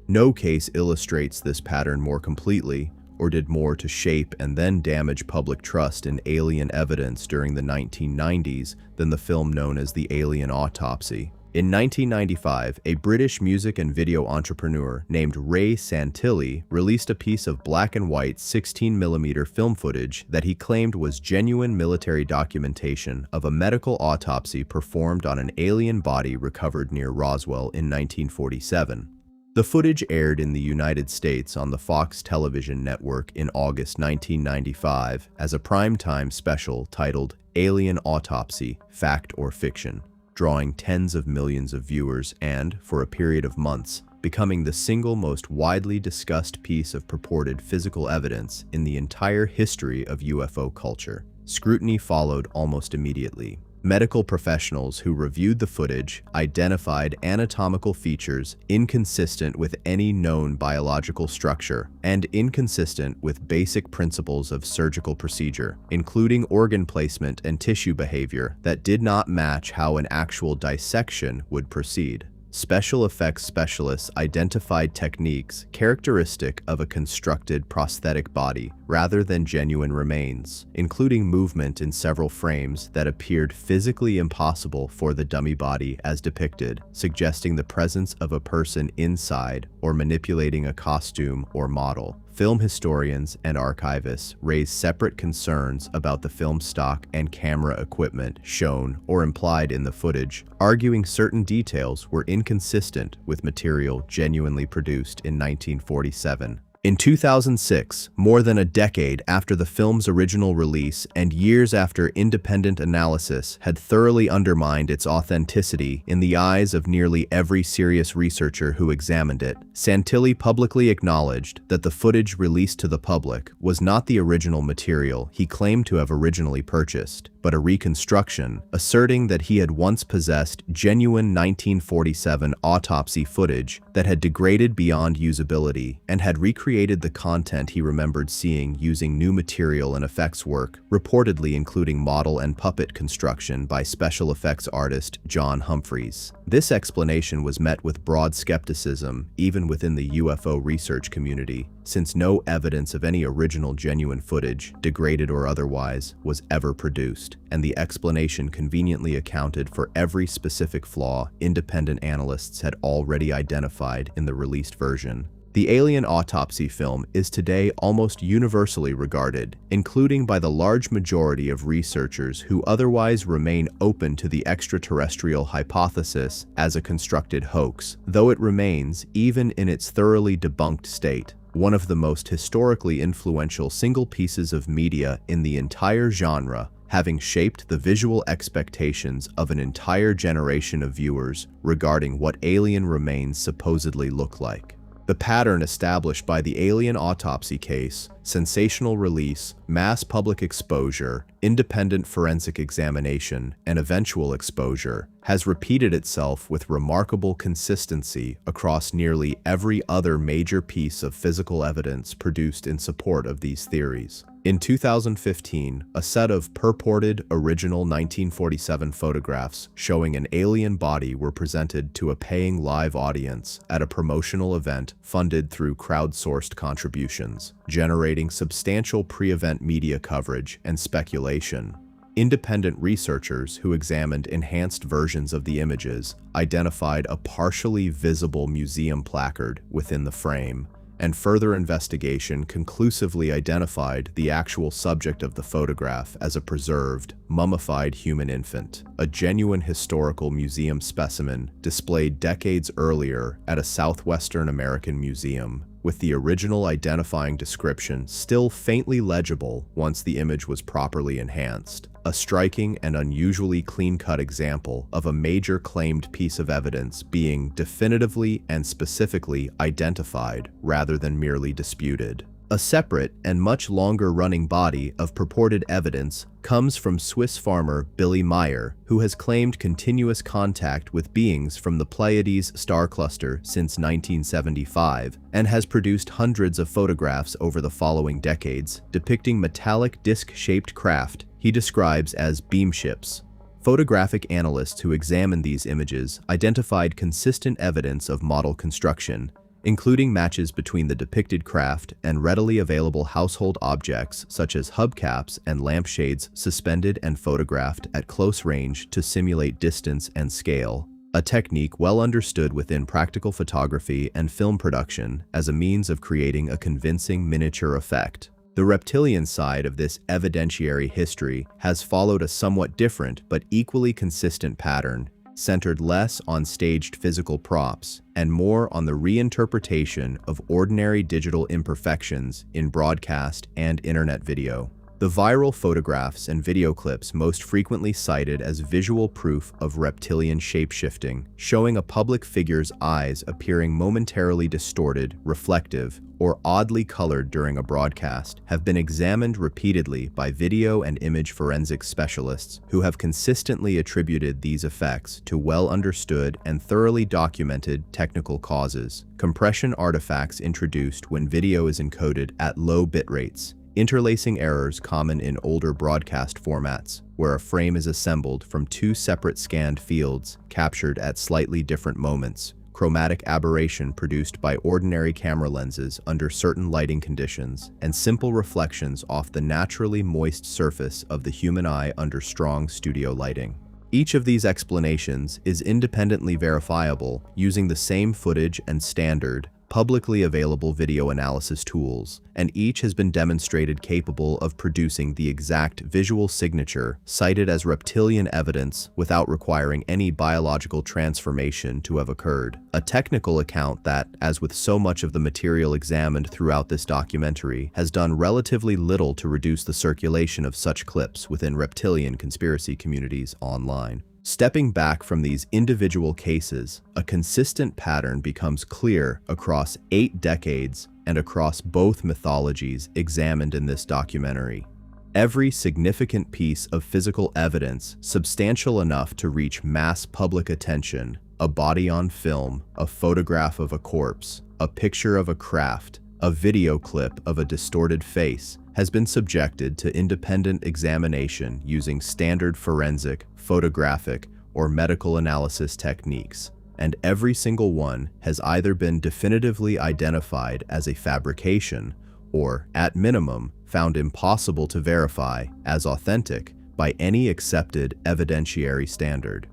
No case illustrates this pattern more completely, or did more to shape and then damage public trust in alien evidence during the 1990s than the film known as The Alien Autopsy. In 1995, a British music and video entrepreneur named Ray Santilli released a piece of black and white 16mm film footage that he claimed was genuine military documentation of a medical autopsy performed on an alien body recovered near Roswell in 1947. The footage aired in the United States on the Fox television network in August 1995 as a primetime special titled Alien Autopsy, Fact or Fiction, drawing tens of millions of viewers and, for a period of months, becoming the single most widely discussed piece of purported physical evidence in the entire history of UFO culture. Scrutiny followed almost immediately. Medical professionals who reviewed the footage identified anatomical features inconsistent with any known biological structure and inconsistent with basic principles of surgical procedure, including organ placement and tissue behavior that did not match how an actual dissection would proceed. Special effects specialists identified techniques characteristic of a constructed prosthetic body rather than genuine remains, including movement in several frames that appeared physically impossible for the dummy body as depicted, suggesting the presence of a person inside or manipulating a costume or model. Film historians and archivists raise separate concerns about the film stock and camera equipment shown or implied in the footage, arguing certain details were inconsistent with material genuinely produced in 1947. In 2006, more than a decade after the film's original release and years after independent analysis had thoroughly undermined its authenticity in the eyes of nearly every serious researcher who examined it, Santilli publicly acknowledged that the footage released to the public was not the original material he claimed to have originally purchased, but a reconstruction, asserting that he had once possessed genuine 1947 autopsy footage that had degraded beyond usability and had recreated the content he remembered seeing using new material and effects work, reportedly including model and puppet construction by special effects artist John Humphreys. This explanation was met with broad skepticism, even within the UFO research community, since no evidence of any original genuine footage, degraded or otherwise, was ever produced, and the explanation conveniently accounted for every specific flaw independent analysts had already identified in the released version. The alien autopsy film is today almost universally regarded, including by the large majority of researchers who otherwise remain open to the extraterrestrial hypothesis as a constructed hoax, though it remains, even in its thoroughly debunked state, one of the most historically influential single pieces of media in the entire genre, having shaped the visual expectations of an entire generation of viewers regarding what alien remains supposedly look like. The pattern established by the alien autopsy case, sensational release, mass public exposure, independent forensic examination, and eventual exposure, has repeated itself with remarkable consistency across nearly every other major piece of physical evidence produced in support of these theories. In 2015, a set of purported original 1947 photographs showing an alien body were presented to a paying live audience at a promotional event funded through crowdsourced contributions, generating substantial pre-event media coverage and speculation. Independent researchers who examined enhanced versions of the images identified a partially visible museum placard within the frame, and further investigation conclusively identified the actual subject of the photograph as a preserved, mummified human infant, a genuine historical museum specimen displayed decades earlier at a southwestern American museum, with the original identifying description still faintly legible once the image was properly enhanced. A striking and unusually clean-cut example of a major claimed piece of evidence being definitively and specifically identified rather than merely disputed. A separate and much longer-running body of purported evidence comes from Swiss farmer Billy Meyer, who has claimed continuous contact with beings from the Pleiades star cluster since 1975 and has produced hundreds of photographs over the following decades depicting metallic disc-shaped craft he describes as beam ships. Photographic analysts who examined these images identified consistent evidence of model construction, including matches between the depicted craft and readily available household objects such as hubcaps and lampshades suspended and photographed at close range to simulate distance and scale, a technique well understood within practical photography and film production as a means of creating a convincing miniature effect. The reptilian side of this evidentiary history has followed a somewhat different but equally consistent pattern, centered less on staged physical props and more on the reinterpretation of ordinary digital imperfections in broadcast and internet video. The viral photographs and video clips most frequently cited as visual proof of reptilian shapeshifting, showing a public figure's eyes appearing momentarily distorted, reflective, or oddly colored during a broadcast, have been examined repeatedly by video and image forensic specialists who have consistently attributed these effects to well-understood and thoroughly documented technical causes: compression artifacts introduced when video is encoded at low bit rates, interlacing errors common in older broadcast formats, where a frame is assembled from two separate scanned fields captured at slightly different moments, chromatic aberration produced by ordinary camera lenses under certain lighting conditions, and simple reflections off the naturally moist surface of the human eye under strong studio lighting. Each of these explanations is independently verifiable using the same footage and standard, publicly available video analysis tools, and each has been demonstrated capable of producing the exact visual signature cited as reptilian evidence without requiring any biological transformation to have occurred. A technical account that, as with so much of the material examined throughout this documentary, has done relatively little to reduce the circulation of such clips within reptilian conspiracy communities online. Stepping back from these individual cases, a consistent pattern becomes clear across 8 decades and across both mythologies examined in this documentary. Every significant piece of physical evidence substantial enough to reach mass public attention, a body on film, a photograph of a corpse, a picture of a craft, a video clip of a distorted face, has been subjected to independent examination using standard forensic, photographic, or medical analysis techniques, and every single one has either been definitively identified as a fabrication or, at minimum, found impossible to verify as authentic by any accepted evidentiary standard.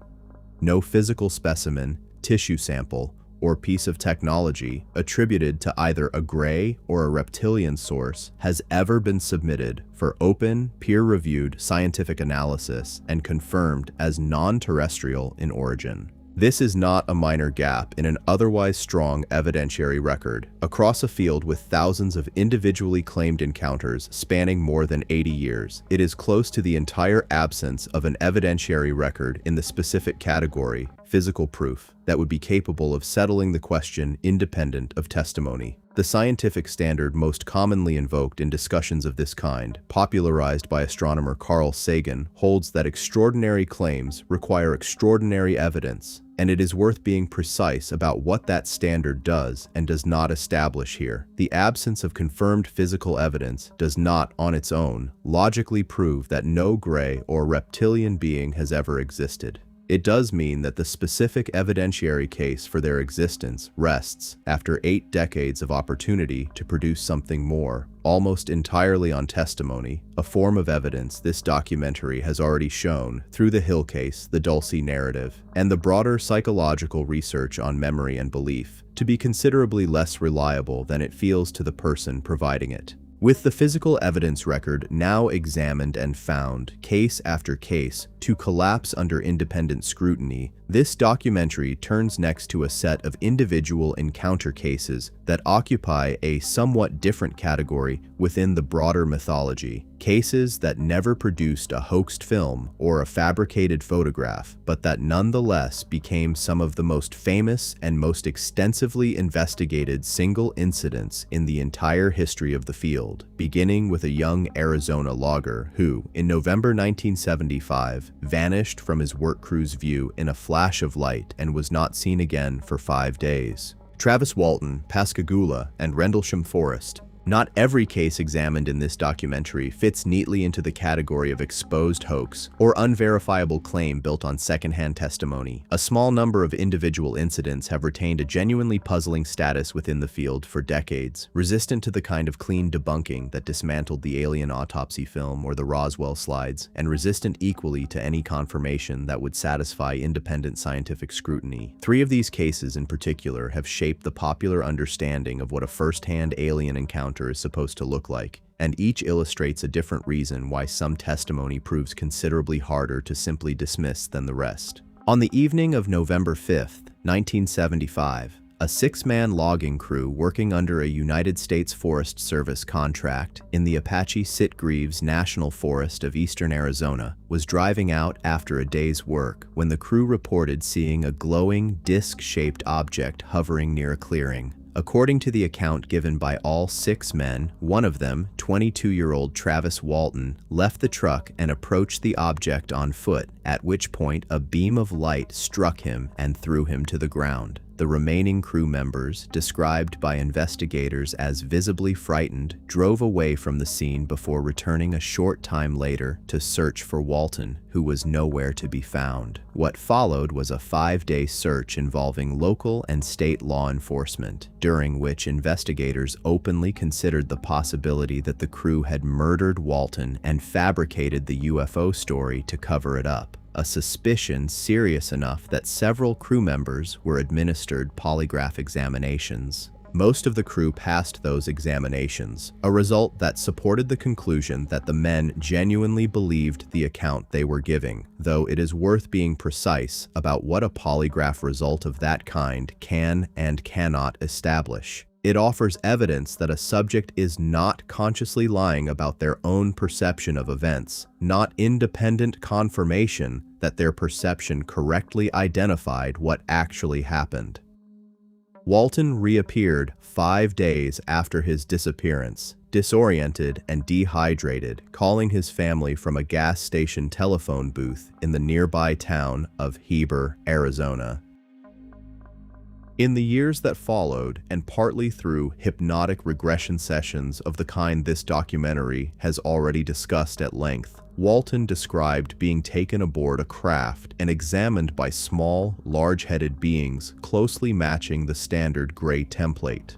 No physical specimen, tissue sample, or piece of technology attributed to either a gray or a reptilian source has ever been submitted for open, peer-reviewed scientific analysis and confirmed as non-terrestrial in origin. This is not a minor gap in an otherwise strong evidentiary record across a field with thousands of individually claimed encounters spanning more than 80 years. It is close to the entire absence of an evidentiary record in the specific category, physical proof, that would be capable of settling the question independent of testimony. The scientific standard most commonly invoked in discussions of this kind, popularized by astronomer Carl Sagan, holds that extraordinary claims require extraordinary evidence, and it is worth being precise about what that standard does and does not establish here. The absence of confirmed physical evidence does not, on its own, logically prove that no gray or reptilian being has ever existed. It does mean that the specific evidentiary case for their existence rests, after 8 decades of opportunity to produce something more, almost entirely on testimony, a form of evidence this documentary has already shown through the Hill case, the Dulce narrative, and the broader psychological research on memory and belief, to be considerably less reliable than it feels to the person providing it. With the physical evidence record now examined and found, case after case, to collapse under independent scrutiny, this documentary turns next to a set of individual encounter cases that occupy a somewhat different category within the broader mythology. Cases that never produced a hoaxed film or a fabricated photograph, but that nonetheless became some of the most famous and most extensively investigated single incidents in the entire history of the field, beginning with a young Arizona logger who, in November 1975, vanished from his work crew's view in a flash of light and was not seen again for 5 days. Travis Walton, Pascagoula, and Rendlesham Forest. Not every case examined in this documentary fits neatly into the category of exposed hoax or unverifiable claim built on secondhand testimony. A small number of individual incidents have retained a genuinely puzzling status within the field for decades, resistant to the kind of clean debunking that dismantled the alien autopsy film or the Roswell slides, and resistant equally to any confirmation that would satisfy independent scientific scrutiny. 3 of these cases in particular have shaped the popular understanding of what a first-hand alien encounter is supposed to look like, and each illustrates a different reason why some testimony proves considerably harder to simply dismiss than the rest. On the evening of November 5th, 1975, a 6-man logging crew working under a United States Forest Service contract in the Apache Sitgreaves National Forest of eastern Arizona was driving out after a day's work when the crew reported seeing a glowing, disc-shaped object hovering near a clearing. According to the account given by all 6 men, one of them, 22-year-old Travis Walton, left the truck and approached the object on foot, at which point a beam of light struck him and threw him to the ground. The remaining crew members, described by investigators as visibly frightened, drove away from the scene before returning a short time later to search for Walton, who was nowhere to be found. What followed was a 5-day search involving local and state law enforcement, during which investigators openly considered the possibility that the crew had murdered Walton and fabricated the UFO story to cover it up. A suspicion serious enough that several crew members were administered polygraph examinations. Most of the crew passed those examinations, a result that supported the conclusion that the men genuinely believed the account they were giving, though it is worth being precise about what a polygraph result of that kind can and cannot establish. It offers evidence that a subject is not consciously lying about their own perception of events, not independent confirmation that their perception correctly identified what actually happened. Walton reappeared 5 days after his disappearance, disoriented and dehydrated, calling his family from a gas station telephone booth in the nearby town of Heber, Arizona. In the years that followed, and partly through hypnotic regression sessions of the kind this documentary has already discussed at length, Walton described being taken aboard a craft and examined by small, large-headed beings closely matching the standard gray template.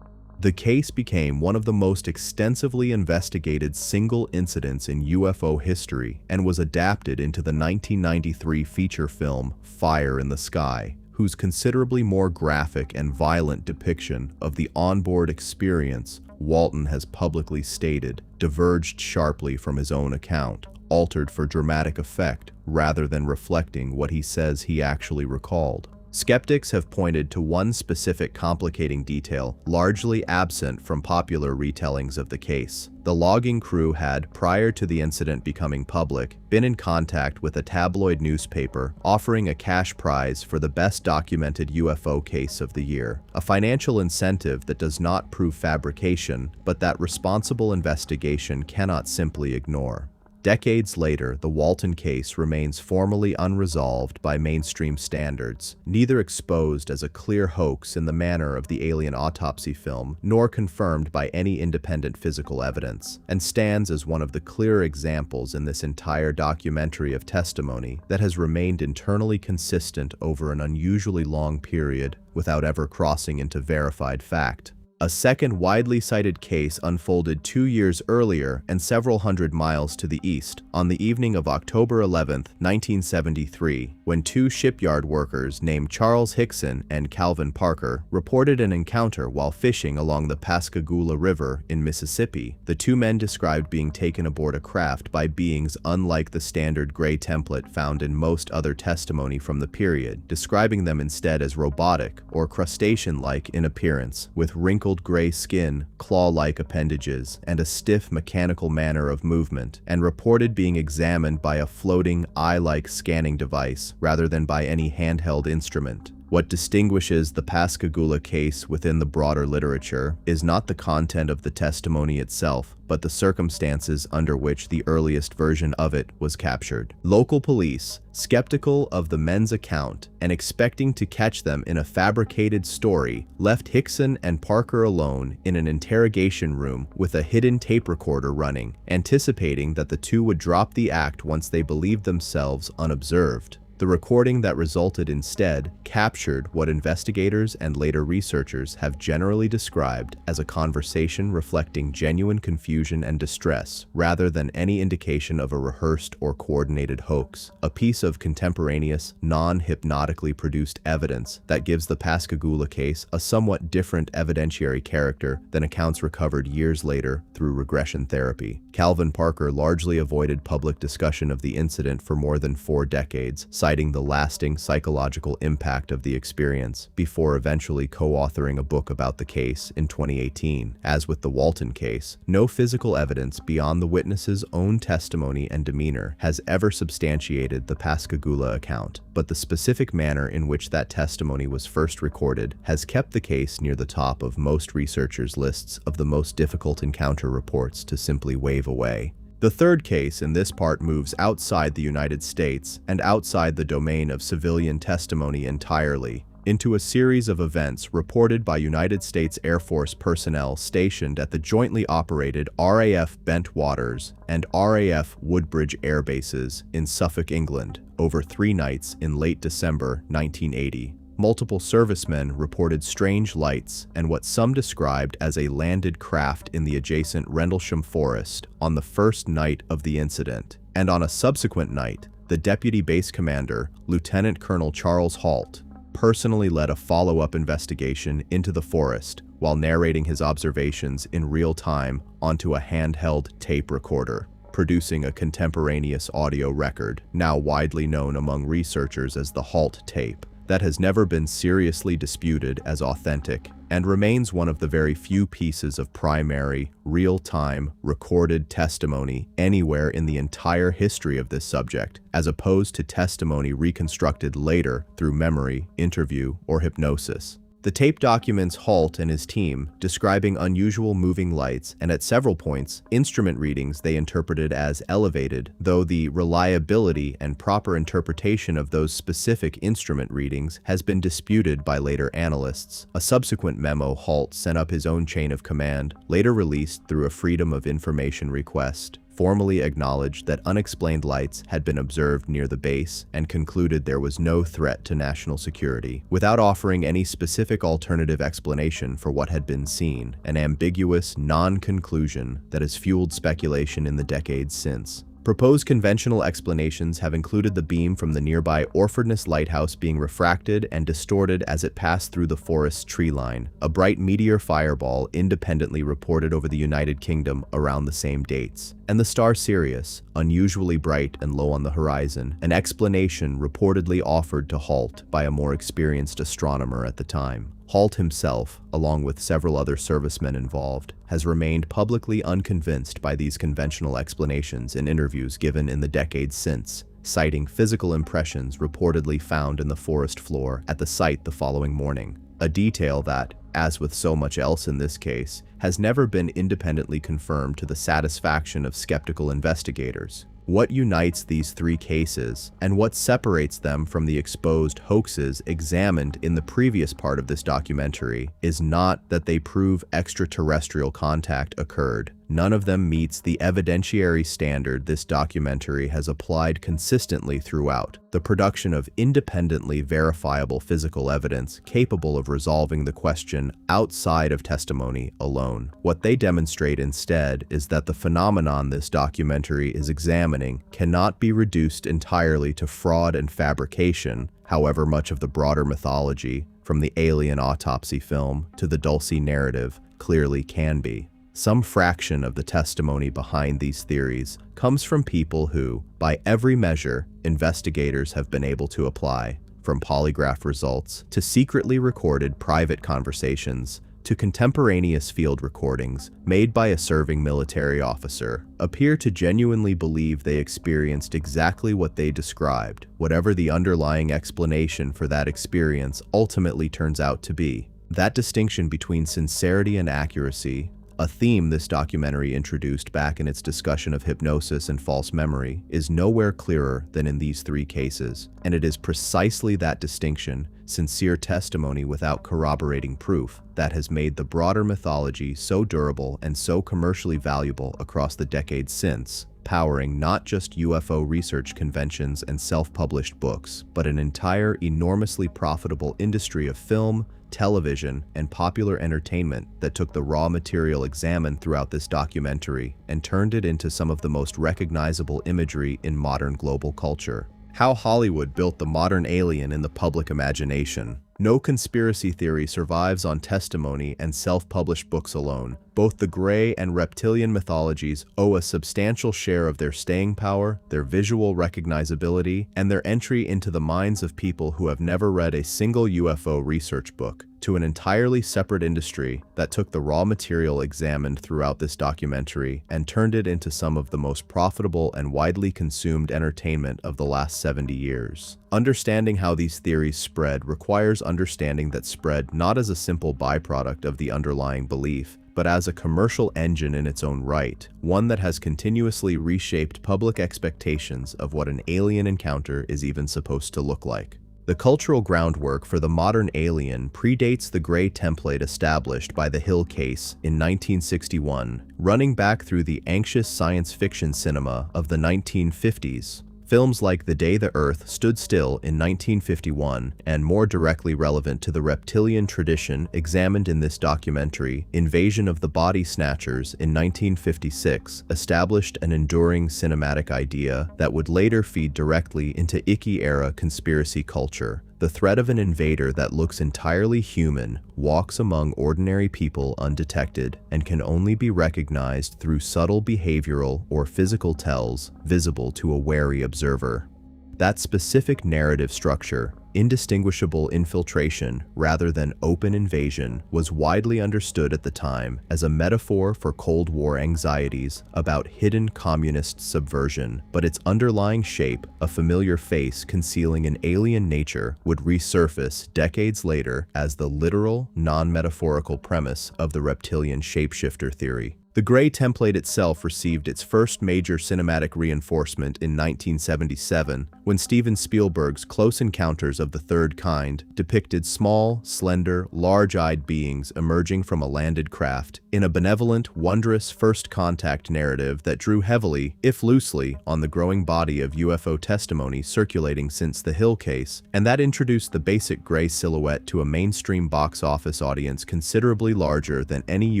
The case became one of the most extensively investigated single incidents in UFO history and was adapted into the 1993 feature film Fire in the Sky, whose considerably more graphic and violent depiction of the onboard experience, Walton has publicly stated, diverged sharply from his own account, altered for dramatic effect rather than reflecting what he says he actually recalled. Skeptics have pointed to one specific complicating detail largely absent from popular retellings of the case. The logging crew had, prior to the incident becoming public, been in contact with a tabloid newspaper offering a cash prize for the best documented UFO case of the year, a financial incentive that does not prove fabrication, but that responsible investigation cannot simply ignore. Decades later, the Walton case remains formally unresolved by mainstream standards, neither exposed as a clear hoax in the manner of the alien autopsy film, nor confirmed by any independent physical evidence, and stands as one of the clear examples in this entire documentary of testimony that has remained internally consistent over an unusually long period without ever crossing into verified fact. A second widely cited case unfolded 2 years earlier and several hundred miles to the east, on the evening of October 11, 1973, when 2 shipyard workers named Charles Hickson and Calvin Parker reported an encounter while fishing along the Pascagoula River in Mississippi. The 2 men described being taken aboard a craft by beings unlike the standard gray template found in most other testimony from the period, describing them instead as robotic or crustacean-like in appearance, with wrinkled gray skin, claw-like appendages, and a stiff mechanical manner of movement, and reported being examined by a floating eye-like scanning device rather than by any handheld instrument. What distinguishes the Pascagoula case within the broader literature is not the content of the testimony itself, but the circumstances under which the earliest version of it was captured. Local police, skeptical of the men's account and expecting to catch them in a fabricated story, left Hickson and Parker alone in an interrogation room with a hidden tape recorder running, anticipating that the 2 would drop the act once they believed themselves unobserved. The recording that resulted instead captured what investigators and later researchers have generally described as a conversation reflecting genuine confusion and distress, rather than any indication of a rehearsed or coordinated hoax, a piece of contemporaneous, non-hypnotically produced evidence that gives the Pascagoula case a somewhat different evidentiary character than accounts recovered years later through regression therapy. Calvin Parker largely avoided public discussion of the incident for more than 4 decades, citing the lasting psychological impact of the experience, before eventually co-authoring a book about the case in 2018. As with the Walton case, no physical evidence beyond the witness's own testimony and demeanor has ever substantiated the Pascagoula account, but the specific manner in which that testimony was first recorded has kept the case near the top of most researchers' lists of the most difficult encounter reports to simply wave away. The third case in this part moves outside the United States and outside the domain of civilian testimony entirely, into a series of events reported by United States Air Force personnel stationed at the jointly operated RAF Bentwaters and RAF Woodbridge air bases in Suffolk, England, over 3 nights in late December 1980. Multiple servicemen reported strange lights and what some described as a landed craft in the adjacent Rendlesham Forest on the first night of the incident, and on a subsequent night, the deputy base commander, Lieutenant Colonel Charles Halt, personally led a follow-up investigation into the forest while narrating his observations in real time onto a handheld tape recorder, producing a contemporaneous audio record, now widely known among researchers as the HALT tape, that has never been seriously disputed as authentic and remains one of the very few pieces of primary, real-time, recorded testimony anywhere in the entire history of this subject, as opposed to testimony reconstructed later through memory, interview, or hypnosis. The tape documents Halt and his team describing unusual moving lights and at several points, instrument readings they interpreted as elevated, though the reliability and proper interpretation of those specific instrument readings has been disputed by later analysts. A subsequent memo Halt sent up his own chain of command, later released through a Freedom of Information request, formally acknowledged that unexplained lights had been observed near the base and concluded there was no threat to national security, without offering any specific alternative explanation for what had been seen, an ambiguous non-conclusion that has fueled speculation in the decades since. Proposed conventional explanations have included the beam from the nearby Orfordness Lighthouse being refracted and distorted as it passed through the forest's tree line, a bright meteor fireball independently reported over the United Kingdom around the same dates, and the star Sirius, unusually bright and low on the horizon, an explanation reportedly offered to Halt by a more experienced astronomer at the time. Halt himself, along with several other servicemen involved, has remained publicly unconvinced by these conventional explanations in interviews given in the decades since, citing physical impressions reportedly found in the forest floor at the site the following morning, a detail that, as with so much else in this case, has never been independently confirmed to the satisfaction of skeptical investigators. What unites these three cases, and what separates them from the exposed hoaxes examined in the previous part of this documentary, is not that they prove extraterrestrial contact occurred. None of them meets the evidentiary standard this documentary has applied consistently throughout, the production of independently verifiable physical evidence capable of resolving the question outside of testimony alone. What they demonstrate instead is that the phenomenon this documentary is examining cannot be reduced entirely to fraud and fabrication, however much of the broader mythology, from the alien autopsy film to the Dulcie narrative, clearly can be. Some fraction of the testimony behind these theories comes from people who, by every measure, investigators have been able to apply, from polygraph results to secretly recorded private conversations to contemporaneous field recordings made by a serving military officer, appear to genuinely believe they experienced exactly what they described, whatever the underlying explanation for that experience ultimately turns out to be. That distinction between sincerity and accuracy, a theme this documentary introduced back in its discussion of hypnosis and false memory, is nowhere clearer than in these three cases, and it is precisely that distinction, sincere testimony without corroborating proof, that has made the broader mythology so durable and so commercially valuable across the decades since, powering not just UFO research conventions and self-published books, but an entire enormously profitable industry of film, television, and popular entertainment that took the raw material examined throughout this documentary and turned it into some of the most recognizable imagery in modern global culture. How Hollywood built the modern alien in the public imagination. No conspiracy theory survives on testimony and self-published books alone. Both the Grey and Reptilian mythologies owe a substantial share of their staying power, their visual recognizability, and their entry into the minds of people who have never read a single UFO research book, to an entirely separate industry that took the raw material examined throughout this documentary and turned it into some of the most profitable and widely consumed entertainment of the last 70 years. Understanding how these theories spread requires understanding that spread not as a simple byproduct of the underlying belief, but as a commercial engine in its own right, one that has continuously reshaped public expectations of what an alien encounter is even supposed to look like. The cultural groundwork for the modern alien predates the Grey template established by the Hill case in 1961, running back through the anxious science fiction cinema of the 1950s. Films like The Day the Earth Stood Still in 1951, and more directly relevant to the reptilian tradition examined in this documentary, Invasion of the Body Snatchers in 1956, established an enduring cinematic idea that would later feed directly into Icky-era conspiracy culture. The The threat of an invader that looks entirely human, walks among ordinary people undetected, and can only be recognized through subtle behavioral or physical tells visible to a wary observer. That specific narrative structure, indistinguishable infiltration rather than open invasion, was widely understood at the time as a metaphor for Cold War anxieties about hidden communist subversion, but its underlying shape, a familiar face concealing an alien nature, would resurface decades later as the literal, non-metaphorical premise of the reptilian shapeshifter theory. The gray template itself received its first major cinematic reinforcement in 1977 when Steven Spielberg's Close Encounters of the Third Kind depicted small, slender, large-eyed beings emerging from a landed craft in a benevolent, wondrous first contact narrative that drew heavily, if loosely, on the growing body of UFO testimony circulating since the Hill case, and that introduced the basic gray silhouette to a mainstream box office audience considerably larger than any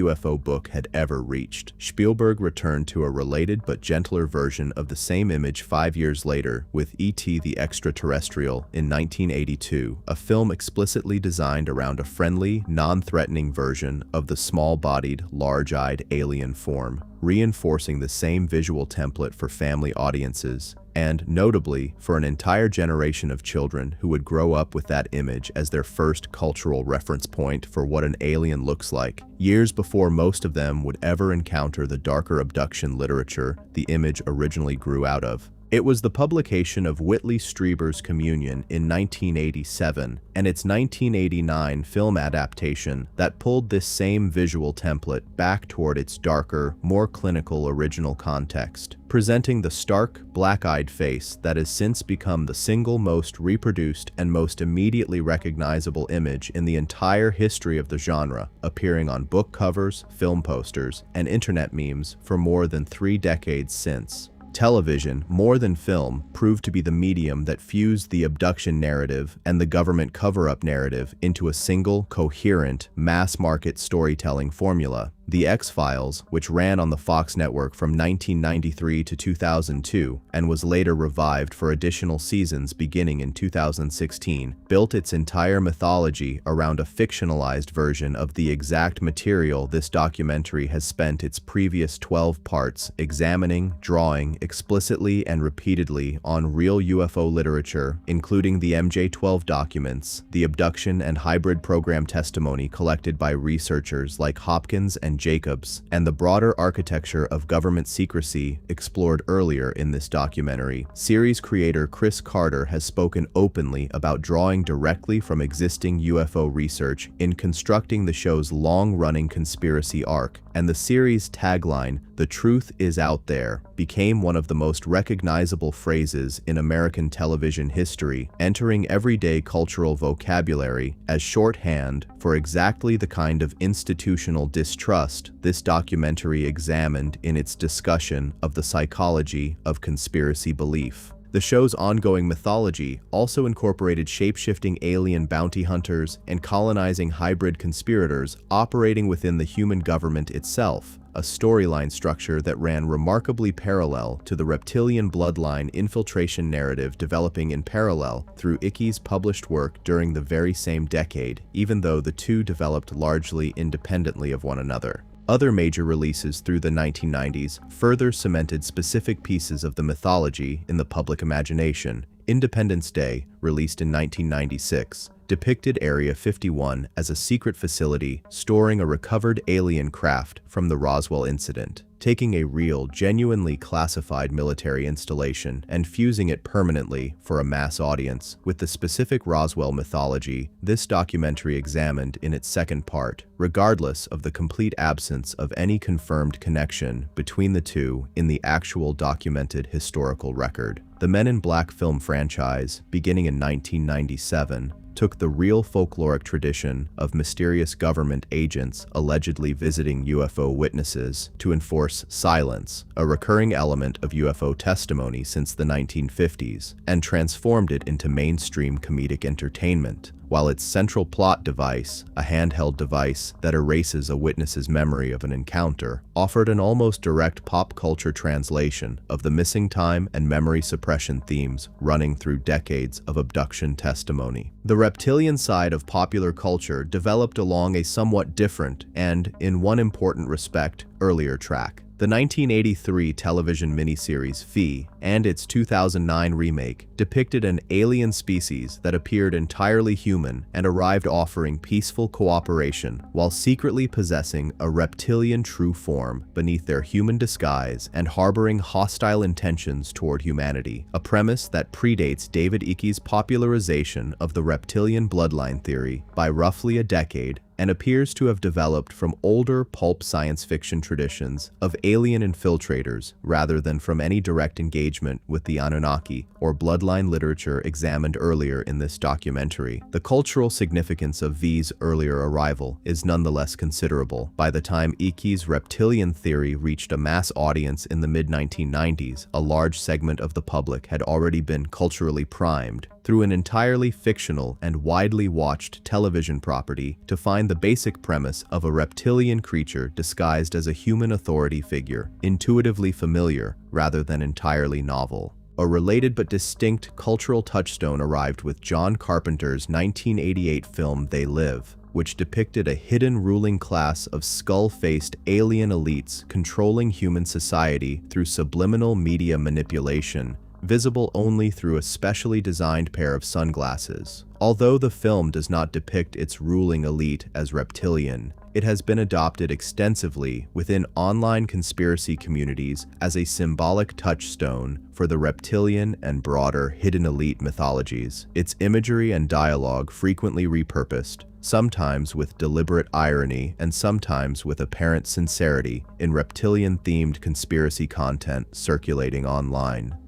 UFO book had ever reached. Spielberg returned to a related but gentler version of the same image 5 years later with E.T. the Extraterrestrial in 1982, a film explicitly designed around a friendly, non-threatening version of the small-bodied, large-eyed alien form, reinforcing the same visual template for family audiences, and, notably, for an entire generation of children who would grow up with that image as their first cultural reference point for what an alien looks like, years before most of them would ever encounter the darker abduction literature the image originally grew out of. It was the publication of Whitley Strieber's Communion in 1987 and its 1989 film adaptation that pulled this same visual template back toward its darker, more clinical original context, presenting the stark, black-eyed face that has since become the single most reproduced and most immediately recognizable image in the entire history of the genre, appearing on book covers, film posters, and internet memes for more than 3 decades since. Television, more than film, proved to be the medium that fused the abduction narrative and the government cover-up narrative into a single, coherent, mass-market storytelling formula. The X-Files, which ran on the Fox network from 1993 to 2002 and was later revived for additional seasons beginning in 2016, built its entire mythology around a fictionalized version of the exact material this documentary has spent its previous 12 parts examining, drawing explicitly and repeatedly on real UFO literature, including the MJ-12 documents, the abduction and hybrid program testimony collected by researchers like Hopkins and Jacobs, and the broader architecture of government secrecy explored earlier in this documentary. Series creator Chris Carter has spoken openly about drawing directly from existing UFO research in constructing the show's long-running conspiracy arc, and the series' tagline, "The truth is out there," became one of the most recognizable phrases in American television history, entering everyday cultural vocabulary as shorthand for exactly the kind of institutional distrust this documentary examined in its discussion of the psychology of conspiracy belief. The show's ongoing mythology also incorporated shape-shifting alien bounty hunters and colonizing hybrid conspirators operating within the human government itself, a storyline structure that ran remarkably parallel to the reptilian bloodline infiltration narrative developing in parallel through Ickey's published work during the very same decade, even though the two developed largely independently of one another. Other major releases through the 1990s further cemented specific pieces of the mythology in the public imagination. Independence Day, released in 1996, depicted Area 51 as a secret facility storing a recovered alien craft from the Roswell incident, taking a real, genuinely classified military installation and fusing it permanently for a mass audience with the specific Roswell mythology this documentary examined in its second part, regardless of the complete absence of any confirmed connection between the two in the actual documented historical record. The Men in Black film franchise, beginning in 1997, took the real folkloric tradition of mysterious government agents allegedly visiting UFO witnesses to enforce silence, a recurring element of UFO testimony since the 1950s, and transformed it into mainstream comedic entertainment. while its central plot device, a handheld device that erases a witness's memory of an encounter, offered an almost direct pop culture translation of the missing time and memory suppression themes running through decades of abduction testimony. The reptilian side of popular culture developed along a somewhat different and, in one important respect, earlier track. The 1983 television miniseries Phi and its 2009 remake depicted an alien species that appeared entirely human and arrived offering peaceful cooperation while secretly possessing a reptilian true form beneath their human disguise and harboring hostile intentions toward humanity, a premise that predates David Icke's popularization of the reptilian bloodline theory by roughly a decade and appears to have developed from older pulp science fiction traditions of alien infiltrators rather than from any direct engagement with the Anunnaki or bloodline literature examined earlier in this documentary. The cultural significance of V's earlier arrival is nonetheless considerable. By the time Icke's reptilian theory reached a mass audience in the mid-1990s, a large segment of the public had already been culturally primed through an entirely fictional and widely watched television property to find the basic premise of a reptilian creature disguised as a human authority figure, intuitively familiar rather than entirely novel. A related but distinct cultural touchstone arrived with John Carpenter's 1988 film They Live, which depicted a hidden ruling class of skull-faced alien elites controlling human society through subliminal media manipulation, visible only through a specially designed pair of sunglasses. Although the film does not depict its ruling elite as reptilian, it has been adopted extensively within online conspiracy communities as a symbolic touchstone for the reptilian and broader hidden elite mythologies. Its imagery and dialogue frequently repurposed, sometimes with deliberate irony and sometimes with apparent sincerity, in reptilian-themed conspiracy content circulating online.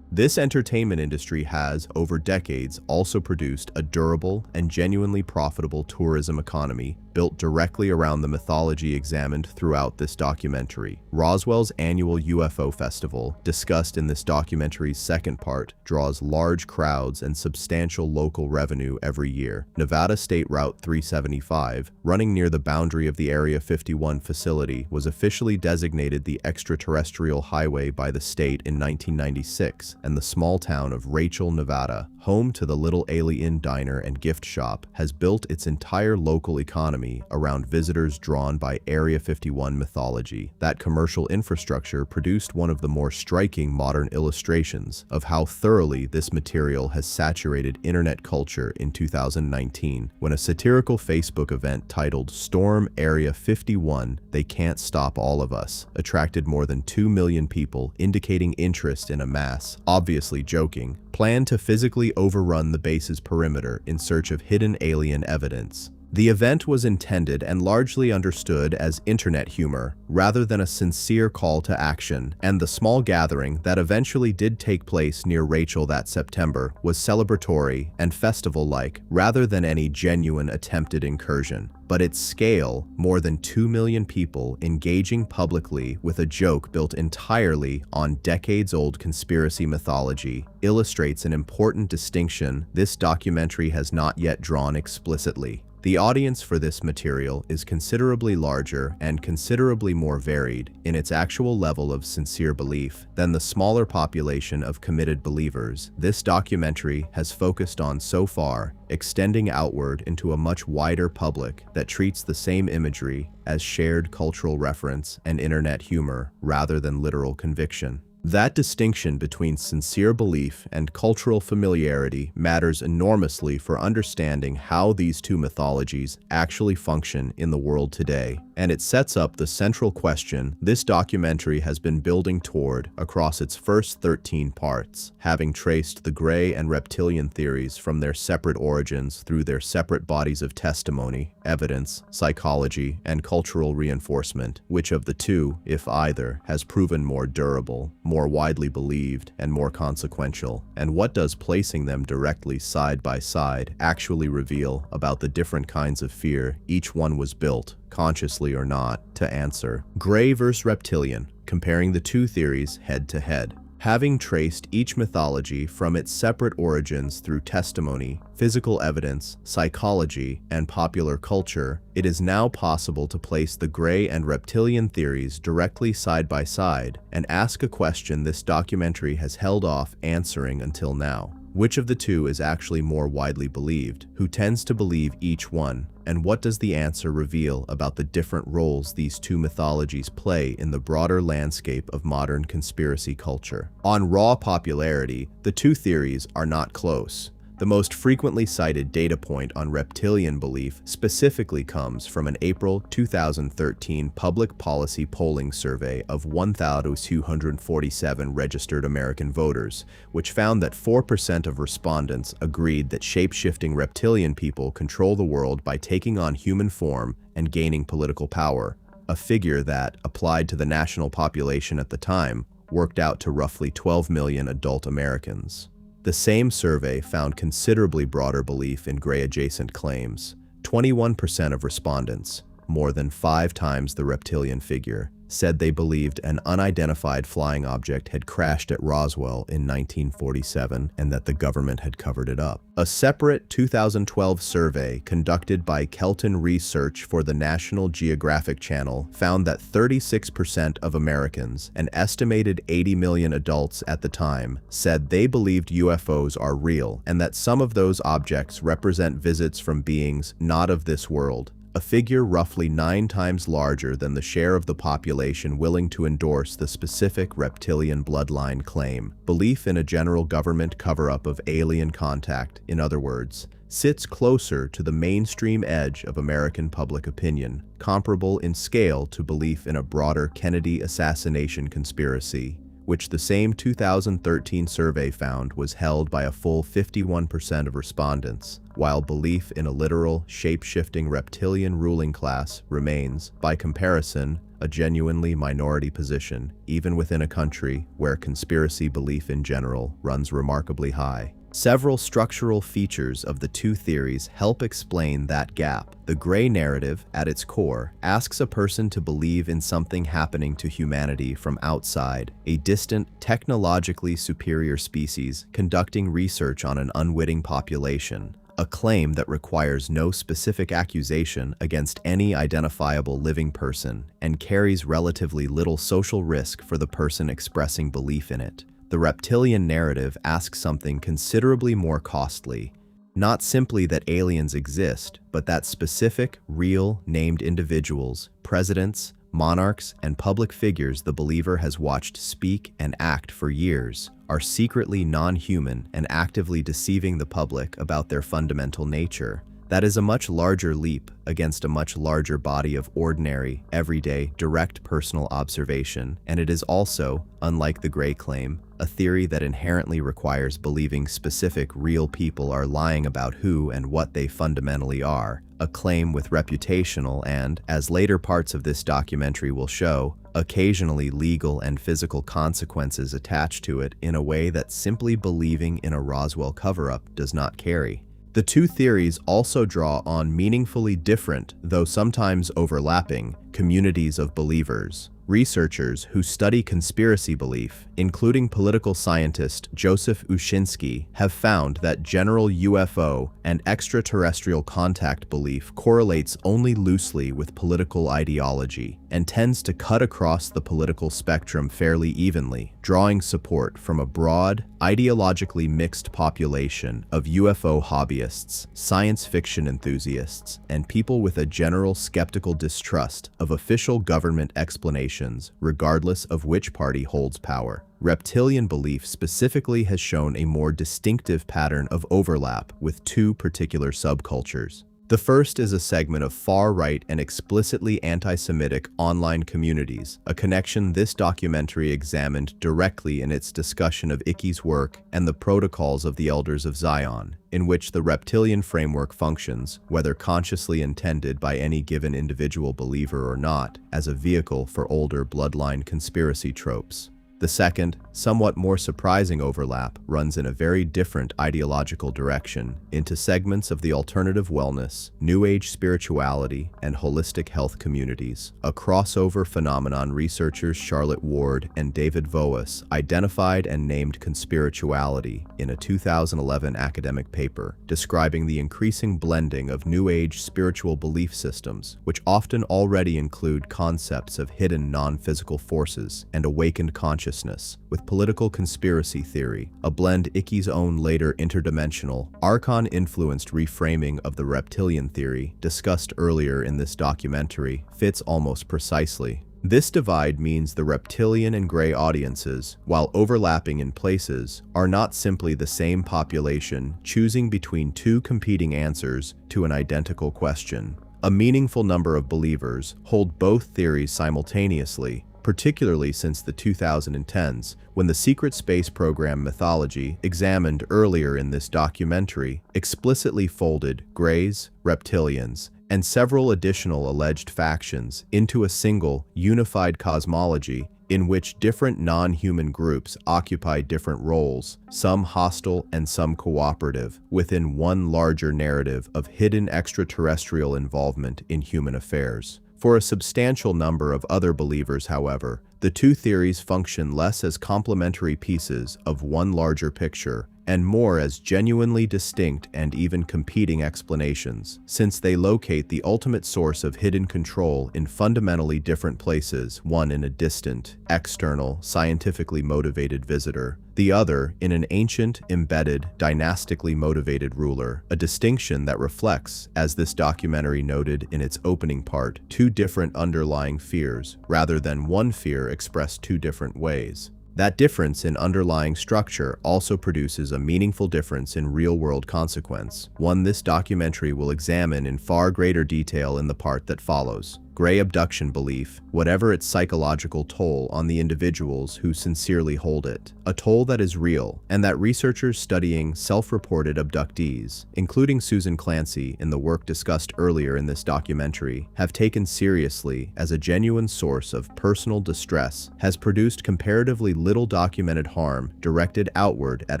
This entertainment industry has, over decades, also produced a durable and genuinely profitable tourism economy built directly around the mythology examined throughout this documentary. Roswell's annual UFO festival, discussed in this documentary's second part, draws large crowds and substantial local revenue every year. Nevada State Route 375, running near the boundary of the Area 51 facility, was officially designated the Extraterrestrial Highway by the state in 1996, and the small town of Rachel, Nevada, home to the Little Alien Diner and Gift Shop, has built its entire local economy around visitors drawn by Area 51 mythology. That commercial infrastructure produced one of the more striking modern illustrations of how thoroughly this material has saturated internet culture in 2019, when a satirical Facebook event titled "Storm Area 51, They Can't Stop All of Us" attracted more than 2 million people, indicating interest in a mass, obviously joking, plan to physically overrun the base's perimeter in search of hidden alien evidence. The event was intended and largely understood as internet humor, rather than a sincere call to action, and the small gathering that eventually did take place near Rachel that September was celebratory and festival-like, rather than any genuine attempted incursion. But its scale, more than 2 million people engaging publicly with a joke built entirely on decades-old conspiracy mythology, illustrates an important distinction this documentary has not yet drawn explicitly. The audience for this material is considerably larger and considerably more varied in its actual level of sincere belief than the smaller population of committed believers this documentary has focused on so far, extending outward into a much wider public that treats the same imagery as shared cultural reference and internet humor rather than literal conviction. That distinction between sincere belief and cultural familiarity matters enormously for understanding how these two mythologies actually function in the world today, and it sets up the central question this documentary has been building toward across its first 13 parts, having traced the gray and reptilian theories from their separate origins through their separate bodies of testimony, evidence, psychology, and cultural reinforcement. Which of the two, if either, has proven more durable, more widely believed, and more consequential? And what does placing them directly side by side actually reveal about the different kinds of fear each one was built, consciously or not, to answer? Gray versus reptilian, comparing the two theories head to head. Having traced each mythology from its separate origins through testimony, physical evidence, psychology, and popular culture, it is now possible to place the gray and reptilian theories directly side by side and ask a question this documentary has held off answering until now. Which of the two is actually more widely believed? Who tends to believe each one? And what does the answer reveal about the different roles these two mythologies play in the broader landscape of modern conspiracy culture? On raw popularity, the two theories are not close. The most frequently cited data point on reptilian belief specifically comes from an April 2013 public policy polling survey of 1,247 registered American voters, which found that 4% of respondents agreed that shape-shifting reptilian people control the world by taking on human form and gaining political power, a figure that, applied to the national population at the time, worked out to roughly 12 million adult Americans. The same survey found considerably broader belief in gray-adjacent claims. 21% of respondents, more than 5 times the reptilian figure, said they believed an unidentified flying object had crashed at Roswell in 1947 and that the government had covered it up. A separate 2012 survey conducted by Kelton Research for the National Geographic Channel found that 36% of Americans, an estimated 80 million adults at the time, said they believed UFOs are real and that some of those objects represent visits from beings not of this world, a figure roughly 9 times larger than the share of the population willing to endorse the specific reptilian bloodline claim. Belief in a general government cover-up of alien contact, in other words, sits closer to the mainstream edge of American public opinion, comparable in scale to belief in a broader Kennedy assassination conspiracy, which the same 2013 survey found was held by a full 51% of respondents, while belief in a literal, shape-shifting reptilian ruling class remains, by comparison, a genuinely minority position, even within a country where conspiracy belief in general runs remarkably high. Several structural features of the two theories help explain that gap. The gray narrative, at its core, asks a person to believe in something happening to humanity from outside, a distant, technologically superior species conducting research on an unwitting population, a claim that requires no specific accusation against any identifiable living person and carries relatively little social risk for the person expressing belief in it. The reptilian narrative asks something considerably more costly, not simply that aliens exist, but that specific, real, named individuals, presidents, monarchs, and public figures the believer has watched speak and act for years are secretly non-human and actively deceiving the public about their fundamental nature. That is a much larger leap against a much larger body of ordinary, everyday, direct personal observation, and it is also, unlike the gray claim, a theory that inherently requires believing specific real people are lying about who and what they fundamentally are, a claim with reputational and, as later parts of this documentary will show, occasionally legal and physical consequences attached to it in a way that simply believing in a Roswell cover-up does not carry. The two theories also draw on meaningfully different, though sometimes overlapping, communities of believers. Researchers who study conspiracy belief, including political scientist Joseph Uschinsky, have found that general UFO and extraterrestrial contact belief correlates only loosely with political ideology and tends to cut across the political spectrum fairly evenly, drawing support from a broad, ideologically mixed population of UFO hobbyists, science fiction enthusiasts, and people with a general skeptical distrust of official government explanations, regardless of which party holds power. Reptilian belief specifically has shown a more distinctive pattern of overlap with two particular subcultures. The first is a segment of far-right and explicitly anti-Semitic online communities, a connection this documentary examined directly in its discussion of Ickey's work and the protocols of the Elders of Zion, in which the reptilian framework functions, whether consciously intended by any given individual believer or not, as a vehicle for older bloodline conspiracy tropes. The second, somewhat more surprising overlap runs in a very different ideological direction into segments of the alternative wellness, New Age spirituality, and holistic health communities. A crossover phenomenon researchers Charlotte Ward and David Voas identified and named conspirituality in a 2011 academic paper describing the increasing blending of New Age spiritual belief systems, which often already include concepts of hidden non-physical forces and awakened consciousness, with political conspiracy theory, a blend Ickey's own later interdimensional, Archon-influenced reframing of the reptilian theory discussed earlier in this documentary fits almost precisely. This divide means the reptilian and gray audiences, while overlapping in places, are not simply the same population choosing between two competing answers to an identical question. A meaningful number of believers hold both theories simultaneously, particularly since the 2010s, when the secret space program mythology examined earlier in this documentary explicitly folded Greys, Reptilians, and several additional alleged factions into a single, unified cosmology in which different non-human groups occupy different roles, some hostile and some cooperative, within one larger narrative of hidden extraterrestrial involvement in human affairs. For a substantial number of other believers, however, the two theories function less as complementary pieces of one larger picture and more as genuinely distinct and even competing explanations, since they locate the ultimate source of hidden control in fundamentally different places, one in a distant, external, scientifically motivated visitor, the other in an ancient, embedded, dynastically motivated ruler, a distinction that reflects, as this documentary noted in its opening part, two different underlying fears, rather than one fear expressed two different ways. That difference in underlying structure also produces a meaningful difference in real-world consequence, one this documentary will examine in far greater detail in the part that follows. Gray abduction belief, whatever its psychological toll on the individuals who sincerely hold it, a toll that is real, and that researchers studying self-reported abductees, including Susan Clancy in the work discussed earlier in this documentary, have taken seriously as a genuine source of personal distress, has produced comparatively little documented harm directed outward at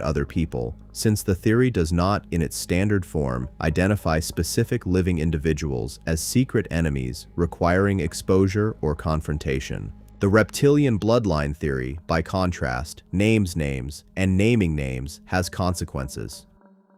other people, since the theory does not, in its standard form, identify specific living individuals as secret enemies requiring exposure or confrontation. The reptilian bloodline theory, by contrast, names names, and naming names has consequences.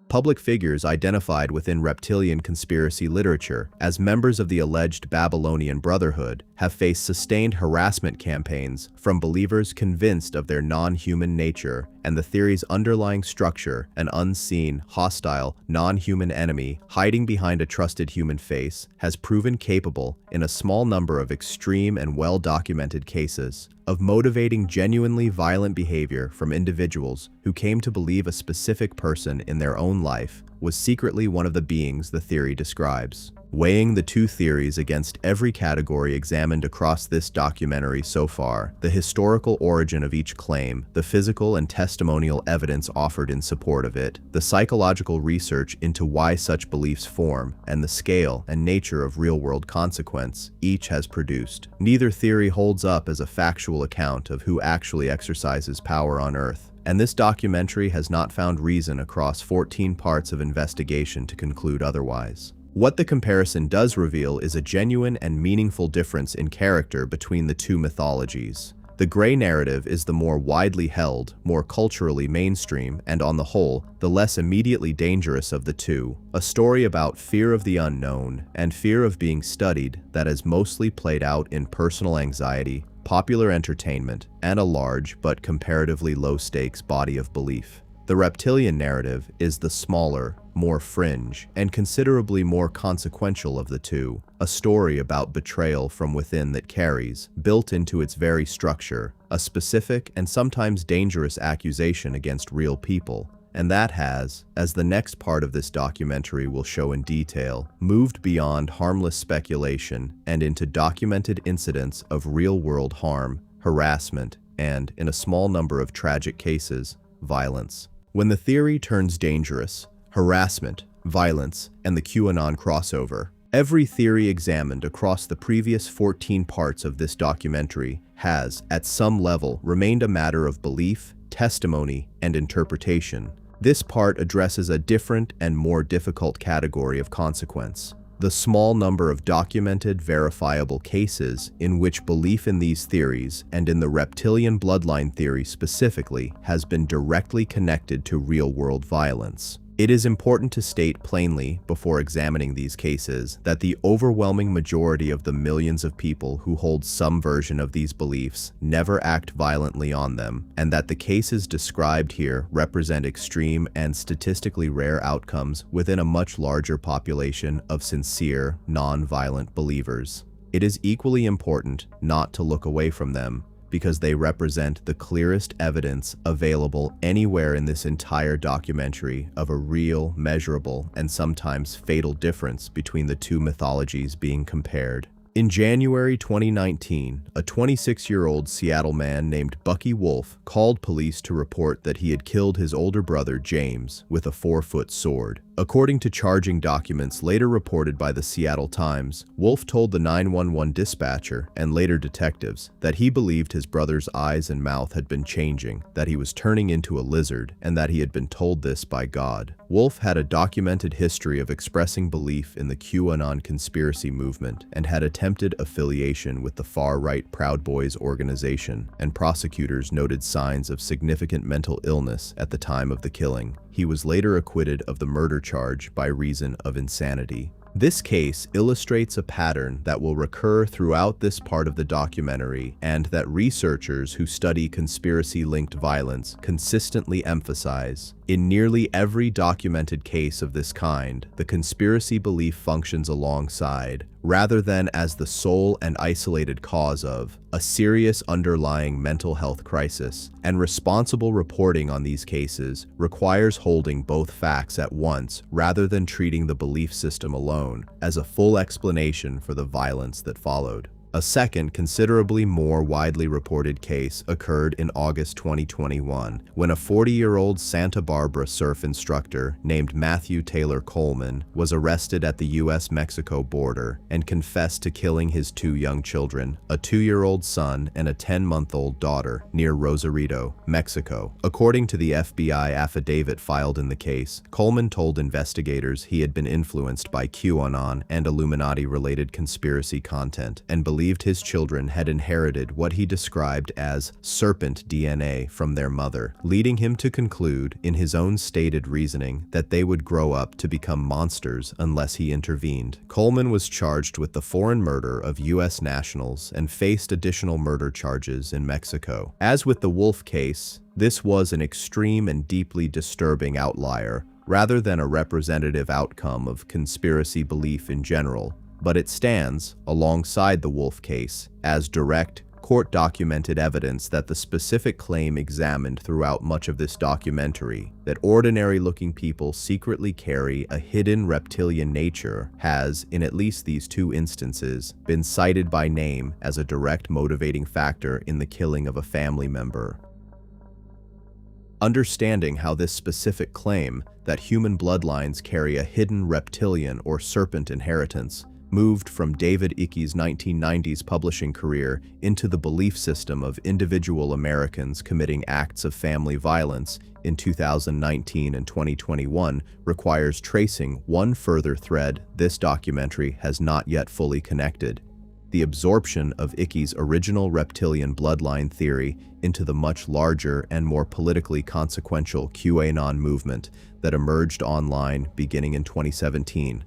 Public figures identified within reptilian conspiracy literature as members of the alleged Babylonian Brotherhood have faced sustained harassment campaigns from believers convinced of their non-human nature and the theory's underlying structure, an unseen, hostile, non-human enemy hiding behind a trusted human face, has proven capable, in a small number of extreme and well-documented cases, of motivating genuinely violent behavior from individuals who came to believe a specific person in their own life was secretly one of the beings the theory describes. Weighing the two theories against every category examined across this documentary so far, the historical origin of each claim, the physical and testimonial evidence offered in support of it, the psychological research into why such beliefs form, and the scale and nature of real-world consequence, each has produced. Neither theory holds up as a factual account of who actually exercises power on Earth, and this documentary has not found reason across 14 parts of investigation to conclude otherwise. What the comparison does reveal is a genuine and meaningful difference in character between the two mythologies. The gray narrative is the more widely held, more culturally mainstream, and on the whole, the less immediately dangerous of the two, a story about fear of the unknown and fear of being studied that is mostly played out in personal anxiety, popular entertainment, and a large but comparatively low-stakes body of belief. The reptilian narrative is the smaller, more fringe, and considerably more consequential of the two, a story about betrayal from within that carries, built into its very structure, a specific and sometimes dangerous accusation against real people, and that has, as the next part of this documentary will show in detail, moved beyond harmless speculation and into documented incidents of real-world harm, harassment, and, in a small number of tragic cases, violence. When the theory turns dangerous, harassment, violence, and the QAnon crossover, every theory examined across the previous 14 parts of this documentary has, at some level, remained a matter of belief, testimony, and interpretation. This part addresses a different and more difficult category of consequence: the small number of documented, verifiable cases in which belief in these theories, and in the reptilian bloodline theory specifically, has been directly connected to real-world violence. It is important to state plainly, before examining these cases, that the overwhelming majority of the millions of people who hold some version of these beliefs never act violently on them, and that the cases described here represent extreme and statistically rare outcomes within a much larger population of sincere, non-violent believers. It is equally important not to look away from them, because they represent the clearest evidence available anywhere in this entire documentary of a real, measurable, and sometimes fatal difference between the two mythologies being compared. In January 2019, a 26-year-old Seattle man named Bucky Wolf called police to report that he had killed his older brother James with a 4-foot sword. According to charging documents later reported by the Seattle Times, Wolf told the 911 dispatcher and later detectives that he believed his brother's eyes and mouth had been changing, that he was turning into a lizard, and that he had been told this by God. Wolf had a documented history of expressing belief in the QAnon conspiracy movement and had attempted affiliation with the far-right Proud Boys organization, and prosecutors noted signs of significant mental illness at the time of the killing. He was later acquitted of the murder charge by reason of insanity. This case illustrates a pattern that will recur throughout this part of the documentary, and that researchers who study conspiracy-linked violence consistently emphasize. In nearly every documented case of this kind, the conspiracy belief functions alongside, rather than as the sole and isolated cause of, a serious underlying mental health crisis, and responsible reporting on these cases requires holding both facts at once rather than treating the belief system alone as a full explanation for the violence that followed. A second, considerably more widely reported case occurred in August 2021, when a 40-year-old Santa Barbara surf instructor named Matthew Taylor Coleman was arrested at the US-Mexico border and confessed to killing his 2 young children, a 2-year-old son and a 10-month-old daughter, near Rosarito, Mexico. According to the FBI affidavit filed in the case, Coleman told investigators he had been influenced by QAnon and Illuminati-related conspiracy content, and believed his children had inherited what he described as serpent DNA from their mother, leading him to conclude, in his own stated reasoning, that they would grow up to become monsters unless he intervened. Coleman was charged with the foreign murder of U.S. nationals and faced additional murder charges in Mexico. As with the Wolf case, this was an extreme and deeply disturbing outlier, rather than a representative outcome of conspiracy belief in general. But it stands, alongside the Wolf case, as direct, court-documented evidence that the specific claim examined throughout much of this documentary, that ordinary-looking people secretly carry a hidden reptilian nature, has, in at least these 2 instances, been cited by name as a direct motivating factor in the killing of a family member. Understanding how this specific claim, that human bloodlines carry a hidden reptilian or serpent inheritance, moved from David Ickey's 1990s publishing career into the belief system of individual Americans committing acts of family violence in 2019 and 2021 requires tracing one further thread this documentary has not yet fully connected: the absorption of Ickey's original reptilian bloodline theory into the much larger and more politically consequential QAnon movement that emerged online beginning in 2017.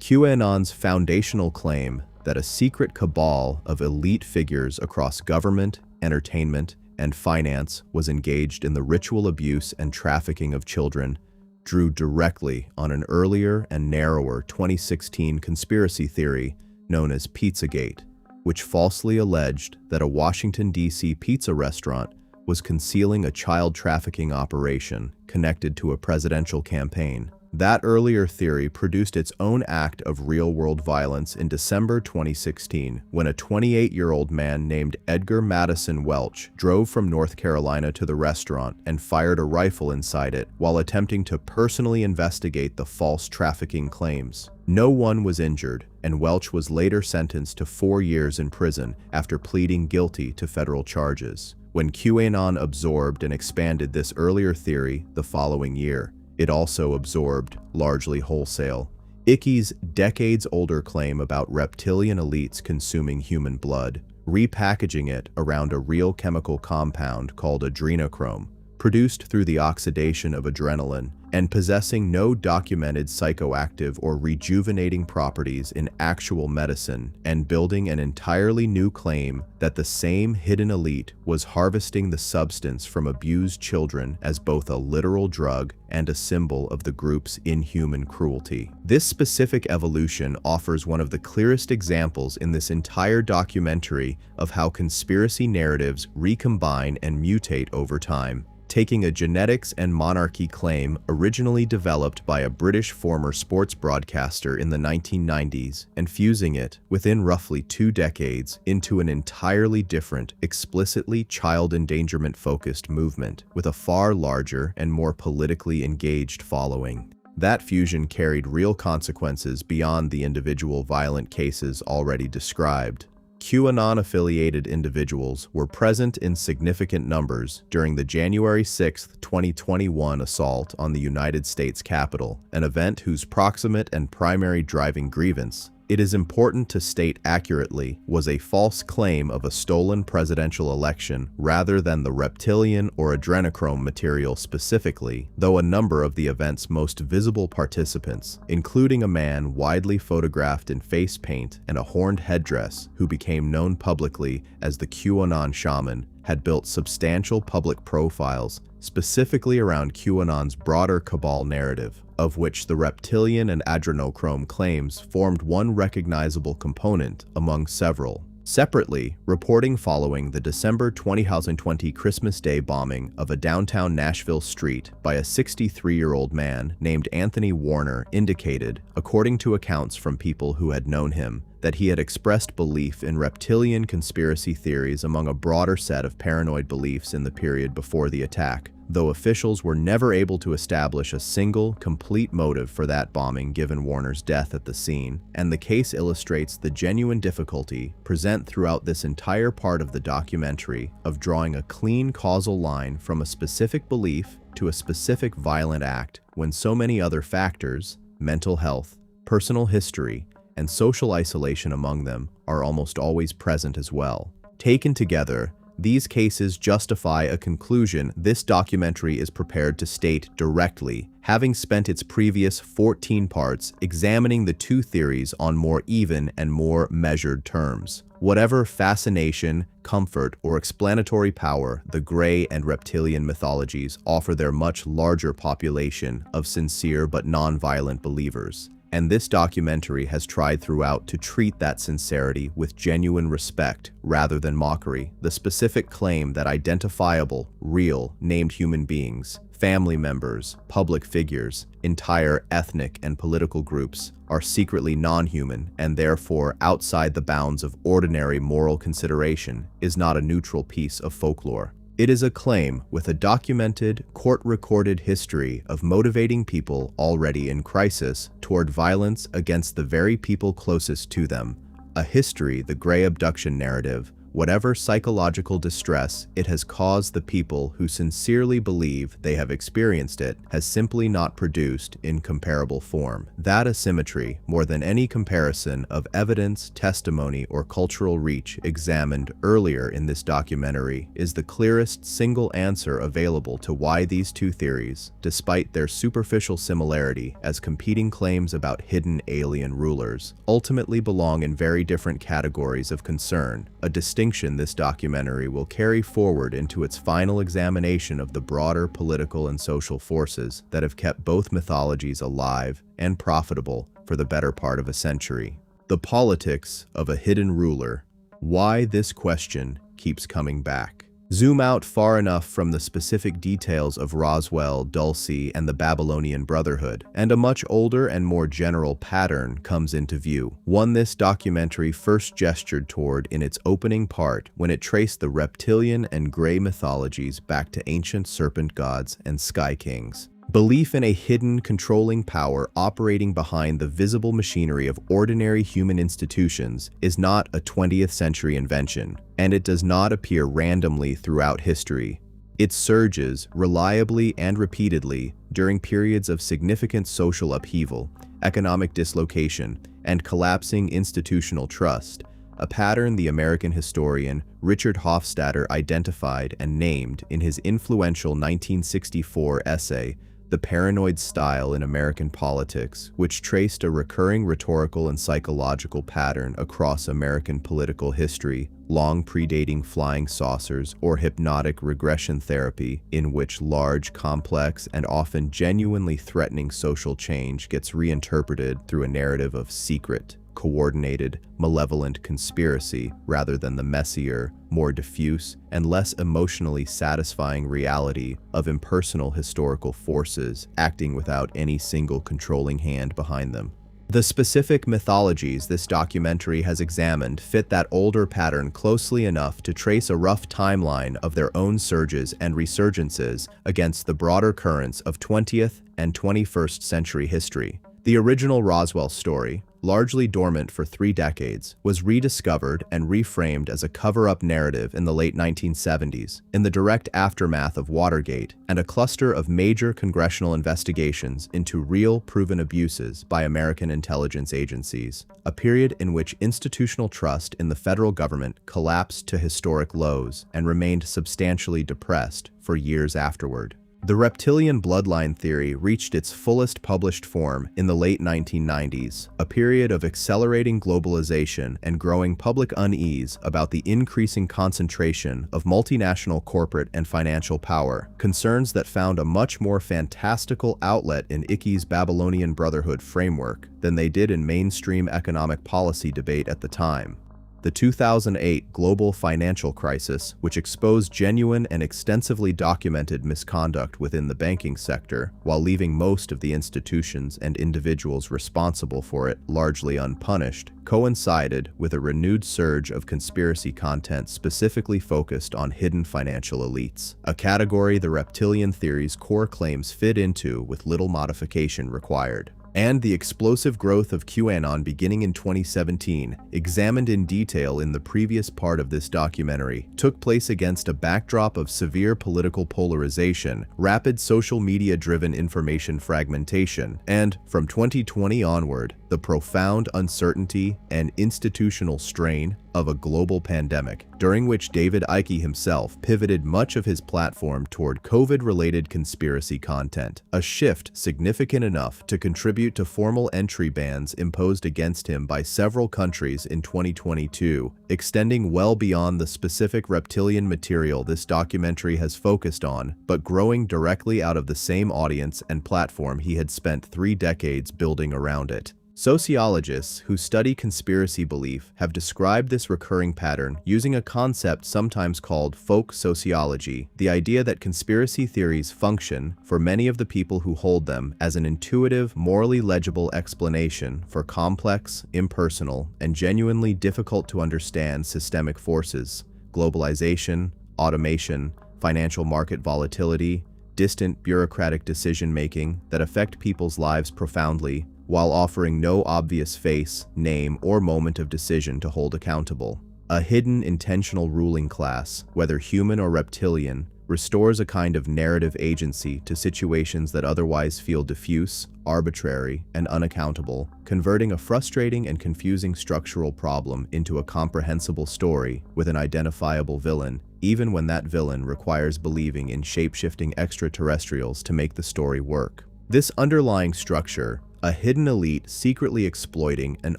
QAnon's foundational claim that a secret cabal of elite figures across government, entertainment, and finance was engaged in the ritual abuse and trafficking of children drew directly on an earlier and narrower 2016 conspiracy theory known as Pizzagate, which falsely alleged that a Washington, D.C. pizza restaurant was concealing a child trafficking operation connected to a presidential campaign. That earlier theory produced its own act of real-world violence in December 2016, when a 28-year-old man named Edgar Madison Welch drove from North Carolina to the restaurant and fired a rifle inside it while attempting to personally investigate the false trafficking claims. No one was injured, and Welch was later sentenced to 4 years in prison after pleading guilty to federal charges. When QAnon absorbed and expanded this earlier theory the following year, it also absorbed, largely wholesale, Ickey's decades-older claim about reptilian elites consuming human blood, repackaging it around a real chemical compound called adrenochrome, produced through the oxidation of adrenaline, and possessing no documented psychoactive or rejuvenating properties in actual medicine, and building an entirely new claim that the same hidden elite was harvesting the substance from abused children as both a literal drug and a symbol of the group's inhuman cruelty. This specific evolution offers one of the clearest examples in this entire documentary of how conspiracy narratives recombine and mutate over time, taking a genetics and monarchy claim originally developed by a British former sports broadcaster in the 1990s and fusing it, within roughly 2 decades, into an entirely different, explicitly child endangerment-focused movement with a far larger and more politically engaged following. That fusion carried real consequences beyond the individual violent cases already described. QAnon-affiliated individuals were present in significant numbers during the January 6, 2021 assault on the United States Capitol, an event whose proximate and primary driving grievance, it is important to state accurately, was a false claim of a stolen presidential election rather than the reptilian or adrenochrome material specifically, though a number of the event's most visible participants, including a man widely photographed in face paint and a horned headdress who became known publicly as the QAnon shaman, had built substantial public profiles specifically around QAnon's broader cabal narrative, of which the reptilian and adrenochrome claims formed one recognizable component among several. Separately, reporting following the December 2020 Christmas Day bombing of a downtown Nashville street by a 63-year-old man named Anthony Warner indicated, according to accounts from people who had known him, that he had expressed belief in reptilian conspiracy theories among a broader set of paranoid beliefs in the period before the attack, though officials were never able to establish a single, complete motive for that bombing given Warner's death at the scene, and the case illustrates the genuine difficulty present throughout this entire part of the documentary of drawing a clean causal line from a specific belief to a specific violent act when so many other factors, mental health, personal history, and social isolation among them, are almost always present as well. Taken together, these cases justify a conclusion this documentary is prepared to state directly, having spent its previous 14 parts examining the two theories on more even and more measured terms. Whatever fascination, comfort, or explanatory power the gray and reptilian mythologies offer their much larger population of sincere but non-violent believers. And this documentary has tried throughout to treat that sincerity with genuine respect rather than mockery. The specific claim that identifiable, real, named human beings, family members, public figures, entire ethnic and political groups are secretly non-human and therefore outside the bounds of ordinary moral consideration is not a neutral piece of folklore. It is a claim with a documented, court-recorded history of motivating people already in crisis toward violence against the very people closest to them, a history the gray abduction narrative, whatever psychological distress it has caused the people who sincerely believe they have experienced it, has simply not produced in comparable form. That asymmetry, more than any comparison of evidence, testimony, or cultural reach examined earlier in this documentary, is the clearest single answer available to why these two theories, despite their superficial similarity as competing claims about hidden alien rulers, ultimately belong in very different categories of concern, a distinction this documentary will carry forward into its final examination of the broader political and social forces that have kept both mythologies alive and profitable for the better part of a century. The politics of a hidden ruler. Why this question keeps coming back. Zoom out far enough from the specific details of Roswell, Dulce, and the Babylonian Brotherhood, and a much older and more general pattern comes into view. One this documentary first gestured toward in its opening part when it traced the reptilian and gray mythologies back to ancient serpent gods and sky kings. Belief in a hidden, controlling power operating behind the visible machinery of ordinary human institutions is not a 20th century invention, and it does not appear randomly throughout history. It surges reliably and repeatedly during periods of significant social upheaval, economic dislocation, and collapsing institutional trust, a pattern the American historian Richard Hofstadter identified and named in his influential 1964 essay, The Paranoid Style in American Politics, which traced a recurring rhetorical and psychological pattern across American political history, long predating flying saucers or hypnotic regression therapy, in which large, complex, and often genuinely threatening social change gets reinterpreted through a narrative of secret, coordinated, malevolent conspiracy rather than the messier, more diffuse, and less emotionally satisfying reality of impersonal historical forces acting without any single controlling hand behind them. The specific mythologies this documentary has examined fit that older pattern closely enough to trace a rough timeline of their own surges and resurgences against the broader currents of 20th and 21st century history. The original Roswell story, largely dormant for 3 decades, was rediscovered and reframed as a cover-up narrative in the late 1970s, in the direct aftermath of Watergate and a cluster of major congressional investigations into real, proven abuses by American intelligence agencies, a period in which institutional trust in the federal government collapsed to historic lows and remained substantially depressed for years afterward. The reptilian bloodline theory reached its fullest published form in the late 1990s, a period of accelerating globalization and growing public unease about the increasing concentration of multinational corporate and financial power, concerns that found a much more fantastical outlet in Ickey's Babylonian Brotherhood framework than they did in mainstream economic policy debate at the time. The 2008 global financial crisis, which exposed genuine and extensively documented misconduct within the banking sector, while leaving most of the institutions and individuals responsible for it largely unpunished, coincided with a renewed surge of conspiracy content specifically focused on hidden financial elites, a category the reptilian theory's core claims fit into with little modification required. And the explosive growth of QAnon beginning in 2017, examined in detail in the previous part of this documentary, took place against a backdrop of severe political polarization, rapid social media-driven information fragmentation, and, from 2020 onward, the profound uncertainty and institutional strain of a global pandemic, during which David Icke himself pivoted much of his platform toward COVID-related conspiracy content, a shift significant enough to contribute to formal entry bans imposed against him by several countries in 2022, extending well beyond the specific reptilian material this documentary has focused on, but growing directly out of the same audience and platform he had spent 3 decades building around it. Sociologists who study conspiracy belief have described this recurring pattern using a concept sometimes called folk sociology, the idea that conspiracy theories function, for many of the people who hold them, as an intuitive, morally legible explanation for complex, impersonal, and genuinely difficult to understand systemic forces: globalization, automation, financial market volatility, distant bureaucratic decision-making that affect people's lives profoundly, while offering no obvious face, name, or moment of decision to hold accountable. A hidden intentional ruling class, whether human or reptilian, restores a kind of narrative agency to situations that otherwise feel diffuse, arbitrary, and unaccountable, converting a frustrating and confusing structural problem into a comprehensible story with an identifiable villain, even when that villain requires believing in shape-shifting extraterrestrials to make the story work. This underlying structure, a hidden elite secretly exploiting an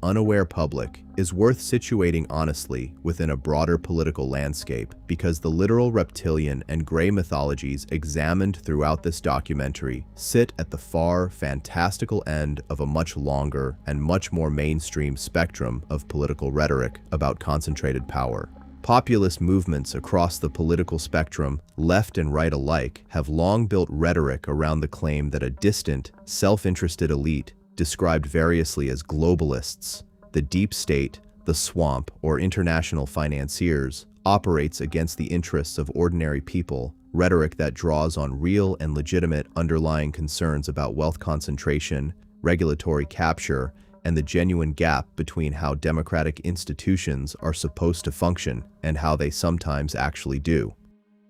unaware public, is worth situating honestly within a broader political landscape, because the literal reptilian and gray mythologies examined throughout this documentary sit at the far, fantastical end of a much longer and much more mainstream spectrum of political rhetoric about concentrated power. Populist movements across the political spectrum, left and right alike, have long built rhetoric around the claim that a distant, self-interested elite, described variously as globalists, the deep state, the swamp, or international financiers, operates against the interests of ordinary people, rhetoric that draws on real and legitimate underlying concerns about wealth concentration, regulatory capture, and the genuine gap between how democratic institutions are supposed to function and how they sometimes actually do.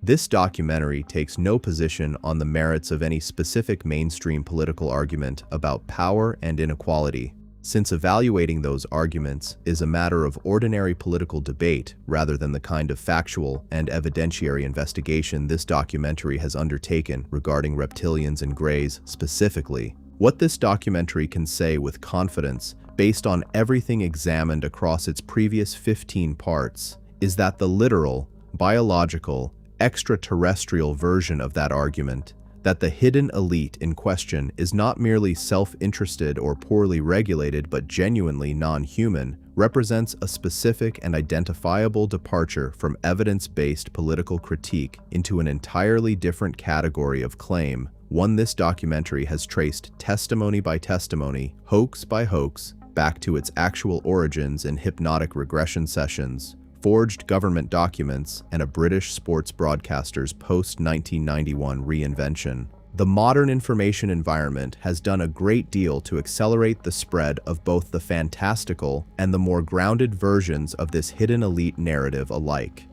This documentary takes no position on the merits of any specific mainstream political argument about power and inequality, since evaluating those arguments is a matter of ordinary political debate rather than the kind of factual and evidentiary investigation this documentary has undertaken regarding reptilians and greys specifically. What this documentary can say with confidence, based on everything examined across its previous 15 parts, is that the literal, biological, extraterrestrial version of that argument, that the hidden elite in question is not merely self-interested or poorly regulated but genuinely non-human, represents a specific and identifiable departure from evidence-based political critique into an entirely different category of claim, one this documentary has traced testimony by testimony, hoax by hoax, back to its actual origins in hypnotic regression sessions, forged government documents, and a British sports broadcaster's post-1991 reinvention. The modern information environment has done a great deal to accelerate the spread of both the fantastical and the more grounded versions of this hidden elite narrative alike.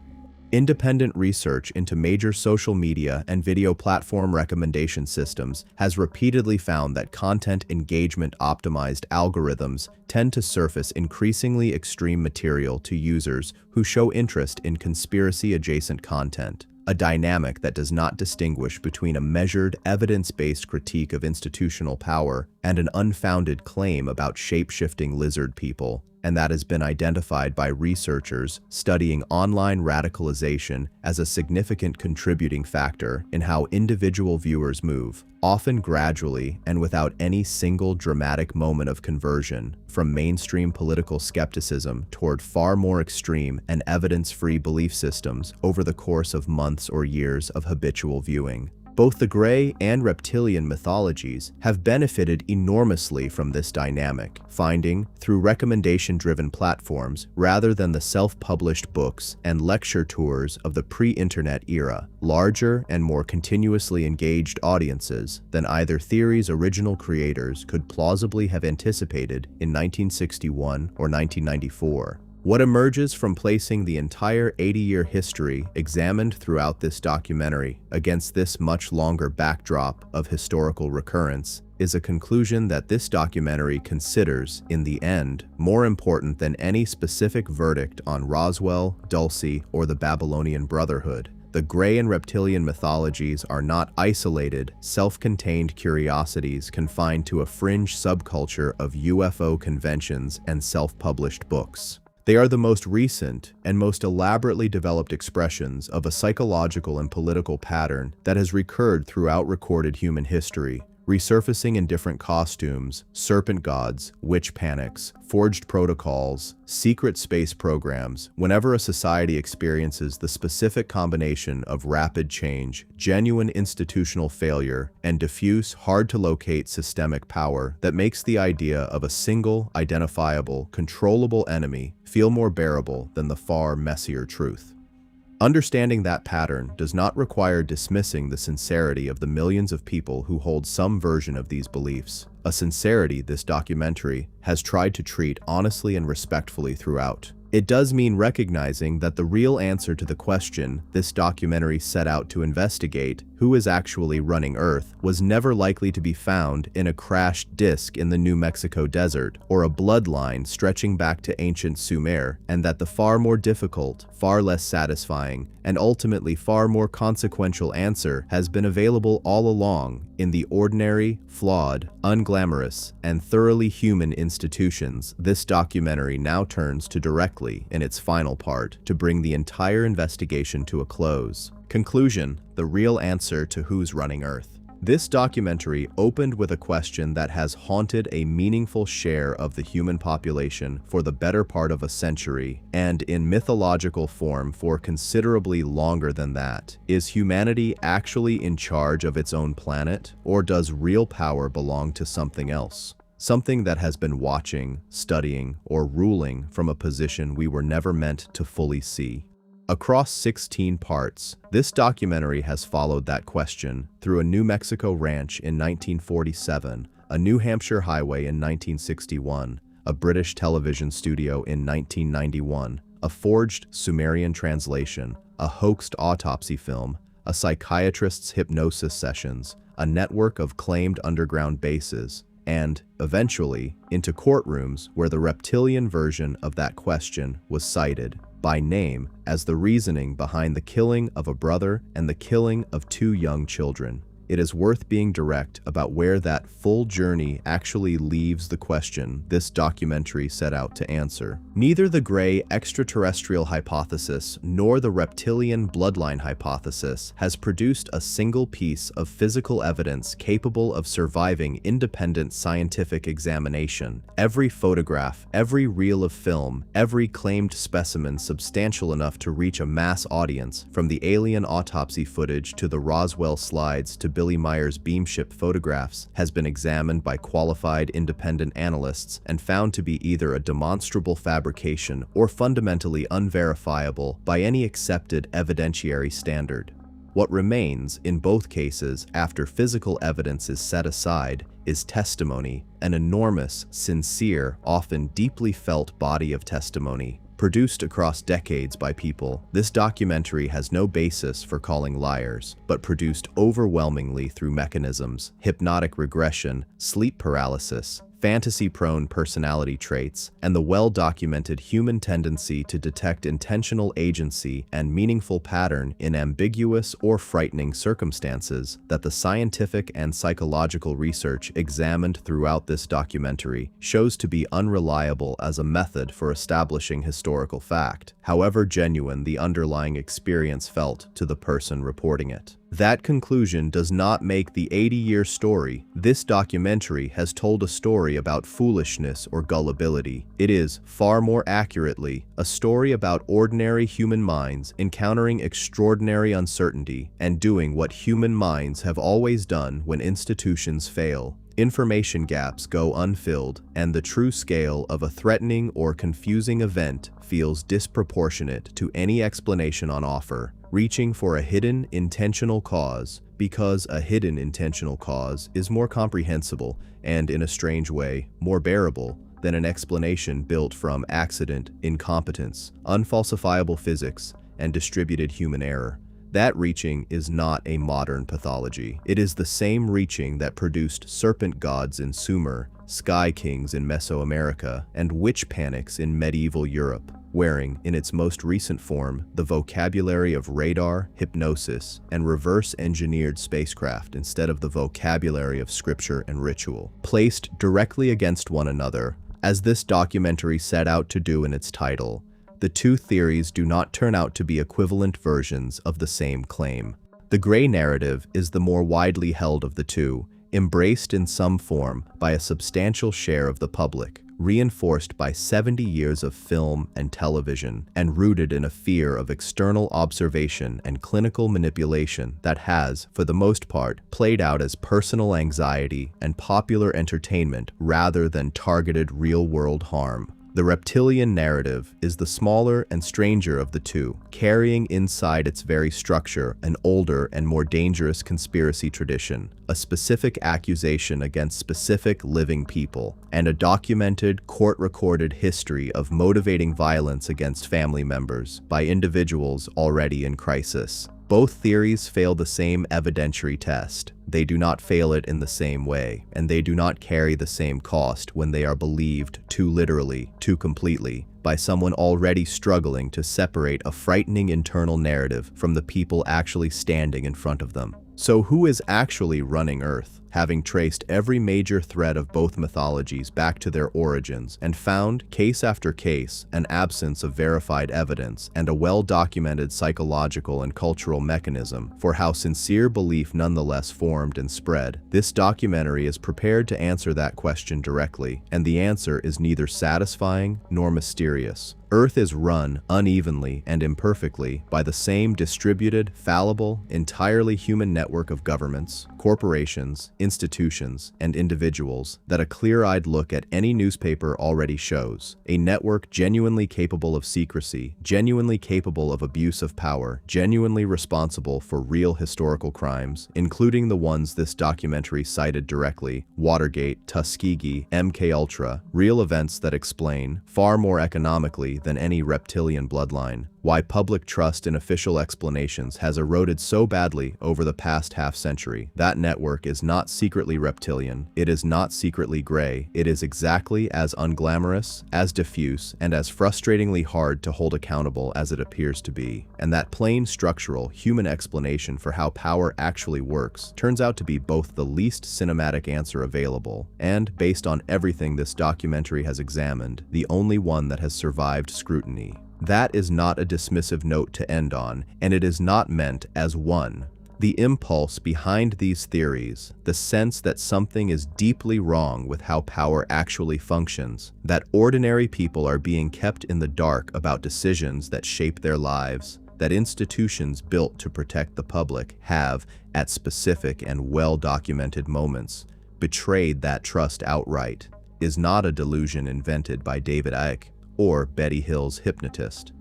Independent research into major social media and video platform recommendation systems has repeatedly found that content engagement optimized algorithms tend to surface increasingly extreme material to users who show interest in conspiracy-adjacent content, a dynamic that does not distinguish between a measured, evidence-based critique of institutional power and an unfounded claim about shape-shifting lizard people, and that has been identified by researchers studying online radicalization as a significant contributing factor in how individual viewers move, often gradually and without any single dramatic moment of conversion, from mainstream political skepticism toward far more extreme and evidence-free belief systems over the course of months or years of habitual viewing. Both the Grey and Reptilian mythologies have benefited enormously from this dynamic, finding, through recommendation-driven platforms rather than the self-published books and lecture tours of the pre-internet era, larger and more continuously engaged audiences than either theory's original creators could plausibly have anticipated in 1961 or 1994. What emerges from placing the entire 80-year history examined throughout this documentary against this much longer backdrop of historical recurrence is a conclusion that this documentary considers, in the end, more important than any specific verdict on Roswell, Dulce, or the Babylonian Brotherhood. The Grey and Reptilian mythologies are not isolated, self-contained curiosities confined to a fringe subculture of UFO conventions and self-published books. They are the most recent and most elaborately developed expressions of a psychological and political pattern that has recurred throughout recorded human history, resurfacing in different costumes, serpent gods, witch panics, forged protocols, secret space programs, whenever a society experiences the specific combination of rapid change, genuine institutional failure, and diffuse, hard-to-locate systemic power that makes the idea of a single, identifiable, controllable enemy feel more bearable than the far messier truth. Understanding that pattern does not require dismissing the sincerity of the millions of people who hold some version of these beliefs, a sincerity this documentary has tried to treat honestly and respectfully throughout. It does mean recognizing that the real answer to the question this documentary set out to investigate, who is actually running Earth, was never likely to be found in a crashed disk in the New Mexico desert or a bloodline stretching back to ancient Sumer, and that the far more difficult, far less satisfying, and ultimately far more consequential answer has been available all along in the ordinary, flawed, unglamorous, and thoroughly human institutions this documentary now turns to directly in its final part to bring the entire investigation to a close. Conclusion: the real answer to who's running Earth. This documentary opened with a question that has haunted a meaningful share of the human population for the better part of a century, and in mythological form for considerably longer than that. Is humanity actually in charge of its own planet, or does real power belong to something else? Something that has been watching, studying, or ruling from a position we were never meant to fully see. Across 16 parts, this documentary has followed that question through a New Mexico ranch in 1947, a New Hampshire highway in 1961, a British television studio in 1991, a forged Sumerian translation, a hoaxed autopsy film, a psychiatrist's hypnosis sessions, a network of claimed underground bases, and, eventually, into courtrooms where the reptilian version of that question was cited, by name, as the reasoning behind the killing of a brother and the killing of 2 young children. It is worth being direct about where that full journey actually leaves the question this documentary set out to answer. Neither the gray extraterrestrial hypothesis nor the reptilian bloodline hypothesis has produced a single piece of physical evidence capable of surviving independent scientific examination. Every photograph, every reel of film, every claimed specimen substantial enough to reach a mass audience, from the alien autopsy footage to the Roswell slides to Billy Meyer's beamship photographs, has been examined by qualified independent analysts and found to be either a demonstrable fabrication or fundamentally unverifiable by any accepted evidentiary standard. What remains, in both cases, after physical evidence is set aside, is testimony, an enormous, sincere, often deeply felt body of testimony. Produced across decades by people, this documentary has no basis for calling liars, but produced overwhelmingly through mechanisms, hypnotic regression, sleep paralysis, fantasy-prone personality traits, and the well-documented human tendency to detect intentional agency and meaningful pattern in ambiguous or frightening circumstances that the scientific and psychological research examined throughout this documentary shows to be unreliable as a method for establishing historical fact, however genuine the underlying experience felt to the person reporting it. That conclusion does not make the 80-year story. This documentary has told a story about foolishness or gullibility. It is, far more accurately, a story about ordinary human minds encountering extraordinary uncertainty and doing what human minds have always done when institutions fail. Information gaps go unfilled, and the true scale of a threatening or confusing event feels disproportionate to any explanation on offer, reaching for a hidden intentional cause, because a hidden intentional cause is more comprehensible and, in a strange way, more bearable than an explanation built from accident, incompetence, unfalsifiable physics, and distributed human error. That reaching is not a modern pathology. It is the same reaching that produced serpent gods in Sumer, sky kings in Mesoamerica, and witch panics in medieval Europe, wearing, in its most recent form, the vocabulary of radar, hypnosis, and reverse-engineered spacecraft instead of the vocabulary of scripture and ritual. Placed directly against one another, as this documentary set out to do in its title, the two theories do not turn out to be equivalent versions of the same claim. The gray narrative is the more widely held of the two, embraced in some form by a substantial share of the public, reinforced by 70 years of film and television, and rooted in a fear of external observation and clinical manipulation that has, for the most part, played out as personal anxiety and popular entertainment rather than targeted real-world harm. The reptilian narrative is the smaller and stranger of the two, carrying inside its very structure an older and more dangerous conspiracy tradition, a specific accusation against specific living people, and a documented, court-recorded history of motivating violence against family members by individuals already in crisis. Both theories fail the same evidentiary test. They do not fail it in the same way, and they do not carry the same cost when they are believed too literally, too completely, by someone already struggling to separate a frightening internal narrative from the people actually standing in front of them. So who is actually running Earth? Having traced every major thread of both mythologies back to their origins and found, case after case, an absence of verified evidence and a well-documented psychological and cultural mechanism for how sincere belief nonetheless formed and spread, this documentary is prepared to answer that question directly, and the answer is neither satisfying nor mysterious. Earth is run unevenly and imperfectly by the same distributed, fallible, entirely human network of governments, corporations, institutions, and individuals that a clear-eyed look at any newspaper already shows. A network genuinely capable of secrecy, genuinely capable of abuse of power, genuinely responsible for real historical crimes, including the ones this documentary cited directly: Watergate, Tuskegee, MKUltra, real events that explain, far more economically than any reptilian bloodline, why public trust in official explanations has eroded so badly over the past half-century. That network is not secretly reptilian, it is not secretly gray, it is exactly as unglamorous, as diffuse, and as frustratingly hard to hold accountable as it appears to be. And that plain structural, human explanation for how power actually works turns out to be both the least cinematic answer available, and, based on everything this documentary has examined, the only one that has survived scrutiny. That is not a dismissive note to end on, and it is not meant as one. The impulse behind these theories, the sense that something is deeply wrong with how power actually functions, that ordinary people are being kept in the dark about decisions that shape their lives, that institutions built to protect the public have, at specific and well-documented moments, betrayed that trust outright, is not a delusion invented by David Icke or Betty Hill's hypnotist.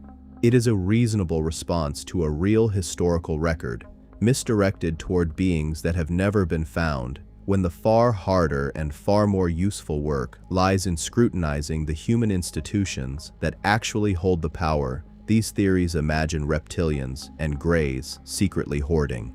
It is a reasonable response to a real historical record, misdirected toward beings that have never been found, when the far harder and far more useful work lies in scrutinizing the human institutions that actually hold the power these theories imagine reptilians and greys secretly hoarding.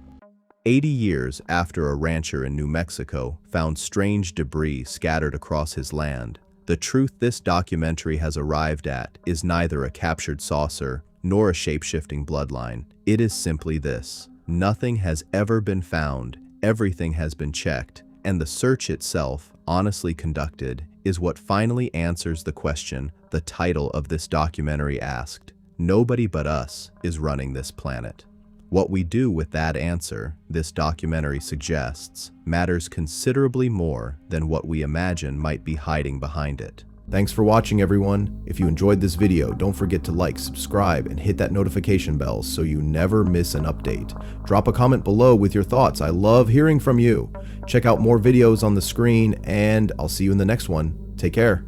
80 years after a rancher in New Mexico found strange debris scattered across his land, the truth this documentary has arrived at is neither a captured saucer nor a shape-shifting bloodline. It is simply this: nothing has ever been found, everything has been checked, and the search itself, honestly conducted, is what finally answers the question the title of this documentary asked. Nobody but us is running this planet. What we do with that answer, this documentary suggests, matters considerably more than what we imagine might be hiding behind it. Thanks for watching, everyone. If you enjoyed this video, don't forget to like, subscribe, and hit that notification bell so you never miss an update. Drop a comment below with your thoughts. I love hearing from you. Check out more videos on the screen, and I'll see you in the next one. Take care.